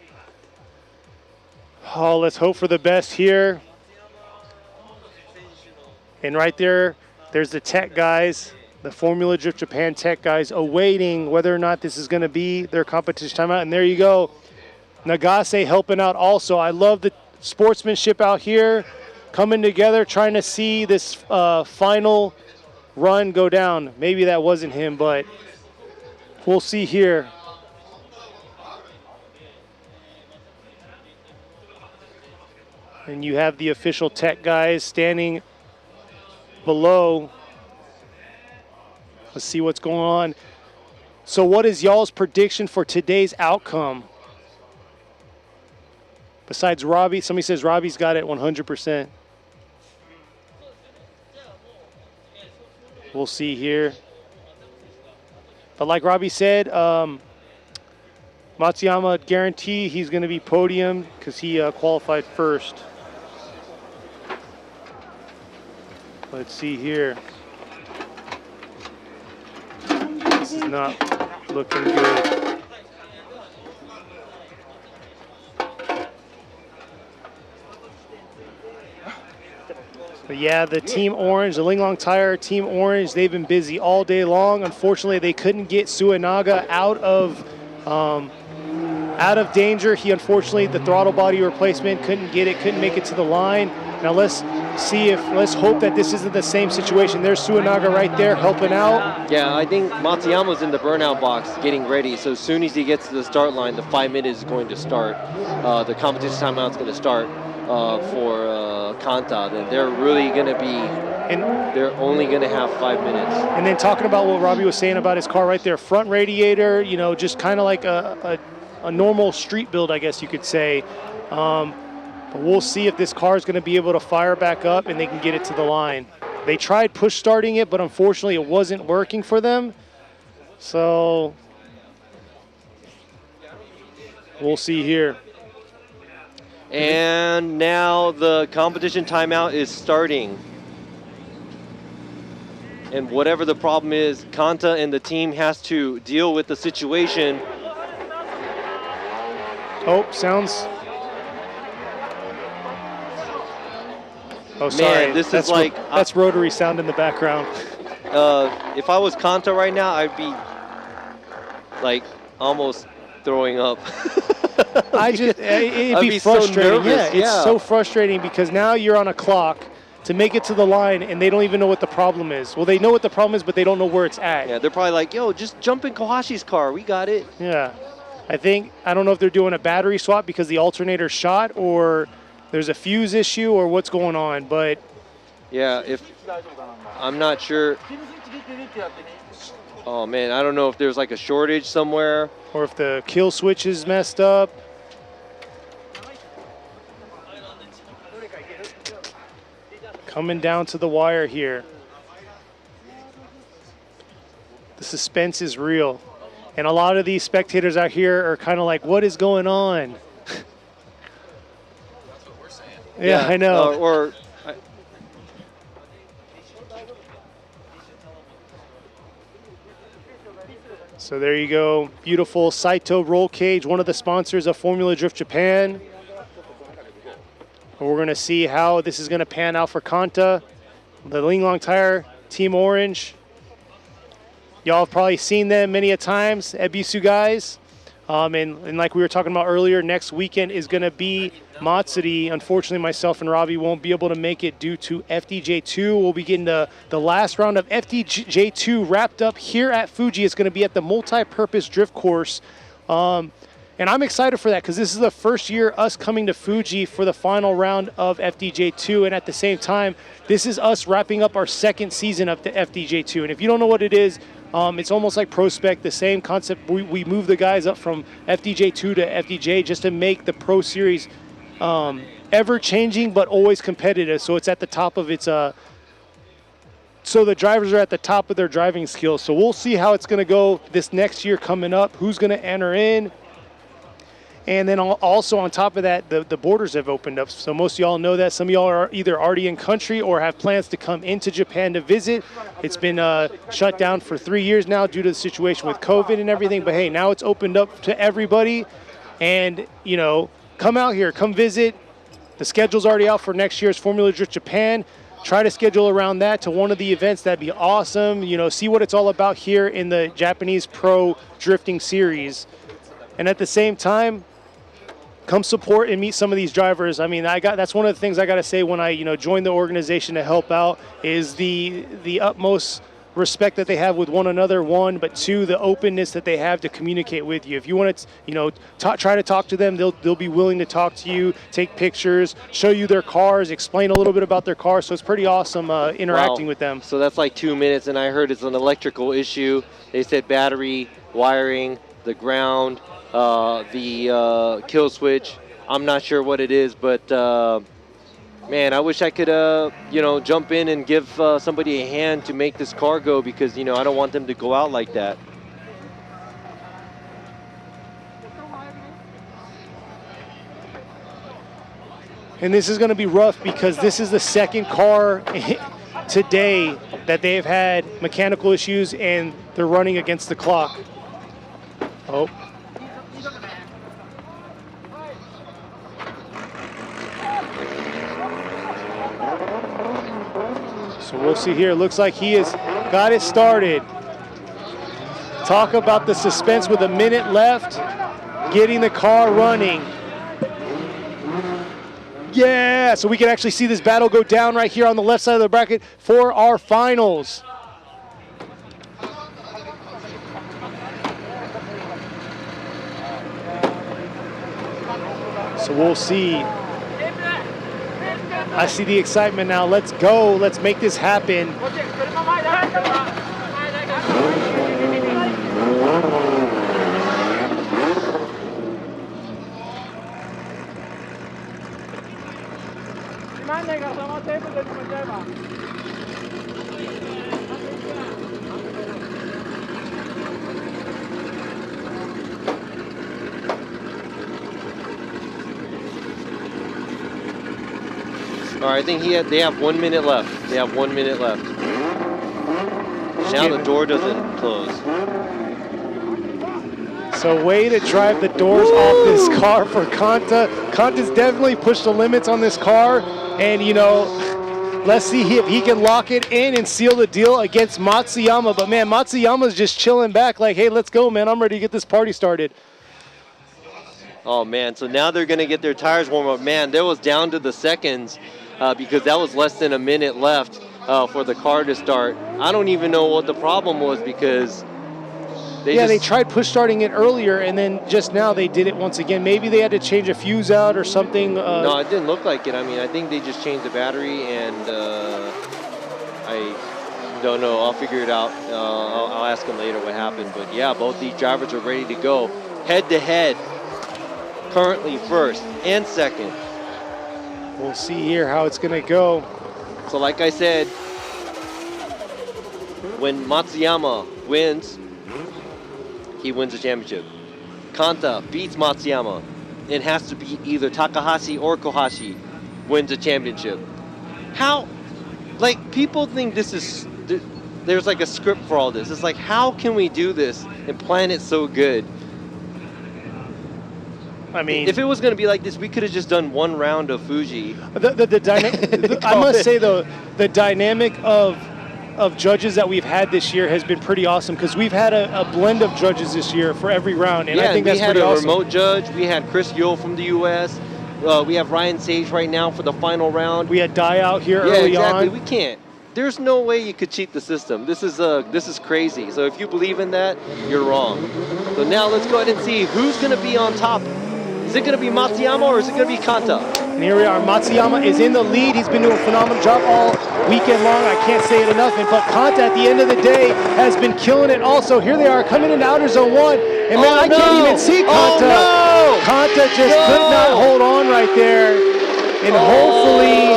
Oh, let's hope for the best here. And right there, there's the tech guys, the Formula Drift Japan tech guys, awaiting whether or not this is going to be their competition timeout. And there you go. Nagase helping out also. I love the sportsmanship out here, coming together, trying to see this final run go down. Maybe that wasn't him, but we'll see here. And you have the official tech guys standing below. Let's see what's going on. So what is y'all's prediction for today's outcome? Besides Robbie, somebody says Robbie's got it 100%. We'll see here. But like Robbie said, Matsuyama guarantee he's going to be podium because he qualified first. Let's see here. This is not looking good. But yeah, the Team Orange, the Linglong Tire Team Orange, they've been busy all day long. Unfortunately, they couldn't get Suenaga out of danger. He unfortunately, the throttle body replacement, couldn't make it to the line. Now let's hope that this isn't the same situation. There's Suenaga right there helping out. Yeah, I think Matsuyama's in the burnout box getting ready. So as soon as he gets to the start line, the 5 minutes is going to start. The competition timeout is going to start for Kanta. And they're really going to be, they're only going to have 5 minutes. And then talking about what Robbie was saying about his car right there, front radiator, you know, just kind of like a normal street build, I guess you could say. But we'll see if this car is going to be able to fire back up and they can get it to the line. They tried push starting it, but unfortunately it wasn't working for them. So we'll see here. And now the competition timeout is starting. And whatever the problem is, Kanta and the team has to deal with the situation. Oh, sounds... Oh, sorry. Man, this is like... That's rotary sound in the background. If I was Kanta right now, I'd be like almost throwing up. It'd be frustrating. So nervous, It's so frustrating because now you're on a clock to make it to the line and they don't even know what the problem is. Well, they know what the problem is, but they don't know where it's at. Yeah, they're probably like, yo, just jump in Kohashi's car. We got it. Yeah. I don't know if they're doing a battery swap because the alternator's shot or there's a fuse issue or what's going on, but... Yeah, I'm not sure. Oh, man, I don't know if there's like a shortage somewhere. Or if the kill switch is messed up. Coming down to the wire here. The suspense is real. And a lot of these spectators out here are kind of like, what is going on? Yeah, I know. So there you go. Beautiful Saito roll cage, one of the sponsors of Formula Drift Japan. And we're going to see how this is going to pan out for Kanta. The Linglong Tire Team Orange. Y'all have probably seen them many a times, Ebisu guys. And like we were talking about earlier, next weekend is going to be Matsuri. Unfortunately, myself and Robbie won't be able to make it due to FDJ2. We'll be getting the last round of FDJ2 wrapped up here at Fuji. It's going to be at the multi-purpose drift course. And I'm excited for that because this is the first year us coming to Fuji for the final round of FDJ2. And at the same time, this is us wrapping up our second season of the FDJ2. And if you don't know what it is, it's almost like Prospect, the same concept. We move the guys up from FDJ2 to FDJ just to make the Pro Series ever-changing but always competitive. So it's at the top of its... so the drivers are at the top of their driving skills. So we'll see how it's going to go this next year coming up, who's going to enter in. And then also on top of that, the borders have opened up. So most of y'all know that. Some of y'all are either already in country or have plans to come into Japan to visit. It's been shut down for 3 years now due to the situation with COVID and everything. But hey, now it's opened up to everybody. And, you know, come out here, come visit. The schedule's already out for next year's Formula Drift Japan. Try to schedule around that to one of the events. That'd be awesome. You know, see what it's all about here in the Japanese Pro Drifting Series. And at the same time, come support and meet some of these drivers. I mean, that's one of the things I got to say when I joined the organization to help out is the utmost respect that they have with one another, one, but two, the openness that they have to communicate with you. If you want to, try to talk to them, they'll be willing to talk to you, take pictures, show you their cars, explain a little bit about their cars. So it's pretty awesome interacting with them. So that's like 2 minutes, and I heard it's an electrical issue. They said battery, wiring, the ground, the kill switch. I'm not sure what it is, but man, I wish I could, jump in and give somebody a hand to make this car go because, I don't want them to go out like that. And this is going to be rough because this is the second car today that they've had mechanical issues and they're running against the clock. Oh. So we'll see here. Looks like he has got it started. Talk about the suspense with a minute left. Getting the car running. Yeah, so we can actually see this battle go down right here on the left side of the bracket for our finals. So we'll see. I see the excitement now. Let's go. Let's make this happen. All right, I think they have 1 minute left. They have 1 minute left. Now the door doesn't close. So way to drive the doors off this car for Kanta. Kanta's definitely pushed the limits on this car. And, let's see if he can lock it in and seal the deal against Matsuyama. But, man, Matsuyama's just chilling back like, hey, let's go, man. I'm ready to get this party started. Oh, man, so now they're going to get their tires warm up. Man, that was down to the seconds because that was less than a minute left for the car to start. I don't even know what the problem was because they tried push starting it earlier, and then just now they did it once again. Maybe they had to change a fuse out or something. No, it didn't look like it. I mean, I think they just changed the battery, and I don't know. I'll figure it out. I'll ask them later what happened. But, yeah, both these drivers are ready to go head-to-head. Currently first and second. We'll see here how it's going to go. So like I said, when Matsuyama wins, he wins the championship. Kanta beats Matsuyama. It has to be either Takahashi or Kohashi wins the championship. How, people think this is, there's like a script for all this. It's like, how can we do this and plan it so good? I mean, if it was going to be like this, we could have just done one round of Fuji. I must say, though, the dynamic of judges that we've had this year has been pretty awesome because we've had a blend of judges this year for every round, and I think that's pretty awesome. We had a remote judge. We had Chris Yule from the U.S. We have Ryan Sage right now for the final round. We had Dai out here early on. We can't. There's no way you could cheat the system. This is crazy. So if you believe in that, you're wrong. So now let's go ahead and see who's going to be on top. Is it going to be Matsuyama or is it going to be Kanta? And here we are. Matsuyama is in the lead. He's been doing a phenomenal job all weekend long. I can't say it enough. But Kanta, at the end of the day, has been killing it also. Here they are coming into outer zone 1. And man, I can't even see Kanta. Oh, no! Kanta just could not hold on right there. And hopefully,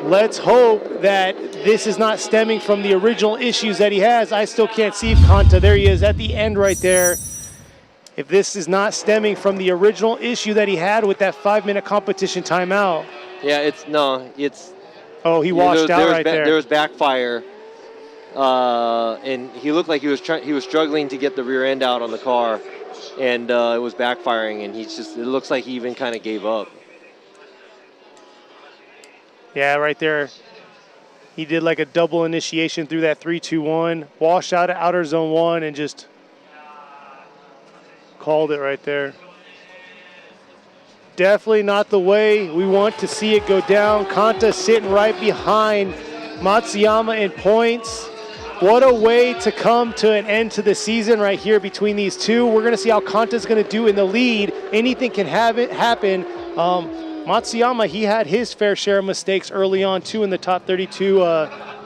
let's hope that this is not stemming from the original issues that he has. I still can't see Kanta. There he is at the end right there. If this is not stemming from the original issue that he had with that 5-minute competition timeout. Yeah, it's. Oh, he washed out right there. There was backfire, and he looked like he was struggling to get the rear end out on the car, and it was backfiring, and it looks like he even kind of gave up. Yeah, right there. He did like a double initiation through that 3-2-1, washed out of outer zone 1, and just. Called it right there. Definitely not the way we want to see it go down. Kanta sitting right behind Matsuyama in points. What a way to come to an end to the season right here between these two. We're going to see how Kanta's going to do in the lead. Anything can happen. Matsuyama, he had his fair share of mistakes early on too in the top 32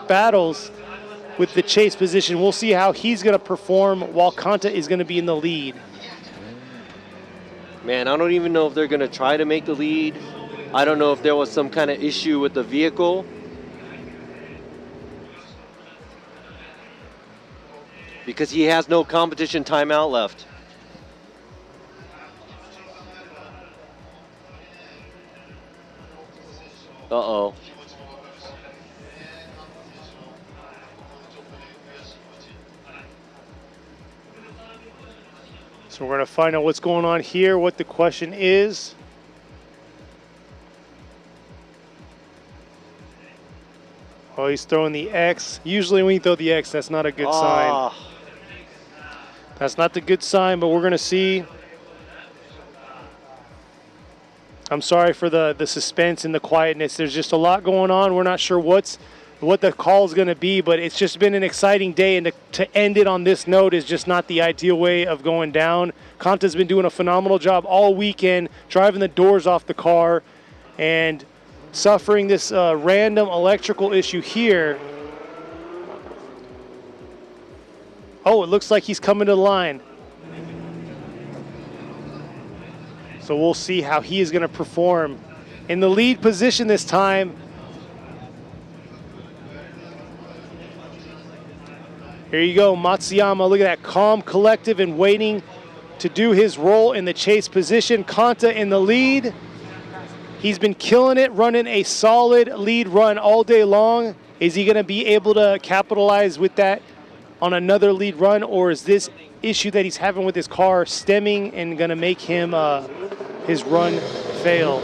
battles with the chase position. We'll see how he's going to perform while Kanta is going to be in the lead. Man, I don't even know if they're going to try to make the lead. I don't know if there was some kind of issue with the vehicle. Because he has no competition timeout left. Uh-oh. So we're going to find out what's going on here, what the question is. Oh, he's throwing the X. Usually when you throw the X, that's not a good sign. That's not the good sign, but we're going to see. I'm sorry for the suspense and the quietness. There's just a lot going on. We're not sure what the call is going to be, but it's just been an exciting day, and to end it on this note is just not the ideal way of going down. Kanta's been doing a phenomenal job all weekend, driving the doors off the car and suffering this random electrical issue here. Oh, it looks like he's coming to the line. So we'll see how he is going to perform in the lead position this time. Here you go, Matsuyama. Look at that, calm, collective, and waiting to do his role in the chase position. Kanta in the lead. He's been killing it, running a solid lead run all day long. Is he going to be able to capitalize with that on another lead run, or is this issue that he's having with his car stemming and going to make him his run fail?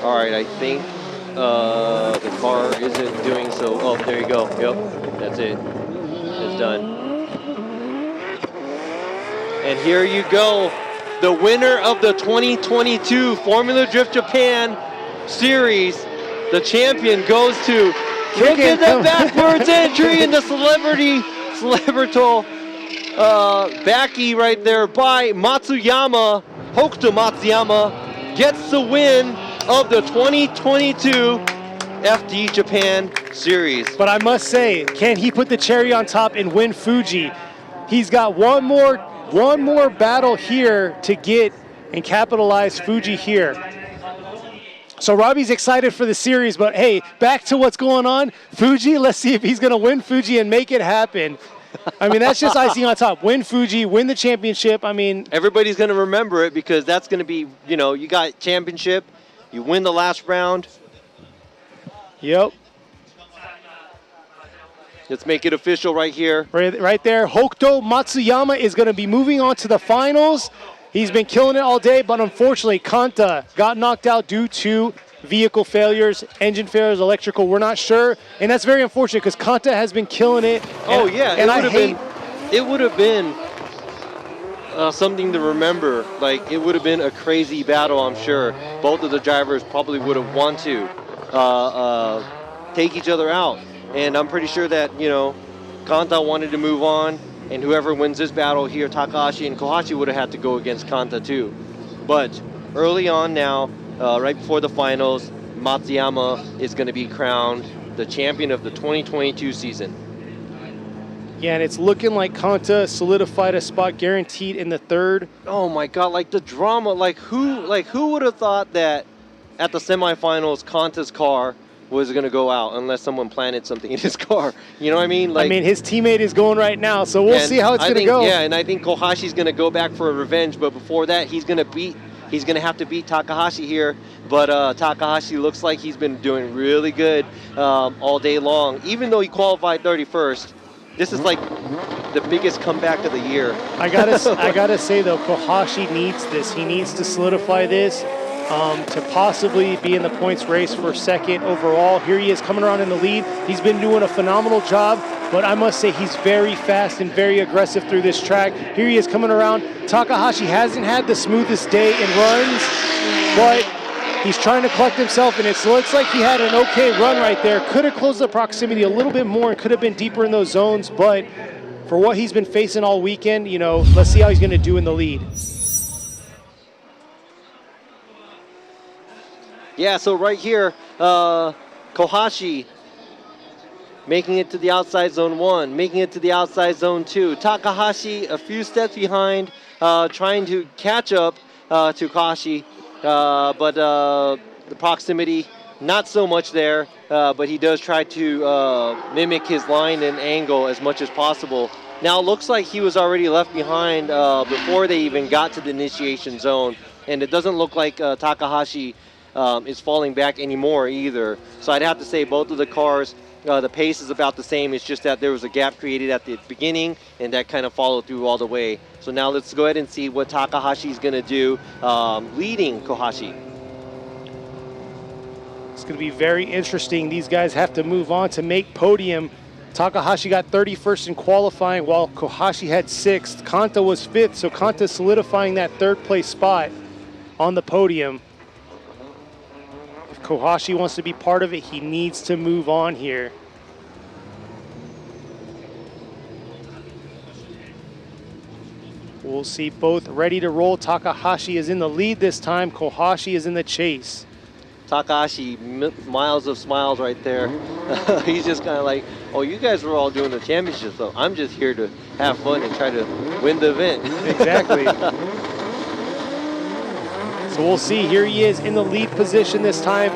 All right, I think the car isn't doing so. Oh, there you go. Yep, that's it. It's done. And here you go. The winner of the 2022 Formula Drift Japan Series, the champion goes to, look at the backwards entry in the celebrito backy right there by Matsuyama. Hokuto Matsuyama gets the win of the 2022 FD Japan Series. But I must say, can he put the cherry on top and win Fuji? He's got one more battle here to get and capitalize Fuji here. So Robbie's excited for the series, but hey, back to what's going on. Fuji, let's see if he's going to win Fuji and make it happen. I mean, that's just icing on top. Win Fuji, win the championship. I mean, everybody's going to remember it because that's going to be, you know, you got championship, you win the last round. Yep. Let's make it official right here. Right there. Hokuto Matsuyama is going to be moving on to the finals. He's been killing it all day, but unfortunately, Kanta got knocked out due to vehicle failures, engine failures, electrical. We're not sure, and that's very unfortunate because Kanta has been killing it. Oh yeah, it would have been something to remember. Like, it would have been a crazy battle, I'm sure. Both of the drivers probably would have wanted to take each other out. And I'm pretty sure that, you know, Kanta wanted to move on, and whoever wins this battle here, Takahashi and Kohashi, would have had to go against Kanta too. But early on now, right before the finals, Matsuyama is going to be crowned the champion of the 2022 season. Yeah, and it's looking like Kanta solidified a spot guaranteed in the third. Oh my God, like the drama, like who would have thought that at the semifinals, Kanta's car was going to go out unless someone planted something in his car. You know what I mean? Like, I mean, his teammate is going right now, so we'll see how it's going to go. Yeah, and I think Kohashi's going to go back for a revenge, but before that, he's going to have to beat Takahashi here. But Takahashi looks like he's been doing really good all day long. Even though he qualified 31st, this is like the biggest comeback of the year. I gotta say though, Kohashi needs this. He needs to solidify this. to possibly be in the points race for second overall. Here he is coming around in the lead. He's been doing a phenomenal job, but I must say he's very fast and very aggressive through this track. Here he is coming around. Takahashi hasn't had the smoothest day in runs, but he's trying to collect himself, and it looks like he had an okay run right there. Could have closed the proximity a little bit more and could have been deeper in those zones, but for what he's been facing all weekend, you know, let's see how he's going to do in the lead. Yeah, so right here, Kohashi making it to the outside zone 1, making it to the outside zone 2. Takahashi a few steps behind, trying to catch up to Kohashi, but the proximity, not so much there, but he does try to mimic his line and angle as much as possible. Now it looks like he was already left behind before they even got to the initiation zone, and it doesn't look like Takahashi is falling back anymore either. So I'd have to say both of the cars, the pace is about the same. It's just that there was a gap created at the beginning, and that kind of followed through all the way. So now let's go ahead and see what Takahashi's going to do, leading Kohashi. It's going to be very interesting. These guys have to move on to make podium. Takahashi got 31st in qualifying, while Kohashi had 6th. Kanta was 5th, so Kanta solidifying that 3rd place spot on the podium. If Kohashi wants to be part of it, he needs to move on here. We'll see both ready to roll. Takahashi is in the lead this time. Kohashi is in the chase. Takahashi, miles of smiles right there. He's just kind of like, oh, you guys were all doing the championship, so I'm just here to have fun and try to win the event. Exactly. So we'll see. Here he is in the lead position this time.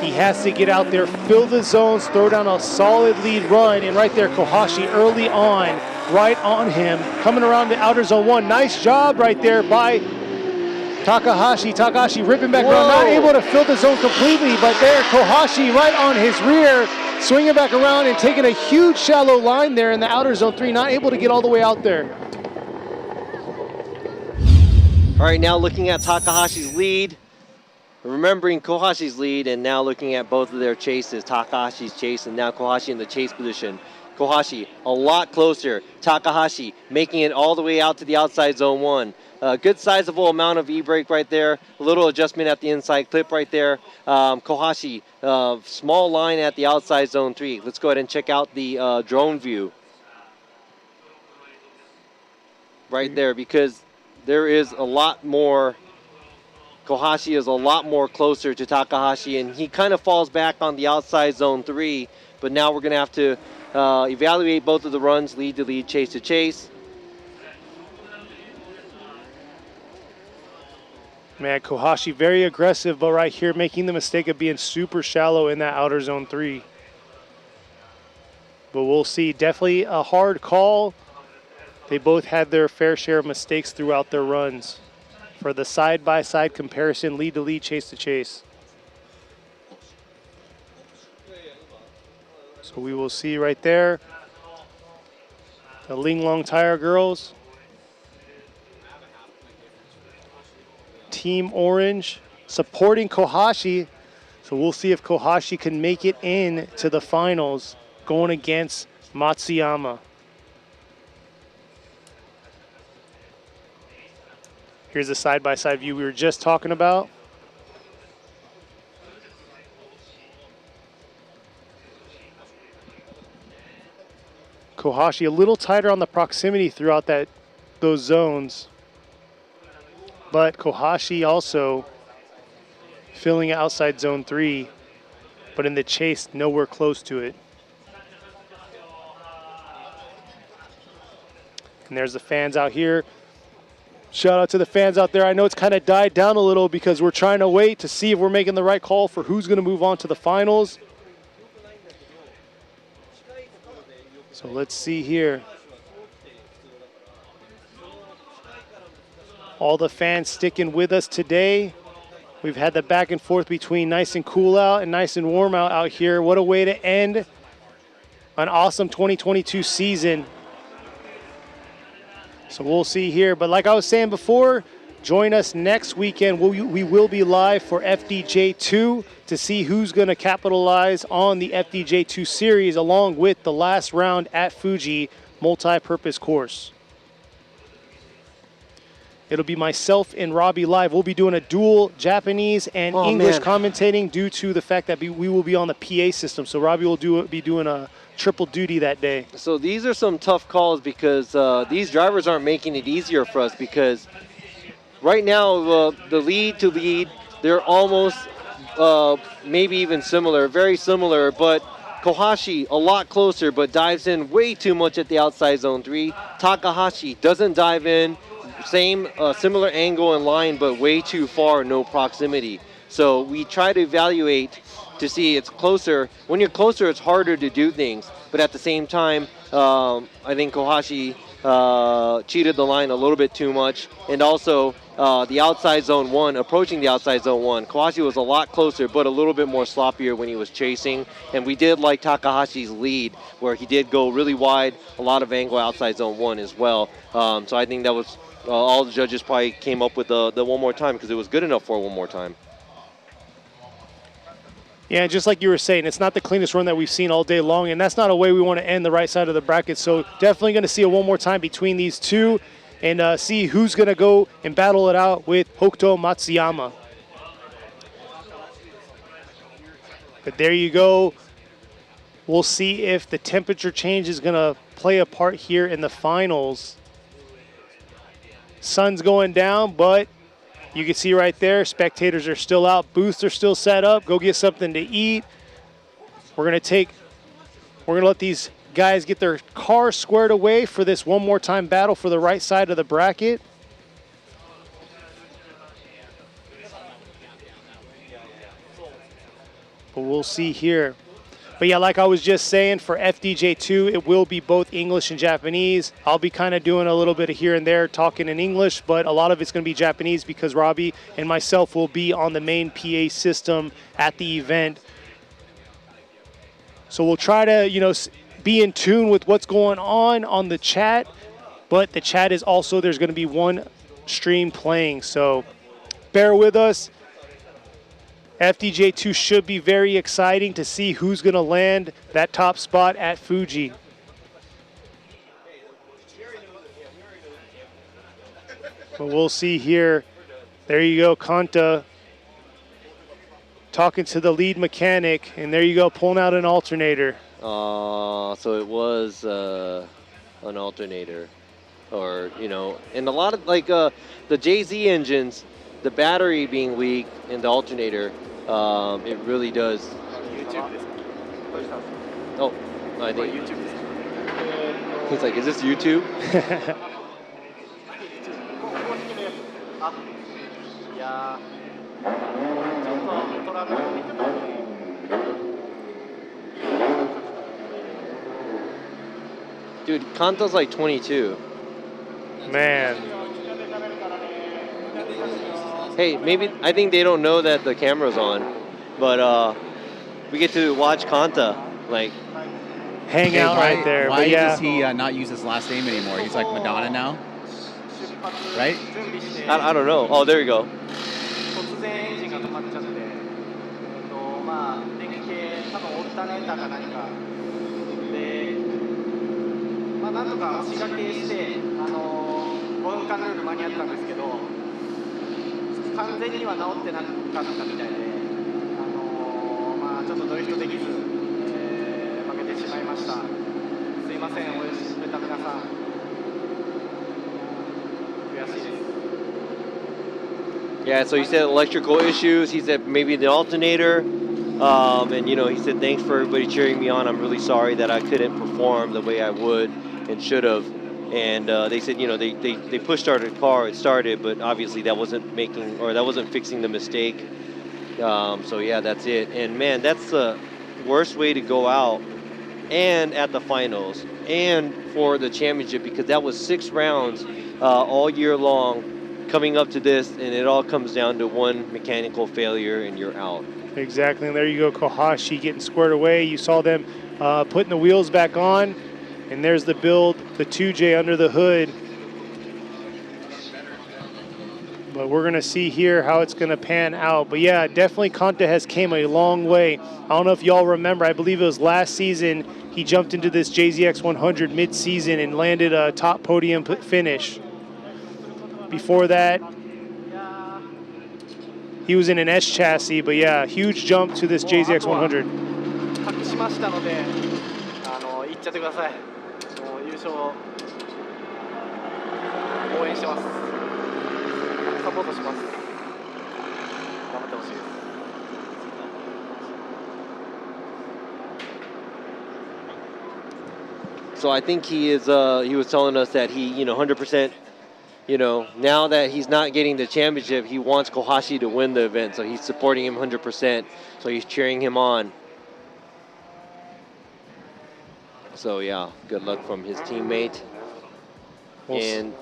He has to get out there, fill the zones, throw down a solid lead run, and right there, Kohashi early on, right on him, coming around the outer zone 1. Nice job right there by Takahashi. Takahashi ripping back around, not able to fill the zone completely, but there, Kohashi right on his rear, swinging back around and taking a huge shallow line there in the outer zone 3, not able to get all the way out there. All right, now looking at Takahashi's lead, remembering Kohashi's lead, and now looking at both of their chases, Takahashi's chase and now Kohashi in the chase position. Kohashi a lot closer. Takahashi making it all the way out to the outside zone 1. Good sizable amount of e-brake right there. A little adjustment at the inside clip right there. Kohashi, small line at the outside zone 3. Let's go ahead and check out the drone view. Right there, because there is a lot more, Kohashi is a lot more closer to Takahashi, and he kind of falls back on the outside zone 3, but now we're going to have to evaluate both of the runs, lead to lead, chase to chase. Man, Kohashi very aggressive, but right here making the mistake of being super shallow in that outer zone 3. But we'll see. Definitely a hard call. They both had their fair share of mistakes throughout their runs. For the side-by-side comparison, lead to lead, chase to chase. So we will see right there the Linglong Tire girls. Team Orange supporting Kohashi. So we'll see if Kohashi can make it in to the finals going against Matsuyama. Here's the side-by-side view we were just talking about. Kohashi a little tighter on the proximity throughout those zones. But Kohashi also filling outside zone 3, but in the chase, nowhere close to it. And there's the fans out here. Shout out to the fans out there. I know it's kind of died down a little because we're trying to wait to see if we're making the right call for who's going to move on to the finals. So let's see here. All the fans sticking with us today. We've had the back and forth between nice and cool out and nice and warm out here. What a way to end an awesome 2022 season. So we'll see here. But like I was saying before, Join us next weekend. We will be live for FDJ2 to see who's going to capitalize on the FDJ2 series along with the last round at Fuji multi-purpose course. It'll be myself and Robbie live. We'll be doing a dual Japanese and English commentating due to the fact that we will be on the PA system. So Robbie will be doing a triple duty that day. So these are some tough calls because these drivers aren't making it easier for us because right now the lead to lead, they're almost maybe even similar, very similar, but Kohashi a lot closer but dives in way too much at the outside zone 3. Takahashi doesn't dive in. Same similar angle and line, but way too far, no proximity. So we try to evaluate to see it's closer. When you're closer, it's harder to do things. But at the same time, I think Kohashi cheated the line a little bit too much. And also the outside zone 1, approaching the outside zone 1. Kohashi was a lot closer, but a little bit more sloppier when he was chasing. And we did like Takahashi's lead, where he did go really wide, a lot of angle outside zone 1 as well. So I think that was all the judges probably came up with the one more time because it was good enough for one more time. Yeah, just like you were saying, it's not the cleanest run that we've seen all day long, and that's not a way we want to end the right side of the bracket. So definitely going to see a one more time between these two and see who's going to go and battle it out with Hokuto Matsuyama. But there you go. We'll see if the temperature change is going to play a part here in the finals. Sun's going down, but you can see right there, spectators are still out, booths are still set up. Go get something to eat. We're gonna let these guys get their cars squared away for this one more time battle for the right side of the bracket. But we'll see here. But yeah, like I was just saying, for FDJ2, it will be both English and Japanese. I'll be kind of doing a little bit of here and there, talking in English, but a lot of it's going to be Japanese because Robbie and myself will be on the main PA system at the event. So we'll try to, be in tune with what's going on the chat, but the chat is also, there's going to be one stream playing, so bear with us. FDJ2 should be very exciting to see who's going to land that top spot at Fuji. But we'll see here. There you go, Kanta talking to the lead mechanic, and there you go, pulling out an alternator. So it was an alternator, or and a lot of the JZ engines, the battery being weak and the alternator, it really does. Oh, I think it's like, is this YouTube? Dude, Kanta's like 22. Man. Hey, maybe, I think they don't know that the camera's on, but we get to watch Kanta, hang out right there. Why but yeah. does he not use his last name anymore? He's like Madonna now, right? I don't know. Oh, there you go. Yeah, so he said electrical issues. He said maybe the alternator. And he said, thanks for everybody cheering me on. I'm really sorry that I couldn't perform the way I would and should have. And they said, they push started the car, it started, but obviously that wasn't fixing the mistake. So yeah, that's it. And man, that's the worst way to go out and at the finals and for the championship, because that was 6 rounds all year long coming up to this, and it all comes down to one mechanical failure and you're out. Exactly, and there you go, Kohashi getting squared away. You saw them putting the wheels back on, and there's the build, the 2J under the hood. But we're going to see here how it's going to pan out. But yeah, definitely Kanta has came a long way. I don't know if y'all remember, I believe it was last season, he jumped into this JZX 100 mid-season and landed a top podium finish. Before that, he was in an S chassis, but yeah, huge jump to this JZX 100. 隠しましたので、行っちゃってください。もう優勝を応援してます。サポートします。頑張ってほしいです。So I think he is. He was telling us that he, 100%. Now that he's not getting the championship, he wants Kohashi to win the event. So he's supporting him 100%. So he's cheering him on. So yeah, good luck from his teammate. And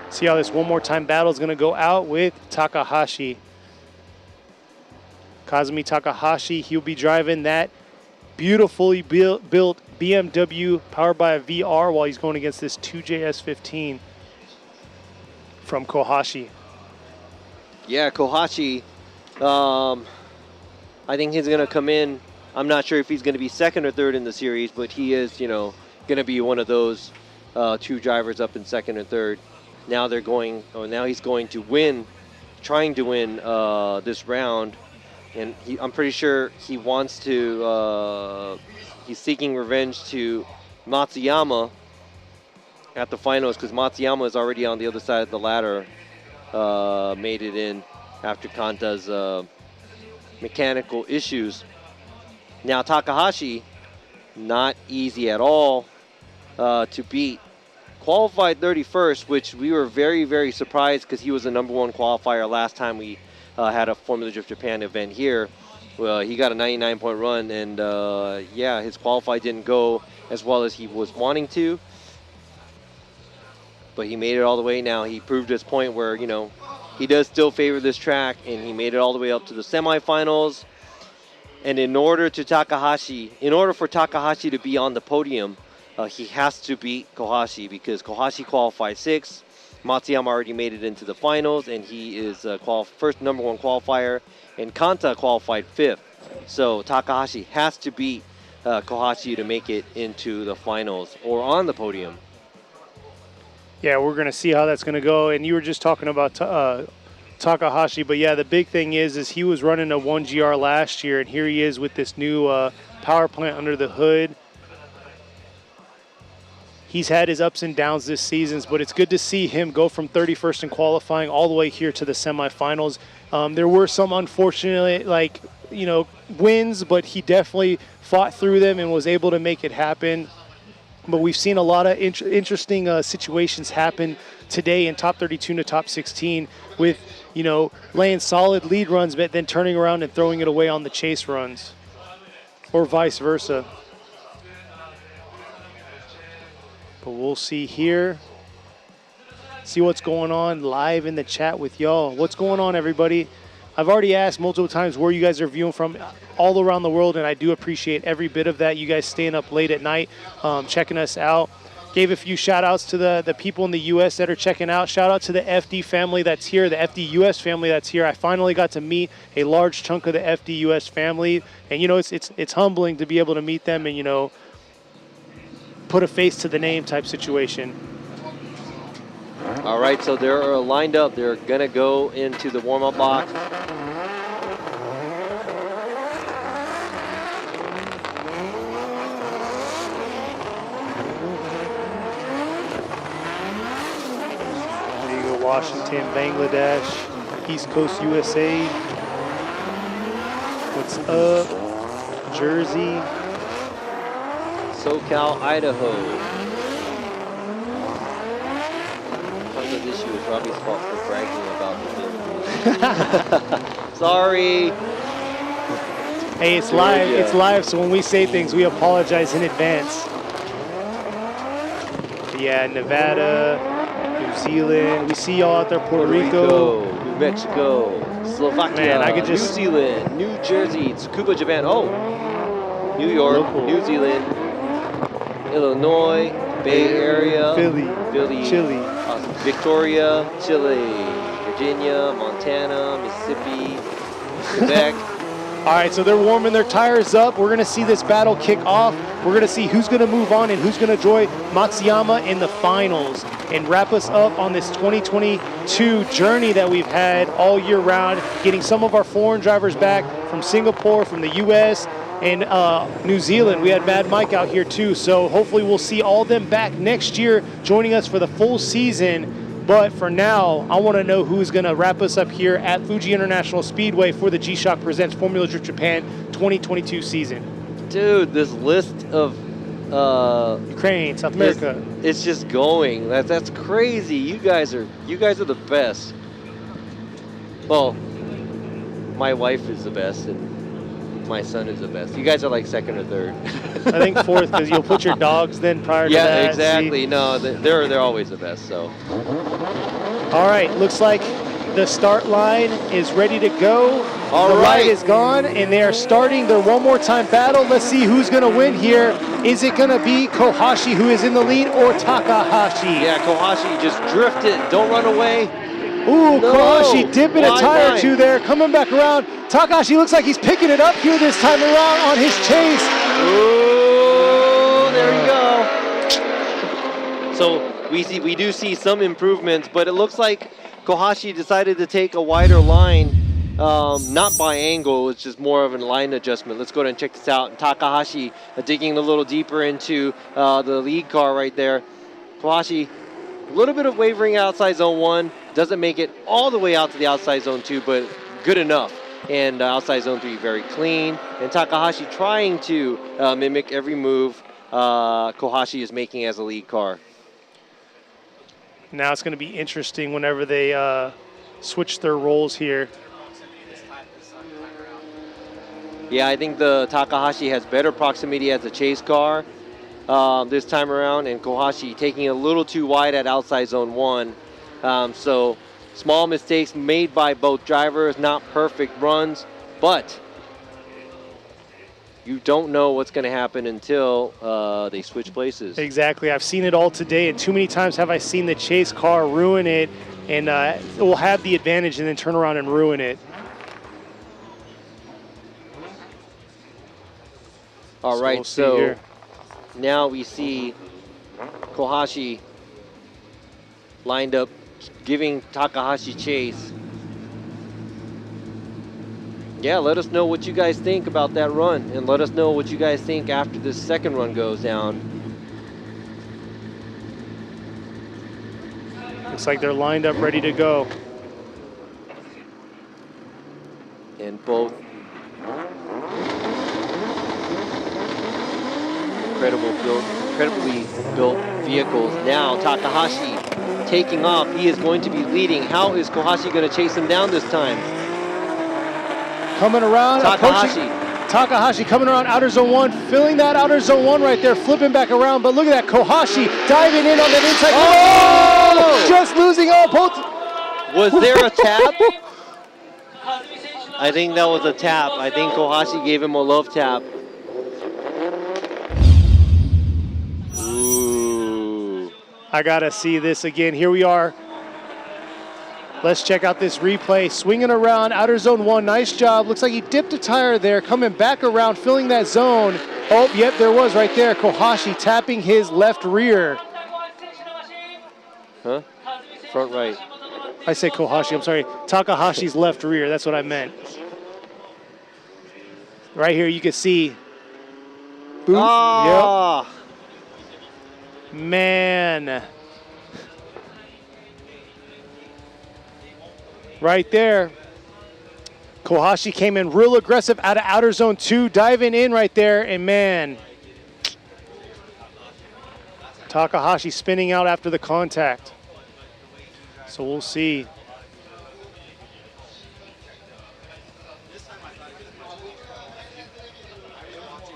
see how this one more time battle is going to go out with Takahashi. Kazumi Takahashi, he'll be driving that beautifully built BMW powered by a VR while he's going against this 2JS15 from Kohashi. Yeah, Kohashi, I think he's going to come in. I'm not sure if he's going to be second or third in the series, but he is, going to be one of those two drivers up in second and third. Now now he's going to win, trying to win this round. And I'm pretty sure he wants to, he's seeking revenge to Matsuyama at the finals because Matsuyama is already on the other side of the ladder, made it in after Kanta's mechanical issues. Now Takahashi, not easy at all to beat. Qualified 31st, which we were very, very surprised because he was the #1 qualifier last time we had a Formula Drift Japan event here. Well, he got a 99-point run, and yeah, his qualify didn't go as well as he was wanting to. But he made it all the way. Now he proved his point where, he does still favor this track, and he made it all the way up to the semifinals. And in order for Takahashi to be on the podium, he has to beat Kohashi because Kohashi qualified 6th. Matsuyama already made it into the finals, and he is first #1 qualifier, and Kanta qualified 5th. So Takahashi has to beat Kohashi to make it into the finals or on the podium. Yeah, we're going to see how that's going to go. And you were just talking about Takahashi, but yeah, the big thing is he was running a 1GR last year, and here he is with this new power plant under the hood. He's had his ups and downs this season, but it's good to see him go from 31st in qualifying all the way here to the semifinals. There were some unfortunate, wins, but he definitely fought through them and was able to make it happen. But we've seen a lot of interesting situations happen today in top 32 to top 16 with, laying solid lead runs, but then turning around and throwing it away on the chase runs, or vice versa. But we'll see here. See what's going on live in the chat with y'all. What's going on, everybody? I've already asked multiple times where you guys are viewing from all around the world, and I do appreciate every bit of that. You guys staying up late at night, checking us out. Gave a few shout outs to the people in the US that are checking out. Shout out to the FD family that's here, the FD US family that's here. I finally got to meet a large chunk of the FD US family. And it's humbling to be able to meet them and put a face to the name type situation. All right, so they're lined up. They're gonna go into the warm-up box. There you go, Washington, Bangladesh, East Coast USA. What's up? Jersey. SoCal, Idaho. This issue is Robbie's fault for bragging about the Sorry. Hey, it's live. It's live, so when we say things, we apologize in advance. But yeah, Nevada, New Zealand. We see y'all out there, Puerto Rico, New Mexico, Slovakia, man, I could just... New Zealand, New Jersey, Tsukuba, Japan. Oh, New York, Local. New Zealand, Illinois, Bay Area, Philly, Chile. Victoria, Chile, Virginia, Montana, Mississippi, Quebec. All right, so they're warming their tires up. We're going to see this battle kick off. We're going to see who's going to move on and who's going to join Matsuyama in the finals and wrap us up on this 2022 journey that we've had all year round, getting some of our foreign drivers back from Singapore, from the U.S., and New Zealand. We had Mad Mike out here too, so hopefully we'll see all of them back next year joining us for the full season. But for now, I want to know who's going to wrap us up here at Fuji International Speedway for the G-Shock Presents Formula Drift Japan 2022 season. Dude, this list of Ukraine, South America. It's just going. That's crazy. You guys are the best. Well, my wife is the best and my son is the best. You guys are like second or third. I think fourth because you'll put your dogs then prior to that. Yeah, exactly. See? No, they're always the best. So. All right, looks like the start line is ready to go. The light is gone, and they are starting their one more time battle. Let's see who's going to win here. Is it going to be Kohashi, who is in the lead, or Takahashi? Yeah, Kohashi, just drift it. Don't run away. Ooh, no. Kohashi dipping a tire or two there, coming back around. Takahashi looks like he's picking it up here this time around on his chase. Ooh, there you go. So we do see some improvements, but it looks like Kohashi decided to take a wider line, not by angle, it's just more of a line adjustment. Let's go ahead and check this out. And Takahashi digging a little deeper into the lead car right there. Kohashi, a little bit of wavering outside zone 1, doesn't make it all the way out to the outside zone 2, but good enough. And outside zone 3 very clean. And Takahashi trying to mimic every move Kohashi is making as a lead car. Now it's going to be interesting whenever they switch their roles here. Yeah, I think the Takahashi has better proximity as a chase car this time around, and Kohashi taking a little too wide at outside zone 1. So small mistakes made by both drivers, not perfect runs, but you don't know what's going to happen until they switch places. Exactly. I've seen it all today, and too many times have I seen the chase car ruin it, and it will have the advantage and then turn around and ruin it. All right, so now we see Kohashi lined up, giving Takahashi chase. Yeah, let us know what you guys think about that run, and let us know what you guys think after this second run goes down. Looks like they're lined up, ready to go. And both incredibly built vehicles. Now Takahashi taking off. He is going to be leading. How is Kohashi going to chase him down this time? Coming around, Takahashi coming around outer zone 1, filling that outer zone 1 right there, flipping back around. But look at that, Kohashi diving in on that inside. Oh! Just losing all both. Was there a tap? I think that was a tap. I think Kohashi gave him a love tap. Ooh. I gotta see this again. Here we are. Let's check out this replay. Swinging around outer zone 1. Nice job. Looks like he dipped a tire there. Coming back around, filling that zone. Oh, yep, there was right there. Kohashi tapping his left rear. Huh? Front right. I say Kohashi, I'm sorry. Takahashi's left rear. That's what I meant. Right here you can see. Boom. Ah. Yep. Man. Right there. Kohashi came in real aggressive out of outer zone 2, diving in right there, and man. Takahashi spinning out after the contact. So we'll see.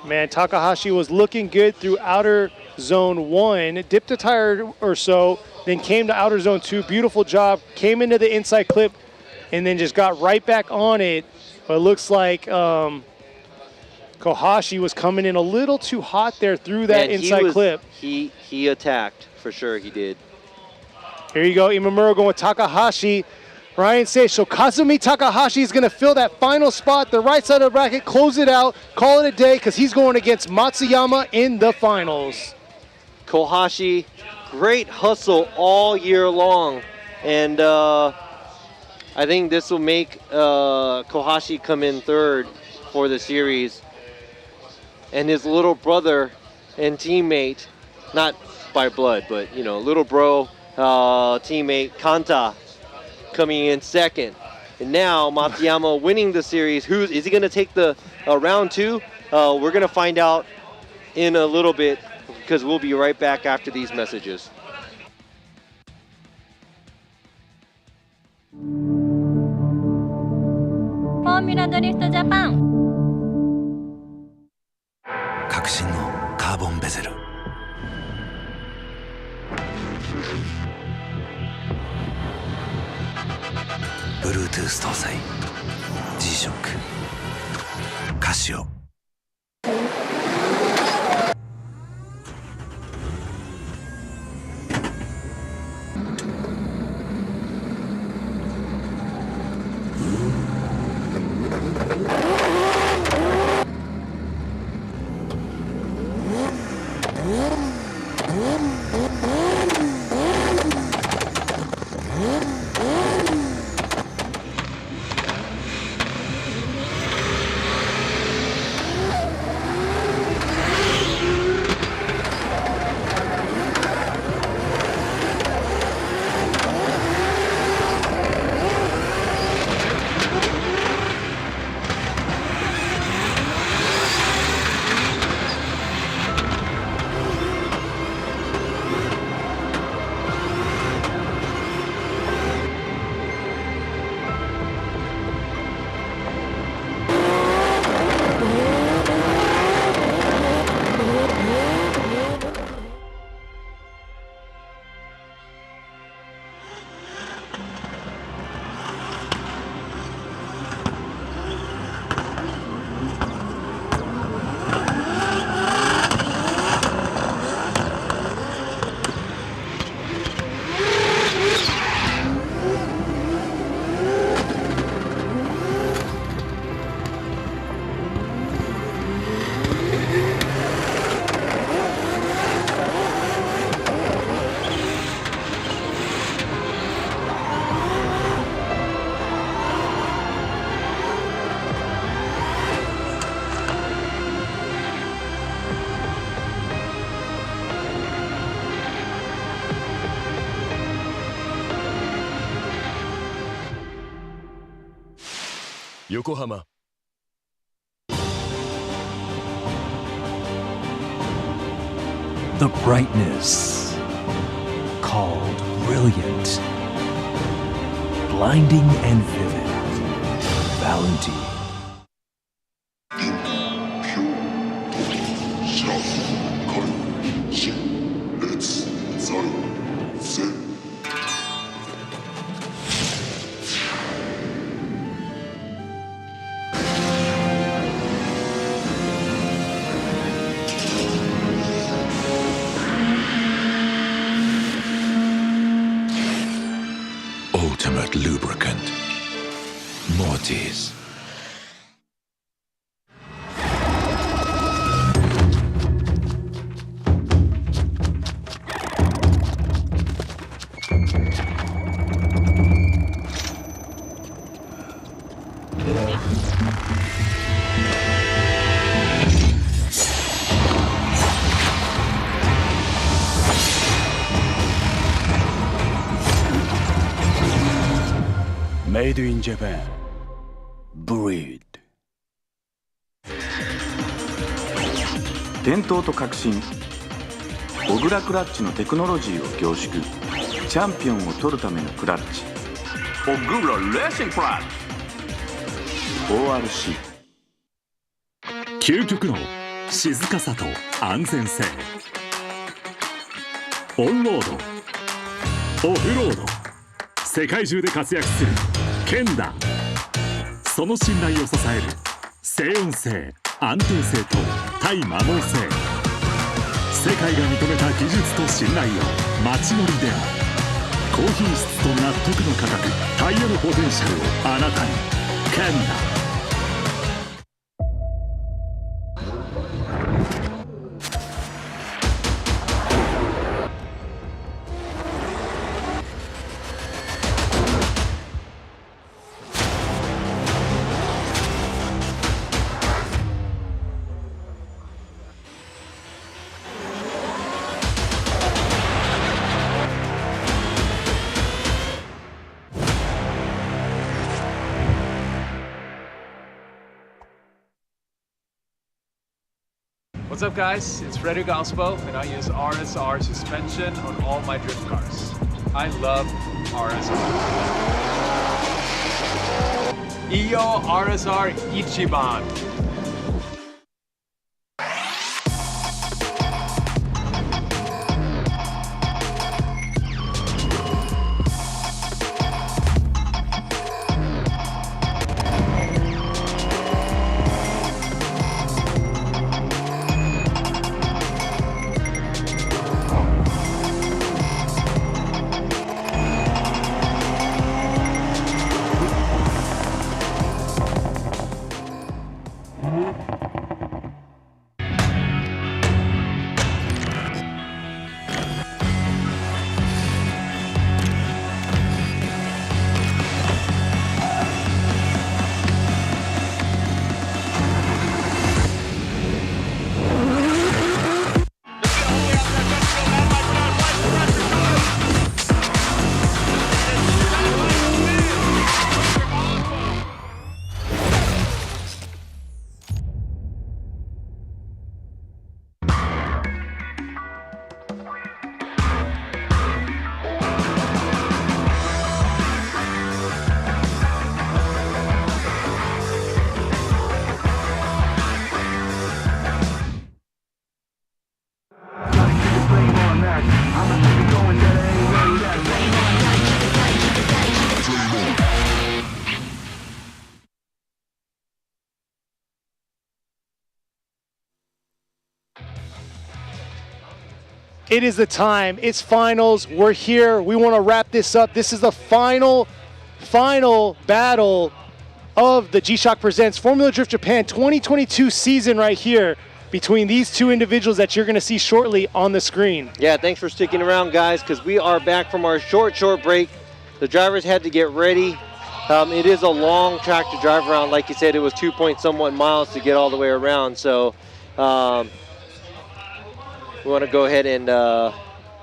Man, Takahashi was looking good through outer zone 1, dipped a tire or so, then came to outer zone 2. Beautiful job. Came into the inside clip and then just got right back on it. But it looks like Kohashi was coming in a little too hot there through that inside clip. He attacked, for sure he did. Here you go, Imamura going with Takahashi. Ryan says, so Kazumi Takahashi is going to fill that final spot, the right side of the bracket, close it out, call it a day, because he's going against Matsuyama in the finals. Kohashi, great hustle all year long. And I think this will make Kohashi come in third for the series. And his little brother and teammate, not by blood, but, you know, little bro teammate Kanta coming in second. And now Matsuyama winning the series. Is he going to take the round two? We're going to find out in a little bit, because we'll be right back after these messages. Formula Drift Japan 革新のカーボンベゼル。Bluetooth 搭載 G-SHOCK カシオ。横浜 The brightness called brilliant, blinding and vivid. Valentine. Ultimate lubricant. Mortis. Made in Japan. Breed. 伝統と革新小倉クラッチのテクノロジーを凝縮チャンピオンを取るためのクラッチ小倉レーシングクラッチ ORC 究極の静かさと安全性。オンロードオフロード世界中で活躍するケンダ、その信頼を支える静音性安定性と対摩耗性、世界が認めた技術と信頼を街乗りで高品質と納得の価格、タイヤのポテンシャルをあなたに。ケンダ。What's up guys, it's Freddy Gaspo and I use RSR suspension on all my drift cars. I love RSR. Iyo RSR Ichiban. It is the time. It's finals. We're here. We want to wrap this up. This is the final battle of the G-Shock Presents Formula Drift Japan 2022 season right here between these two individuals that you're going to see shortly on the screen. Yeah, thanks for sticking around, guys, because we are back from our short break. The drivers had to get ready. It is a long track to drive around. Like you said, it was 2-point-somewhat miles to get all the way around. So we want to go ahead and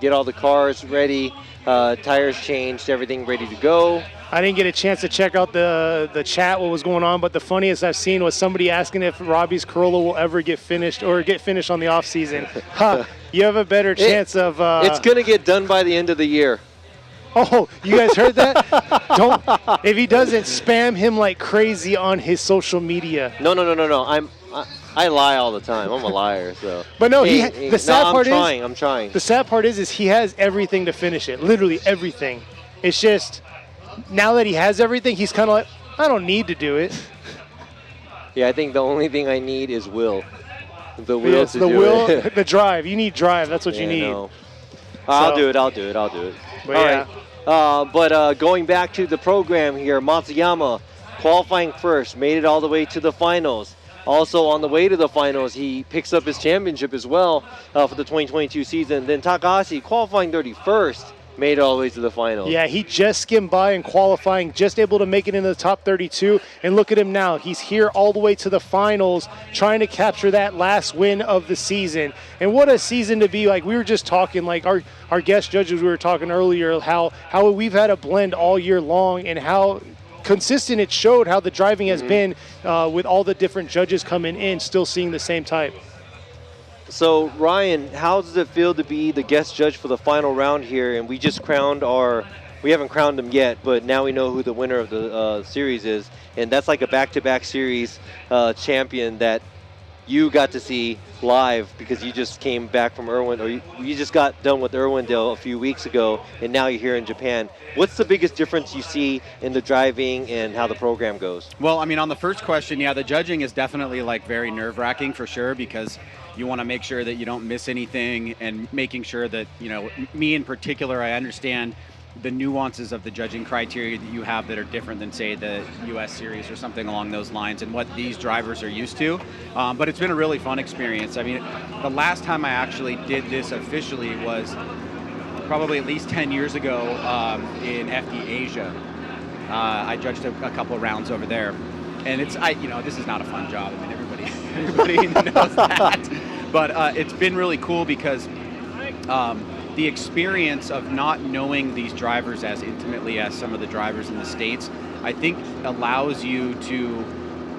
get all the cars ready, tires changed, everything ready to go. I didn't get a chance to check out the chat, what was going on, but the funniest I've seen was somebody asking if Robbie's Corolla will ever get finished or get finished on the off season. Huh, you have a better chance of... it's going to get done by the end of the year. Oh, you guys heard that? If he doesn't, spam him like crazy on his social media. No. I lie all the time. I'm a liar, so. But no, the sad part I'm trying. The sad part is he has everything to finish it. Literally everything. It's just now that he has everything, he's kind of like, I don't need to do it. Yeah, I think the only thing I need is will. The will yes, to the do will, it. the drive. You need drive. That's what you need. No. I'll do it. But all yeah. right. Going back to the program here, Matsuyama qualifying first, made it all the way to the finals. Also on the way to the finals, he picks up his championship as well for the 2022 season. Then Takahashi qualifying 31st, made it all the way to the finals. Yeah, he just skimmed by in qualifying, just able to make it into the top 32. And look at him now. He's here all the way to the finals, trying to capture that last win of the season. And what a season to be. Like, we were just talking, like our guest judges, we were talking earlier, how we've had a blend all year long and how consistent it showed how the driving has been with all the different judges coming in, still seeing the same type. So Ryan, how does it feel to be the guest judge for the final round here? And we just we haven't crowned him yet, but now we know who the winner of the series is. And that's like a back-to-back series champion that you got to see live because you just came back from Irwin, or you just got done with Irwindale a few weeks ago, and now you're here in Japan. What's the biggest difference you see in the driving and how the program goes? Well, I mean, on the first question, yeah, the judging is definitely like very nerve-wracking for sure, because you want to make sure that you don't miss anything, and making sure that, you know, me in particular, I understand the nuances of the judging criteria that you have that are different than, say, the US series or something along those lines, and what these drivers are used to. But it's been a really fun experience. I mean, the last time I actually did this officially was probably at least 10 years ago in FD Asia. I judged a couple of rounds over there, and you know, this is not a fun job. I mean, everybody knows that. But it's been really cool because the experience of not knowing these drivers as intimately as some of the drivers in the States, I think allows you to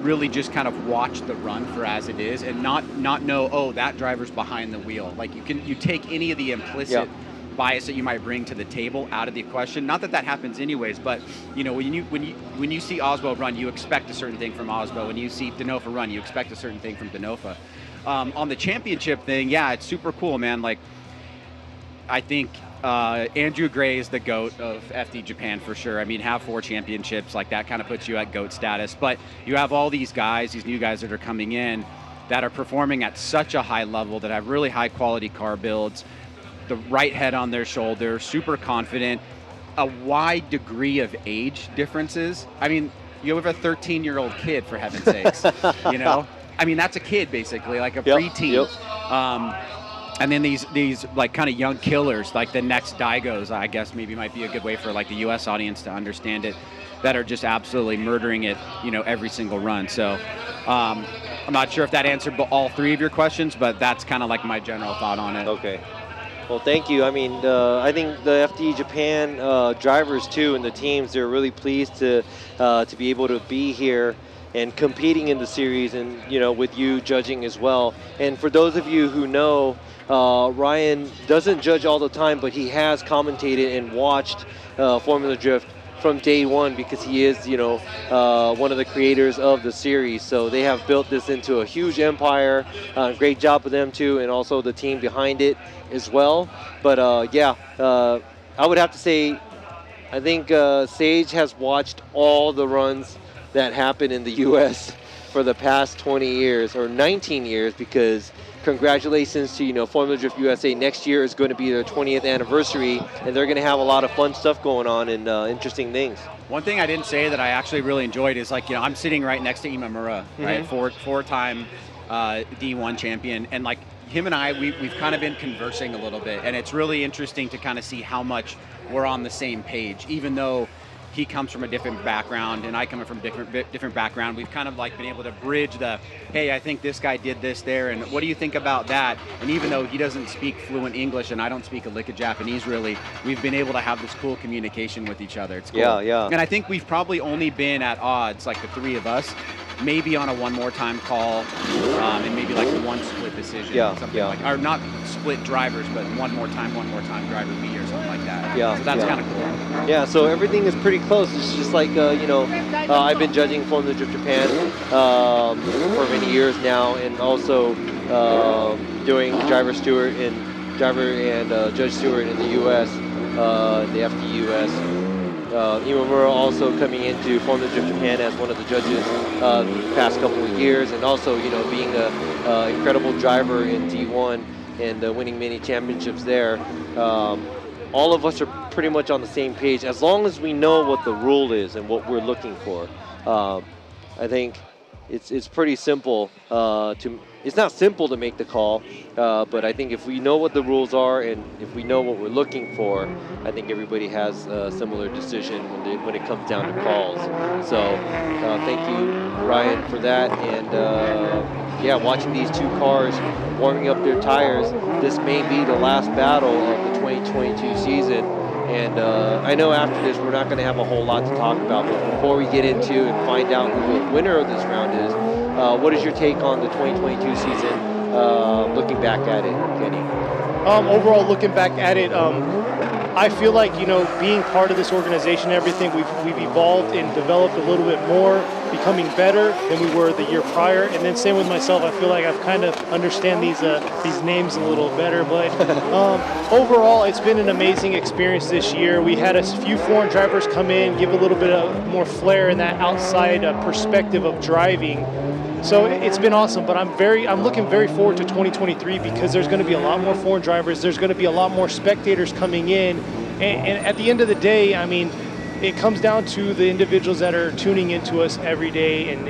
really just kind of watch the run for as it is, and not know, oh, that driver's behind the wheel. Like you take any of the implicit bias that you might bring to the table out of the question. Not that happens anyways, but you know, when you see Osbo run, you expect a certain thing from Osbo. When you see Denofa run, you expect a certain thing from Denofa. On the championship thing, yeah, it's super cool, man. Like, I think Andrew Gray is the GOAT of FD Japan for sure. I mean, have 4 championships, like that kind of puts you at GOAT status. But you have all these guys, these new guys that are coming in that are performing at such a high level, that have really high quality car builds, the right head on their shoulder, super confident, a wide degree of age differences. I mean, you have a 13-year-old kid, for heaven's sakes, you know? I mean, that's a kid basically, like a preteen. And then these like kind of young killers, like the next Daigos, I guess maybe might be a good way for like the U.S. audience to understand it, that are just absolutely murdering it, you know, every single run. So I'm not sure if that answered all 3 of your questions, but that's kind of like my general thought on it. Okay. Well, thank you. I mean, I think the FD Japan drivers too, and the teams, they're really pleased to be able to be here and competing in the series, and you know, with you judging as well. And for those of you who know, Ryan doesn't judge all the time, but he has commentated and watched Formula Drift from day one, because he is, you know, one of the creators of the series. So they have built this into a huge empire. Great job of them too, and also the team behind it as well. But yeah, I would have to say, I think Sage has watched all the runs that happened in the U.S. for the past 20 years or 19 years, because congratulations to, you know, Formula Drift USA. Next year is going to be their 20th anniversary, and they're going to have a lot of fun stuff going on and interesting things. One thing I didn't say that I actually really enjoyed is, like, you know, I'm sitting right next to Imamura, right, four-time D1 champion, and like him and I, we've kind of been conversing a little bit, and it's really interesting to kind of see how much we're on the same page, even though he comes from a different background and I come from a different background. We've kind of like been able to bridge the, hey, I think this guy did this there, and what do you think about that? And even though he doesn't speak fluent English and I don't speak a lick of Japanese really, we've been able to have this cool communication with each other. It's cool. Yeah. And I think we've probably only been at odds, like the 3 of us, maybe on a one more time call, and maybe like one split decision, something like, or not split drivers, but one more time driver B or something like that. So that's kind of cool. Yeah, so everything is pretty close. It's just like, you know, I've been judging Formula Drift Japan for many years now, and also doing driver and judge steward in the U.S., the FD-US. Imamura also coming into Formula Drift Japan as one of the judges the past couple of years, and also, you know, being an incredible driver in D1 and winning many championships there. All of us are pretty much on the same page as long as we know what the rule is and what we're looking for. I think it's pretty simple it's not simple to make the call, but I think if we know what the rules are and if we know what we're looking for, I think everybody has a similar decision when it comes down to calls. So thank you, Ryan, for that. And yeah, watching these 2 cars warming up their tires, this may be the last battle of the 2022 season. And I know after this we're not going to have a whole lot to talk about, but before we get into and find out who the winner of this round is, what is your take on the 2022 season, looking back at it, Kenny? Overall, looking back at it, I feel like, you know, being part of this organization and everything, we've evolved and developed a little bit more, becoming better than we were the year prior. And then same with myself, I feel like I've kind of understand these names a little better. But overall, it's been an amazing experience this year. We had a few foreign drivers come in, give a little bit of more flair in that outside perspective of driving. So it's been awesome, but I'm looking very forward to 2023 because there's going to be a lot more foreign drivers. There's going to be a lot more spectators coming in, and at the end of the day, I mean, it comes down to the individuals that are tuning into us every day, and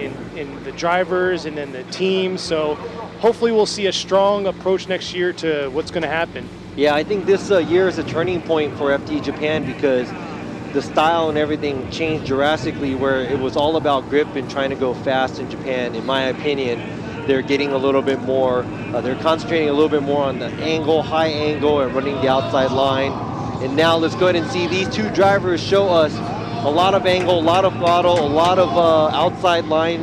the drivers, and then the team. So hopefully, we'll see a strong approach next year to what's going to happen. Yeah, I think this year is a turning point for FD Japan because the style and everything changed drastically, where it was all about grip and trying to go fast in Japan. In my opinion, they're getting a little bit more, they're concentrating a little bit more on the angle, high angle, and running the outside line. And now let's go ahead and see these two drivers show us a lot of angle, a lot of throttle, a lot of outside line.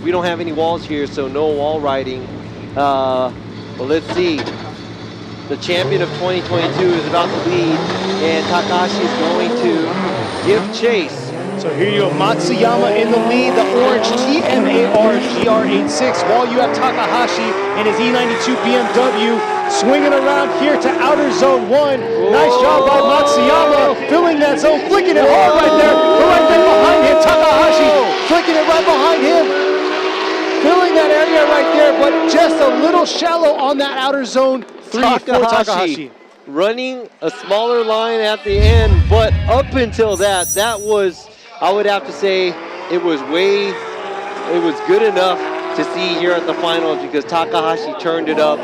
We don't have any walls here, so no wall riding. But let's see. The champion of 2022 is about to lead, and Takahashi is going to give chase. So here you go, Matsuyama in the lead, the orange TMAR GR86, while you have Takahashi in his E92 BMW swinging around here to outer zone 1. Nice job by Matsuyama, filling that zone, flicking it hard right there, but right there behind him, Takahashi flicking it right behind him, filling that area right there, but just a little shallow on that outer zone 3 for Takahashi. Running a smaller line at the end, but up until that was, I would have to say, it was good enough to see here at the finals because Takahashi turned it up.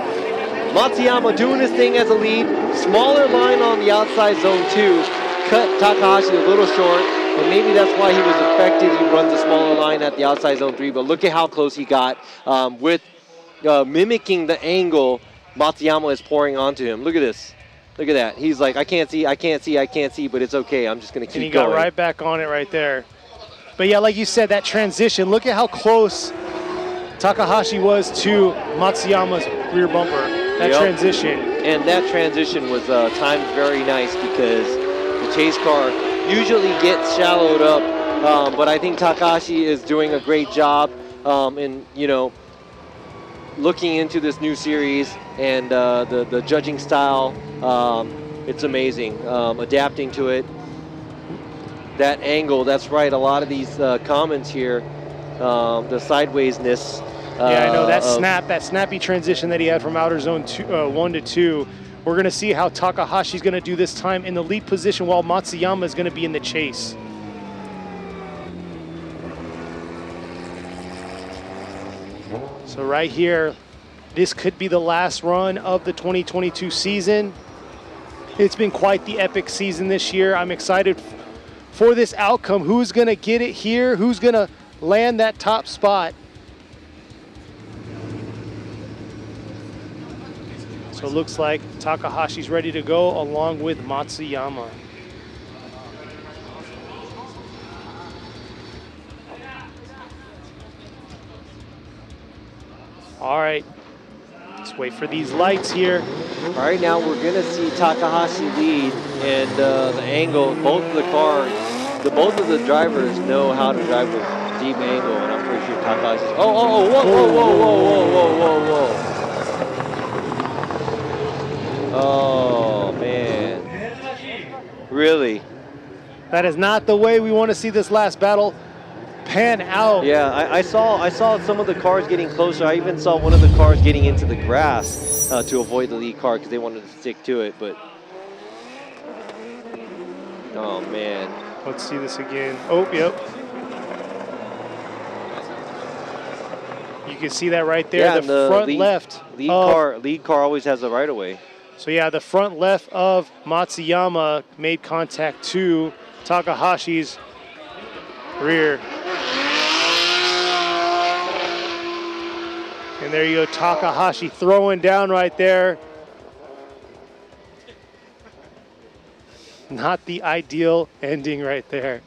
Matsuyama doing his thing as a lead, smaller line on the outside zone 2, cut Takahashi a little short, and maybe that's why he was affected. He runs a smaller line at the outside zone 3, but look at how close he got with mimicking the angle Matsuyama is pouring onto him. Look at this. Look at that. He's like, I can't see, but it's okay. I'm just going to keep going. And he got right back on it right there. But yeah, like you said, that transition, look at how close Takahashi was to Matsuyama's rear bumper. That transition. And that transition was timed very nice because the chase car usually gets shallowed up, but I think Takahashi is doing a great job in, you know, looking into this new series and the judging style. It's amazing, adapting to it. That angle, that's right, a lot of these comments here, the sidewaysness. Yeah, I know, that snappy transition that he had from outer zone 1 to 2. We're gonna see how Takahashi's gonna do this time in the lead position while Matsuyama is gonna be in the chase. So right here, this could be the last run of the 2022 season. It's been quite the epic season this year. I'm excited for this outcome. Who's gonna get it here? Who's gonna land that top spot? So it looks like Takahashi's ready to go along with Matsuyama. All right, let's wait for these lights here. All right, now we're gonna see Takahashi lead, and the angle, both of the cars, both of the drivers know how to drive with deep angle, and I'm pretty sure Takahashi's. Whoa. Oh man, really? That is not the way we want to see this last battle pan out. Yeah, I saw some of the cars getting closer. I even saw one of the cars getting into the grass to avoid the lead car because they wanted to stick to it. But oh man, let's see this again. Oh, yep. You can see that right there. Yeah, the front left lead car always has a right of way. So yeah, the front left of Matsuyama made contact to Takahashi's rear. And there you go, Takahashi throwing down right there. Not the ideal ending right there.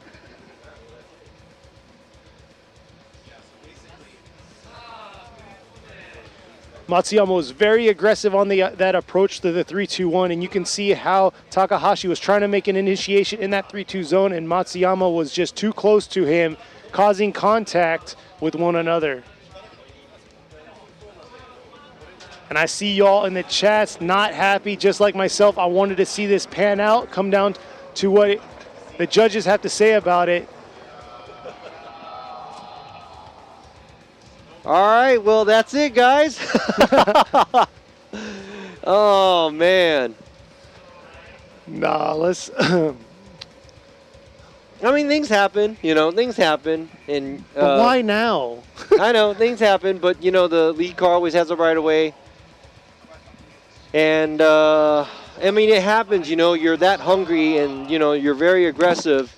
Matsuyama was very aggressive on that approach to the 3-2-1, and you can see how Takahashi was trying to make an initiation in that 3-2 zone, and Matsuyama was just too close to him, causing contact with one another. And I see y'all in the chats not happy, just like myself. I wanted to see this pan out, come down to what the judges have to say about it. All right, well, that's it, guys. Oh, man. Nah, let's... I mean, things happen, you know, things happen. And but why now? I know, things happen, but, you know, the lead car always has a right of way. And, I mean, it happens, you know, you're that hungry and, you know, you're very aggressive.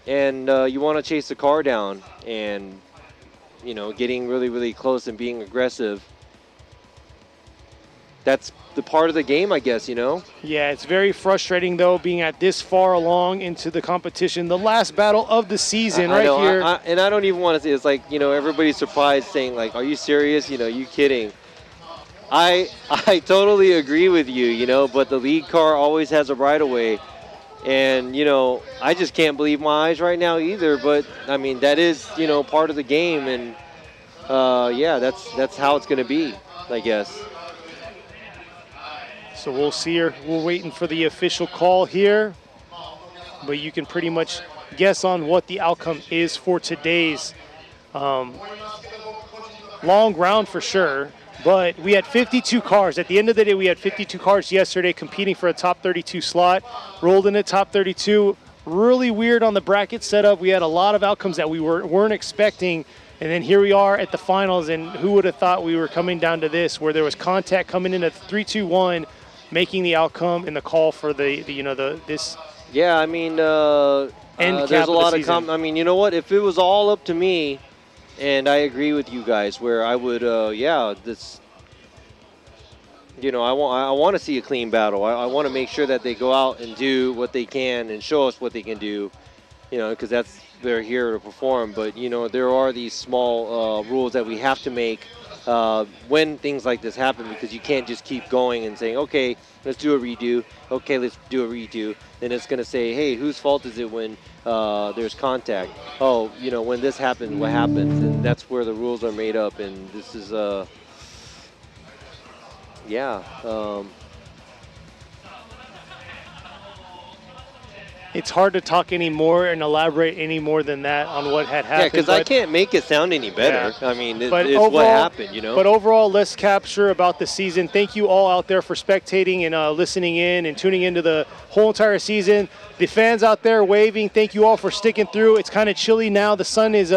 And you want to chase the car down. And, you know, getting really, really close and being aggressive. That's the part of the game, I guess, you know? Yeah, it's very frustrating, though, being at this far along into the competition. The last battle of the season I know, here. And I don't even want to say, it's like, you know, everybody's surprised saying, like, are you serious? You know, you kidding? I totally agree with you, you know, but the lead car always has a right of way. And, you know, I just can't believe my eyes right now either. But, I mean, that is, you know, part of the game. And, yeah, that's how it's going to be, I guess. So we'll see her. We're waiting for the official call here. But you can pretty much guess on what the outcome is for today's long round for sure. But we had 52 cars. At the end of the day, we had 52 cars yesterday competing for a top 32 slot. Rolled into top 32. Really weird on the bracket setup. We had a lot of outcomes that we weren't expecting. And then here we are at the finals. And who would have thought we were coming down to this, where there was contact coming in at 3-2-1, making the outcome and the call for this. Yeah, I mean, end there's cap a lot of I mean, you know what? If it was all up to me, and I agree with you guys, where I would, yeah, this, you know, I want to see a clean battle. I want to make sure that they go out and do what they can and show us what they can do, you know, because they're here to perform. But, you know, there are these small rules that we have to make when things like this happen, because you can't just keep going and saying, okay, let's do a redo. Okay, let's do a redo. Then it's going to say, hey, whose fault is it when there's contact? Oh, you know, when this happens, what happens? And that's where the rules are made up. And this is, yeah. It's hard to talk any more and elaborate any more than that on what had happened. Yeah, because I can't make it sound any better. Yeah. I mean, it's overall, what happened, you know? But overall, let's capture about the season. Thank you all out there for spectating and listening in and tuning into the whole entire season. The fans out there waving, thank you all for sticking through. It's kind of chilly now. The sun is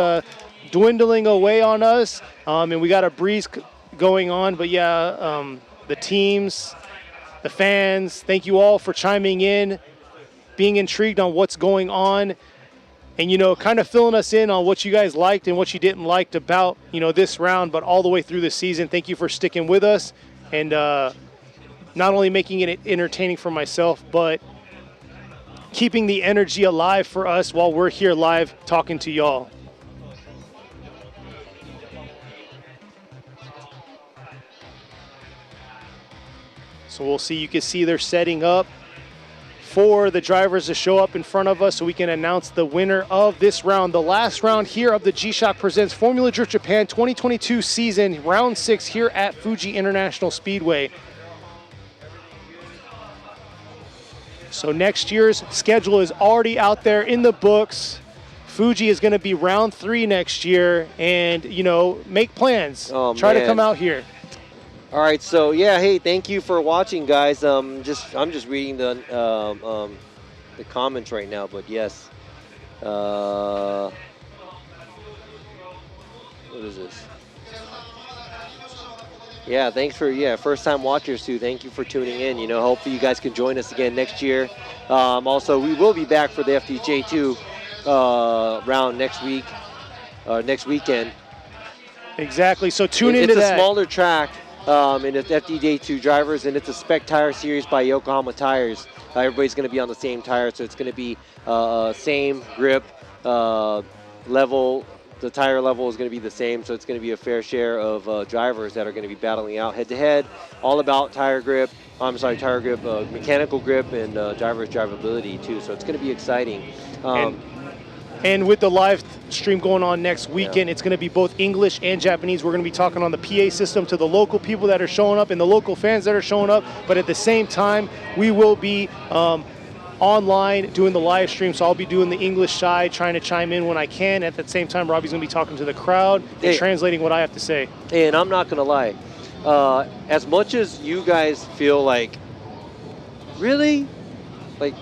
dwindling away on us, and we got a breeze going on. But, yeah, the teams, the fans, thank you all for chiming in, being intrigued on what's going on, and, you know, kind of filling us in on what you guys liked and what you didn't like about, you know, this round, but all the way through the season. Thank you for sticking with us and not only making it entertaining for myself, but keeping the energy alive for us while we're here live talking to y'all. So we'll see. You can see they're setting up for the drivers to show up in front of us so we can announce the winner of this round. The last round here of the G-Shock Presents Formula Drift Japan 2022 season, round 6 here at Fuji International Speedway. So next year's schedule is already out there in the books. Fuji is going to be round 3 next year, and, you know, make plans. Try to come out here. All right, so yeah, hey, thank you for watching, guys. I'm just reading the comments right now, but yes. What is this? Yeah, thanks for first-time watchers too. Thank you for tuning in. You know, hopefully you guys can join us again next year. Also, we will be back for the FDJ2 round next week, next weekend. Exactly. So tune into that. It's a smaller track. And it's FDJ2 drivers, and it's a spec tire series by Yokohama Tires. Everybody's going to be on the same tire, so it's going to be same grip, level the tire level is going to be the same, so it's going to be a fair share of drivers that are going to be battling out head-to-head, all about tire grip, mechanical grip, and driver's drivability, too. So it's going to be exciting. And with the live stream going on next weekend, it's going to be both English and Japanese. We're going to be talking on the PA system to the local people that are showing up and the local fans that are showing up. But at the same time, we will be online doing the live stream. So I'll be doing the English side, trying to chime in when I can. At the same time, Robbie's going to be talking to the crowd and translating what I have to say. And I'm not going to lie. As much as you guys feel like, really? Like,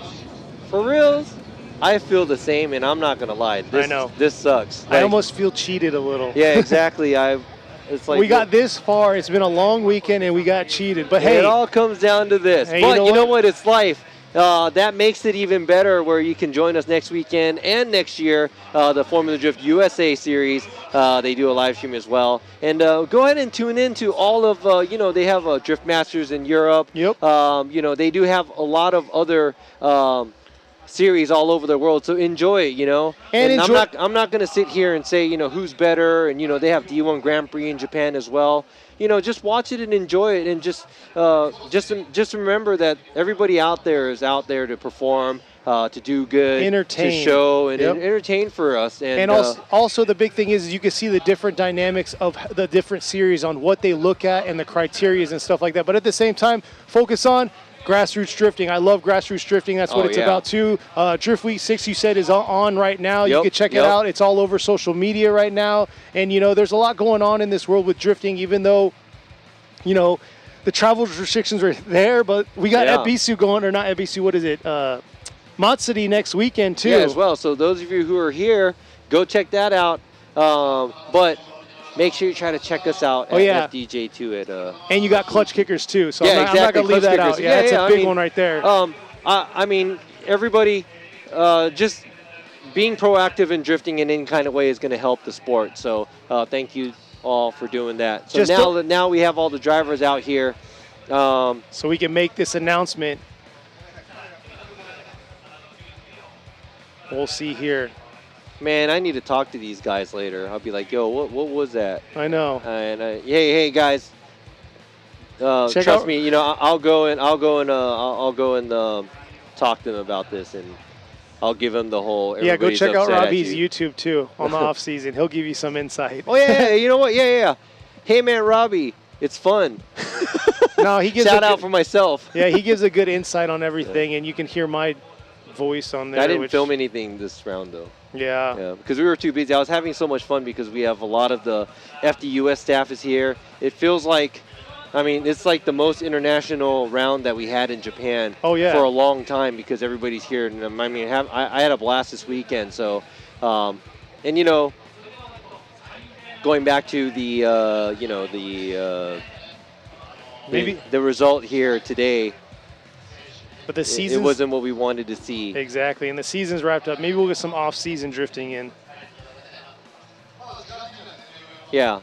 for reals? I feel the same, and I'm not gonna lie. I know this sucks. I almost feel cheated a little. Yeah, exactly. It's like we got this far. It's been a long weekend, and we got cheated. But hey, it all comes down to this. Hey, but you know what? It's life. That makes it even better, where you can join us next weekend and next year. The Formula Drift USA Series. They do a live stream as well. And go ahead and tune in to all of. They have Drift Masters in Europe. Yep. They do have a lot of other. Series all over the world, so enjoy it, And I'm not going to sit here and say, who's better, and they have D1 Grand Prix in Japan as well. Just watch it and enjoy it, and just remember that everybody out there is out there to perform, to do good, entertain, to show, and entertain for us. And also the big thing is you can see the different dynamics of the different series on what they look at and the criterias and stuff like that. But at the same time, focus on grassroots drifting. I love grassroots drifting. That's what it's about too. Drift Week 6, you said, is on right now. You can check it out. It's all over social media right now. And, there's a lot going on in this world with drifting, even though, the travel restrictions are there. But we got Ebisu going, or not Ebisu, what is it? Matsuri next weekend too. Yeah, as well. So those of you who are here, go check that out. But make sure you try to check us out at FDJ2 at and you got clutch kickers too, so I'm not going to leave that out. Yeah, it's a big one right there. I mean, everybody just being proactive in drifting in any kind of way is going to help the sport. So thank you all for doing that. So now we have all the drivers out here. So we can make this announcement. We'll see here. Man, I need to talk to these guys later. I'll be like, yo, what was that? I know. And hey guys, trust me. I'll go and talk to them about this, and I'll give them the whole. Yeah, go check out Robbie's YouTube too on the off season. He'll give you some insight. Oh yeah, you know what? Yeah. Hey man, Robbie, it's fun. No, he gives shout out for myself. Yeah, he gives a good insight on everything, and you can hear my voice on there. I didn't film anything this round though. Yeah, because we were too busy. I was having so much fun because we have a lot of the FDUS staff is here. It feels like, it's like the most international round that we had in Japan for a long time because everybody's here. And I had a blast this weekend. So, going back to the result here today. But the season, it wasn't what we wanted to see. Exactly, and the season's wrapped up. Maybe we'll get some off-season drifting in. Yeah,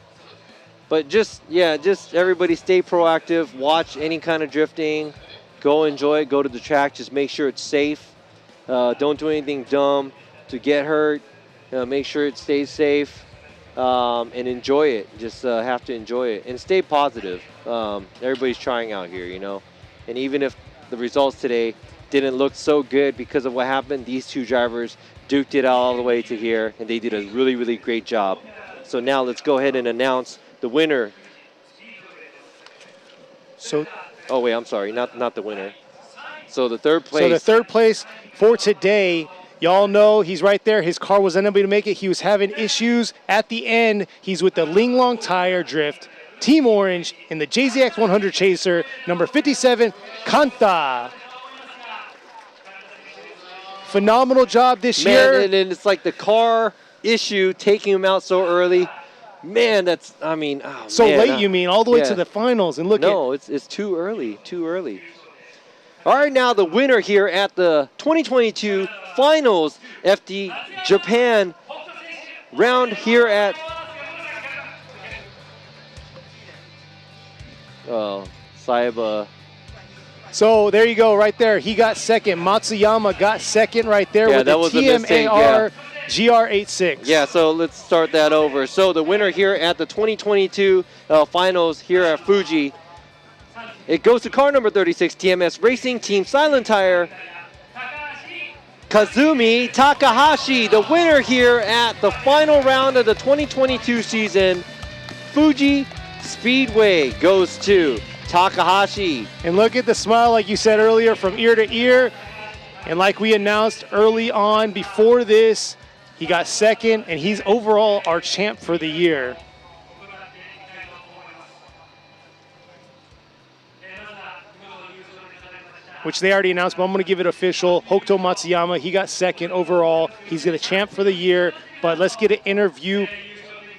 but just everybody stay proactive. Watch any kind of drifting. Go enjoy it. Go to the track. Just make sure it's safe. Don't do anything dumb to get hurt. Make sure it stays safe and enjoy it. Just have to enjoy it and stay positive. Everybody's trying out here, and even if the results today didn't look so good because of what happened, these two drivers duked it out all the way to here, and they did a really, really great job. So now let's go ahead and announce the winner. Oh wait, I'm sorry, not the winner. So the third place. So the third place for today, y'all know he's right there. His car was unable to make it. He was having issues at the end. He's with the Linglong Tire Drift Team Orange in the JZX 100 Chaser, number 57, Kanta. Phenomenal job this year. And it's like the car issue taking him out so early. Man, that's, late, you mean, all the way to the finals. And look it's too early, All right, now the winner here at the 2022 finals, FD Japan round here at Saiba. So there you go, right there. He got second. Matsuyama got second right there with that the was a mistake, TMAR GR86. Yeah, so let's start that over. So the winner here at the 2022 finals here at Fuji, it goes to car number 36, TMS Racing Team Silent Tire, Kazumi Takahashi. The winner here at the final round of the 2022 season, Fuji Speedway, goes to Takahashi. And look at the smile, like you said earlier, from ear to ear. And like we announced early on before this, he got second, and he's overall our champ for the year. Which they already announced, but I'm going to give it official. Hokuto Matsuyama, he got second overall. He's the champ for the year. But let's get an interview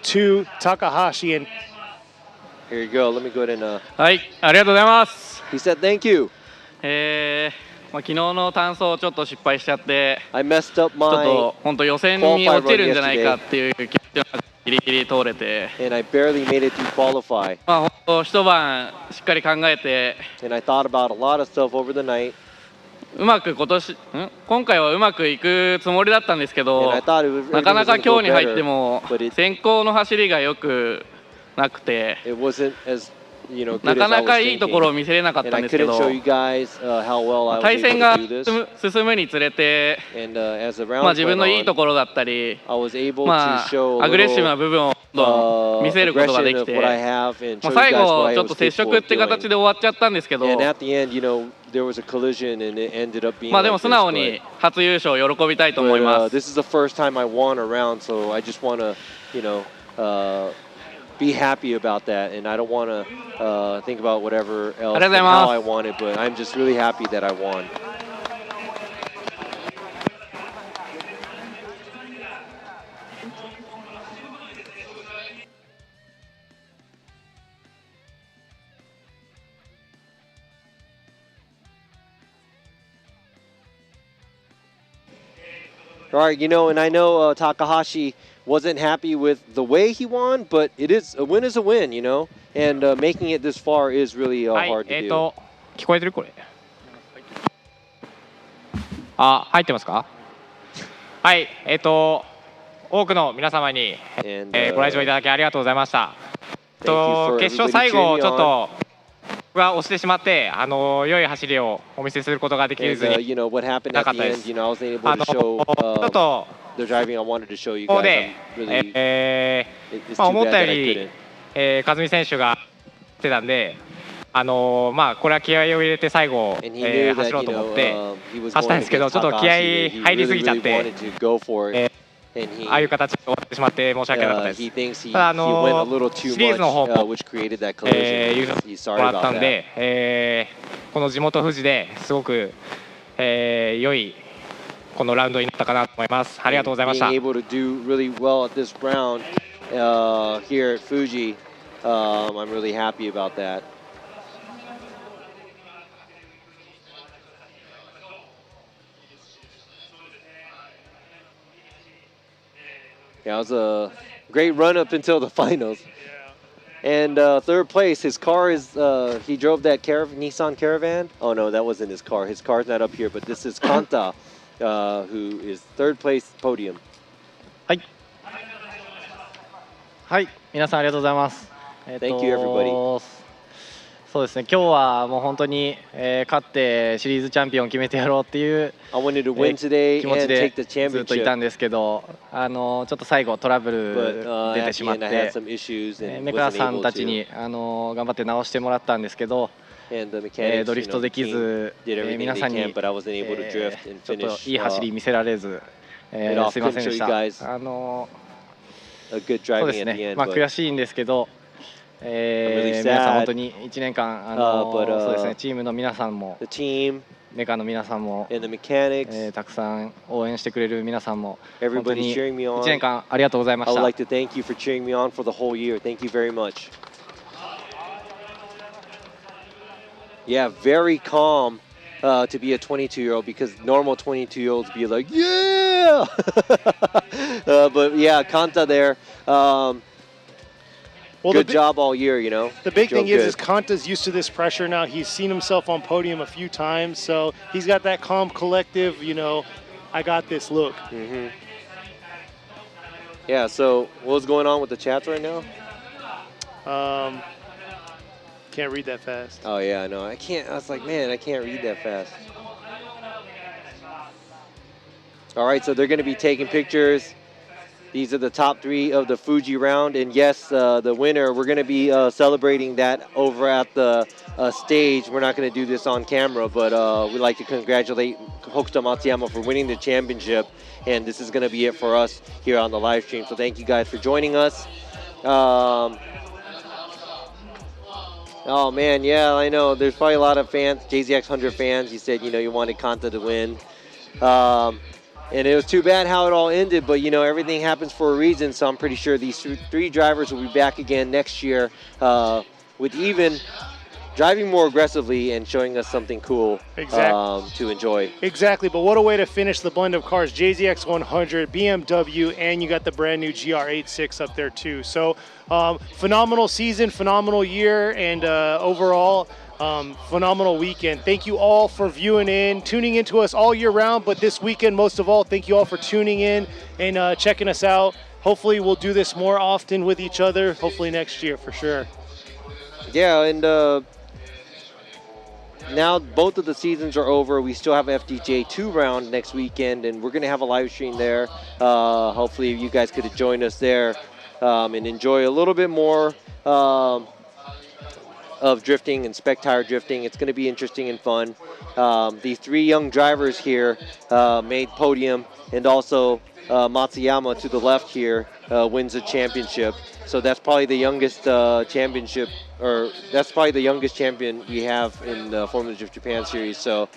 to Takahashi. And here you go. Let me go ahead and. はい、ありがとうございます。 He said thank you. 昨日の単走ちょっと失敗しちゃって、 I messed up ちょっ my と本当予選に落ちるんじゃないかっていう気持ちがギリギリ通れて、 and I barely made it through qualify. まあ本当一晩しっかり考えて、 And I thought about a lot of stuff over the night. うまく今回はうまくいくつもりだったんですけど、 And I thought it was, なかなか everything was 今 gonna 日に go 入って better, も but it, 先行の走りがよくなくて、 it wasn't as, you know, な good か as I なか was いいところ thinking. を見せれなかっ And たん I ですけ couldn't ど、 show you guys how well I was 対 able 戦 to が do this. 進むにつれて、 And as the まあ rounds 自分のいい went と on, ころだったり、 I was able ま to show あ a アグレッシブ little な部分をどんどん見せることがで aggression き of て、 what I have and ま show あ you 最 guys 後 what I ちょっ was と接 capable 触っ of て形 doing. で終わっちゃったんですけど、 And at the end, you know, there was a collision and it ended up being まあでも like 素 this. 直に初優勝を喜びたいと思い But ます。 this is the first time I won a round, so I just want to, you know, be happy about that, and I don't want to think about whatever else and how I won it, but I'm just really happy that I won. All right, you know, and I know Takahashi wasn't happy with the way he won, but it is a win, you know, and making it this far is really hard to do. 聞こえてるこれ。あ、入ってますか？はい、多くの皆様に、ご来場いただきありがとうございました。決勝最後ちょっと僕が押してしまって、良い走りをお見せすることができずに you know what happened な at かっ the たで end, す。you know, I wasn't able to show ちょっと the driving I wanted to show you ここ guys. で I'm really, it's まあ too 思 bad ったよ that I り couldn't. 和美選手が出てたんで、まあこれは気合を入れて最後、And he knew 走 that, ろう you と思っ know, て he was 走ったん going ですけど、 against ちょっと気合 Takahashi. He 入りす really, ぎちゃっ really て、 wanted to go for it. And he, ああいう形で終わってしまって申し訳なかったです he thinks he ただ went a little too シリーズの方 much, も which created that collision. 優勝 He's しても sorry らった about ん that. で、この地元富士ですごく、良いこのラウンドになったかなと思います。ありがとうございました。 Being able to do really well at this round here at Fuji, I'm really happy about that. Yeah, it was a great run up until the finals. And third place, his car is, he drove that Nissan Caravan. Oh no, that wasn't his car. His car's not up here, but this is Kanta, who is third place podium. はい。はい、皆さんありがとうございます。Thank you, everybody. そうですね、今日はもう本当に、勝ってシリーズチャンピオンを決めてやろうっていう、I wanted to win today 気持ち and で take the ずっといたん championship. ですけど、ちょっと最後トラブル But 出て at し the まっ end, I had て、 some issues and メカ wasn't さん able たち to. に頑張って直してもらったんですけど、 And the mechanics, ドリ you フト know, で the き team ず、 did everything 皆 they さんに、 can, but I wasn't able to drift and ちょっと finish いい走り見せられず、it off. すいませんでし Couldn't た。 show you guys a good そうで driving す at the ね、 end. まあ but 悔しいんですけど、really 皆さん sad. 本当に1年間、but そうですね、チームの皆さんも、 the team メカの皆さんも、 and the mechanics, たくさん応援してくれる皆さんも、本当 everybody に cheering me 1 on. 年間ありがとうございま I し would た。 like to thank you for cheering me on for the whole year. Thank you very much. Yeah, very calm to be a 22-year-old because normal 22-year-olds be like, yeah! But yeah, Kanta there. Well, good job all year, you know. The big Drove thing is good. Kanta's used to this pressure now. He's seen himself on podium a few times, so he's got that calm, collective, you know, I got this look. Yeah, so what's going on with the chats right now? Can't read that fast. Oh yeah, I know. I can't. I was like, man, I can't read that fast. All right, so they're going to be taking pictures. These are the top 3 of the Fuji round, and yes, the winner. We're going to be celebrating that over at the stage. We're not going to do this on camera, but we'd like to congratulate Hokuto Matsuyama for winning the championship, and this is going to be it for us here on the live stream. So thank you guys for joining us. Oh man, yeah, I know. There's probably a lot of fans, JZX100 fans. You said, you wanted Kanta to win. And it was too bad how it all ended, but everything happens for a reason. So I'm pretty sure these 3 drivers will be back again next year with even driving more aggressively and showing us something cool to enjoy. Exactly, but what a way to finish the blend of cars. JZX 100, BMW, and you got the brand new GR86 up there too. So phenomenal season, phenomenal year, and overall, phenomenal weekend. Thank you all for viewing in, tuning into us all year round, but this weekend most of all, thank you all for tuning in and checking us out. Hopefully we'll do this more often with each other, hopefully next year for sure. Yeah, and now both of the seasons are over. We still have FDJ 2 round next weekend, and we're going to have a live stream there. Hopefully you guys could join us there and enjoy a little bit more of drifting and spec tire drifting. It's going to be interesting and fun. These 3 young drivers here made podium, and also Matsuyama to the left here wins the championship. So that's probably the youngest championship, or that's probably the youngest champion we have in the Formula Drift Japan series. So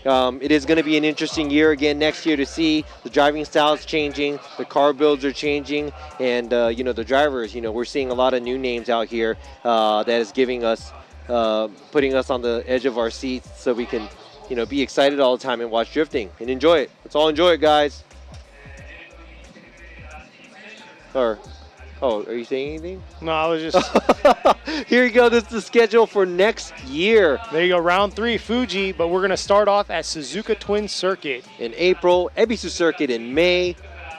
it is going to be an interesting year again next year to see the driving styles changing, the car builds are changing, and the drivers. We're seeing a lot of new names out here that is giving us, putting us on the edge of our seats, so we can, be excited all the time and watch drifting and enjoy it. Let's all enjoy it, guys. Oh, are you saying anything? No, I was just... Here you go. This is the schedule for next year. There you go. Round 3, Fuji, but we're going to start off at Suzuka Twin Circuit. In April, Ebisu Circuit in May,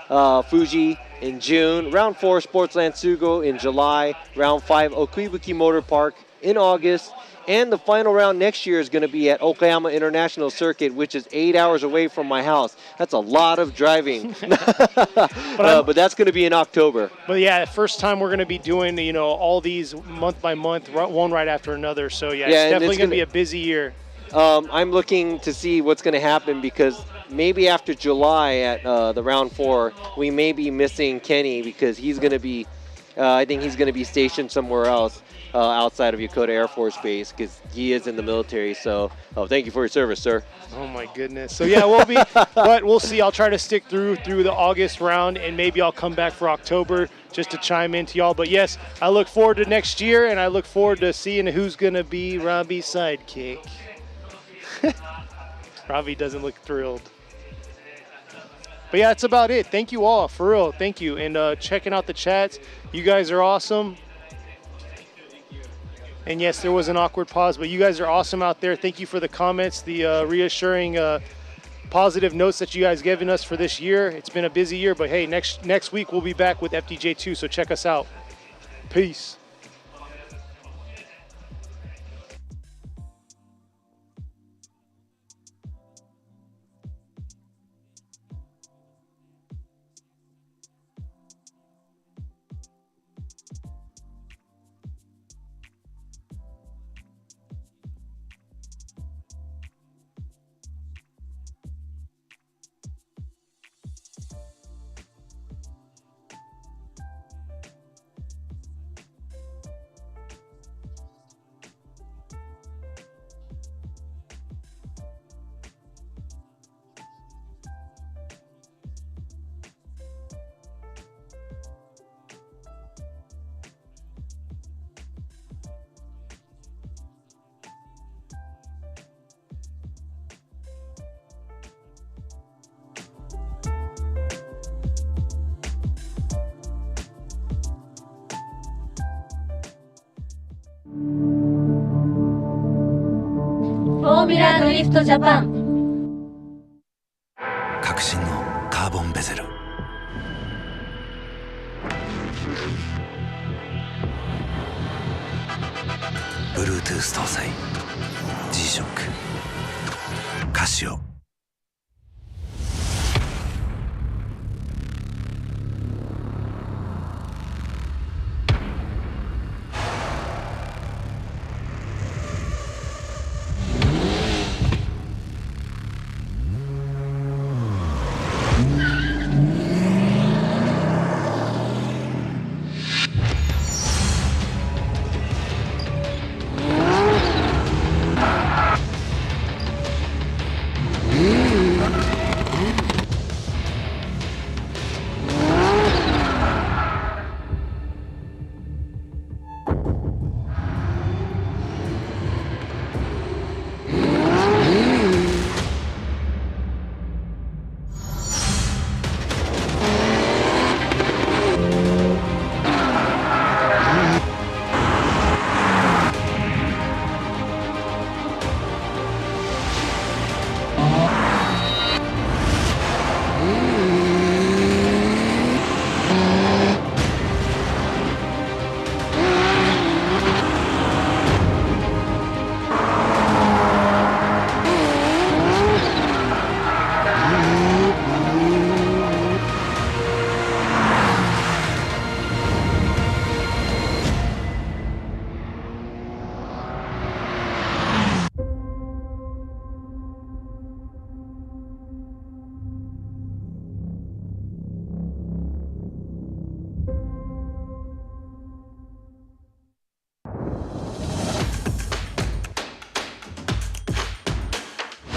Fuji in June, Round 4, Sportsland Sugo in July, Round 5, Okuibuki Motor Park in August, and the final round next year is going to be at Okayama International Circuit, which is 8 hours away from my house. That's a lot of driving. But that's going to be in October. But yeah, first time we're going to be doing, all these month by month, one right after another. So yeah, it's definitely going to be a busy year. I'm looking to see what's going to happen, because maybe after July at the round 4, we may be missing Kenny, because he's going to be, I think he's going to be stationed somewhere else. Outside of Yokota Air Force Base, because he is in the military. So, thank you for your service, sir. Oh my goodness. So yeah, we'll be, but we'll see. I'll try to stick through the August round, and maybe I'll come back for October just to chime in to y'all. But yes, I look forward to next year, and I look forward to seeing who's gonna be Robbie's sidekick. Robbie doesn't look thrilled. But yeah, that's about it. Thank you all, for real. Thank you, and checking out the chats. You guys are awesome. And yes, there was an awkward pause, but you guys are awesome out there. Thank you for the comments, the reassuring, positive notes that you guys given us for this year. It's been a busy year, but hey, next week we'll be back with FDJ2, so check us out. Peace. Formula Drift Japan 革新のカーボンベゼル Bluetooth 搭載 G-SHOCK カシオ。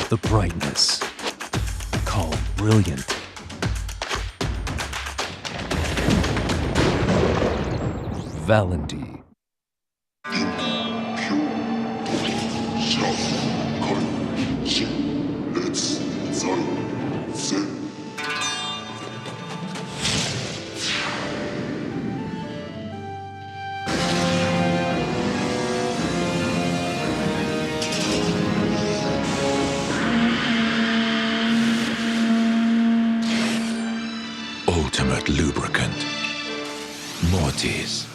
The brightness, called brilliant. Valenty. Ultimate lubricant. Mortis.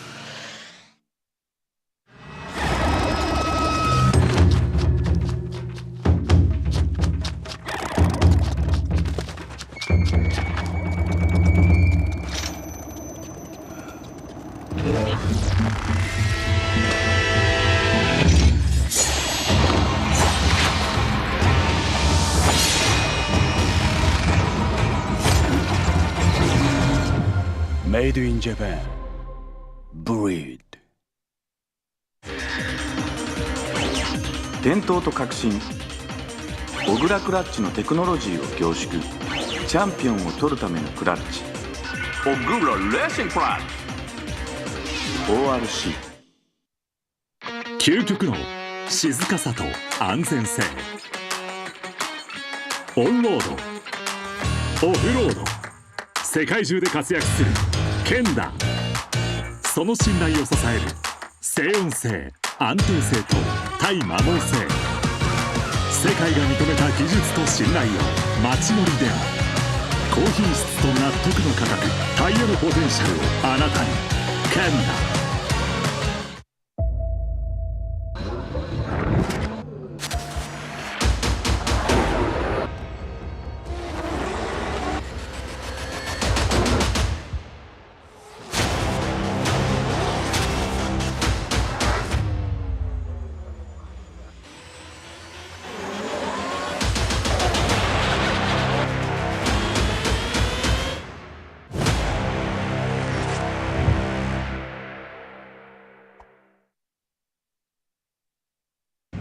Made in Japan. Breed. 伝統と革新、小倉クラッチのテクノロジーを凝縮、チャンピオンを取るためのクラッチ、小倉レーシングクラッチ ORC。 究極の静かさと安全性。オンロード、オフロード、世界中で活躍するケンダ。その信頼を支える静音性、安定性と対摩耗性。世界が認めた技術と信頼を街乗りでも高品質と納得の価格、タイヤのポテンシャルをあなたに。ケンダ。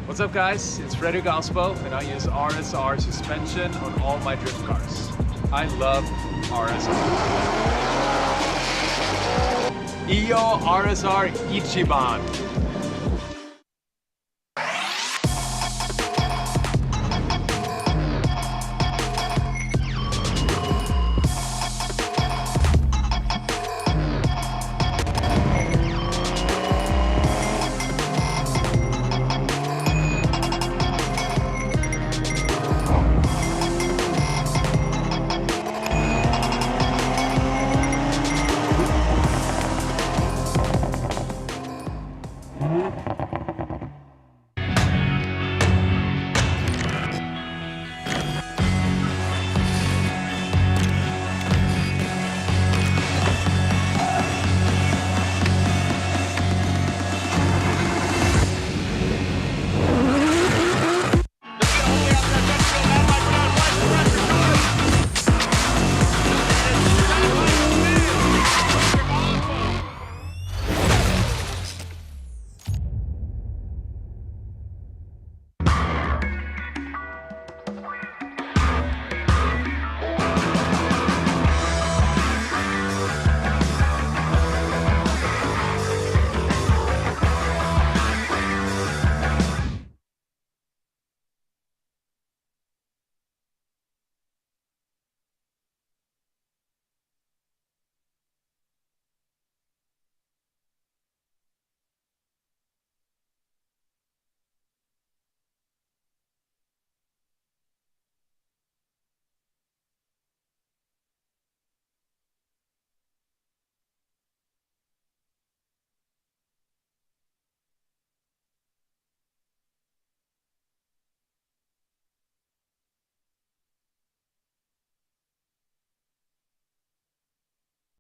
What's up, guys? It's Frederick Gaspo, and I use RSR suspension on all my drift cars. I love RSR. Iyo RSR Ichiban.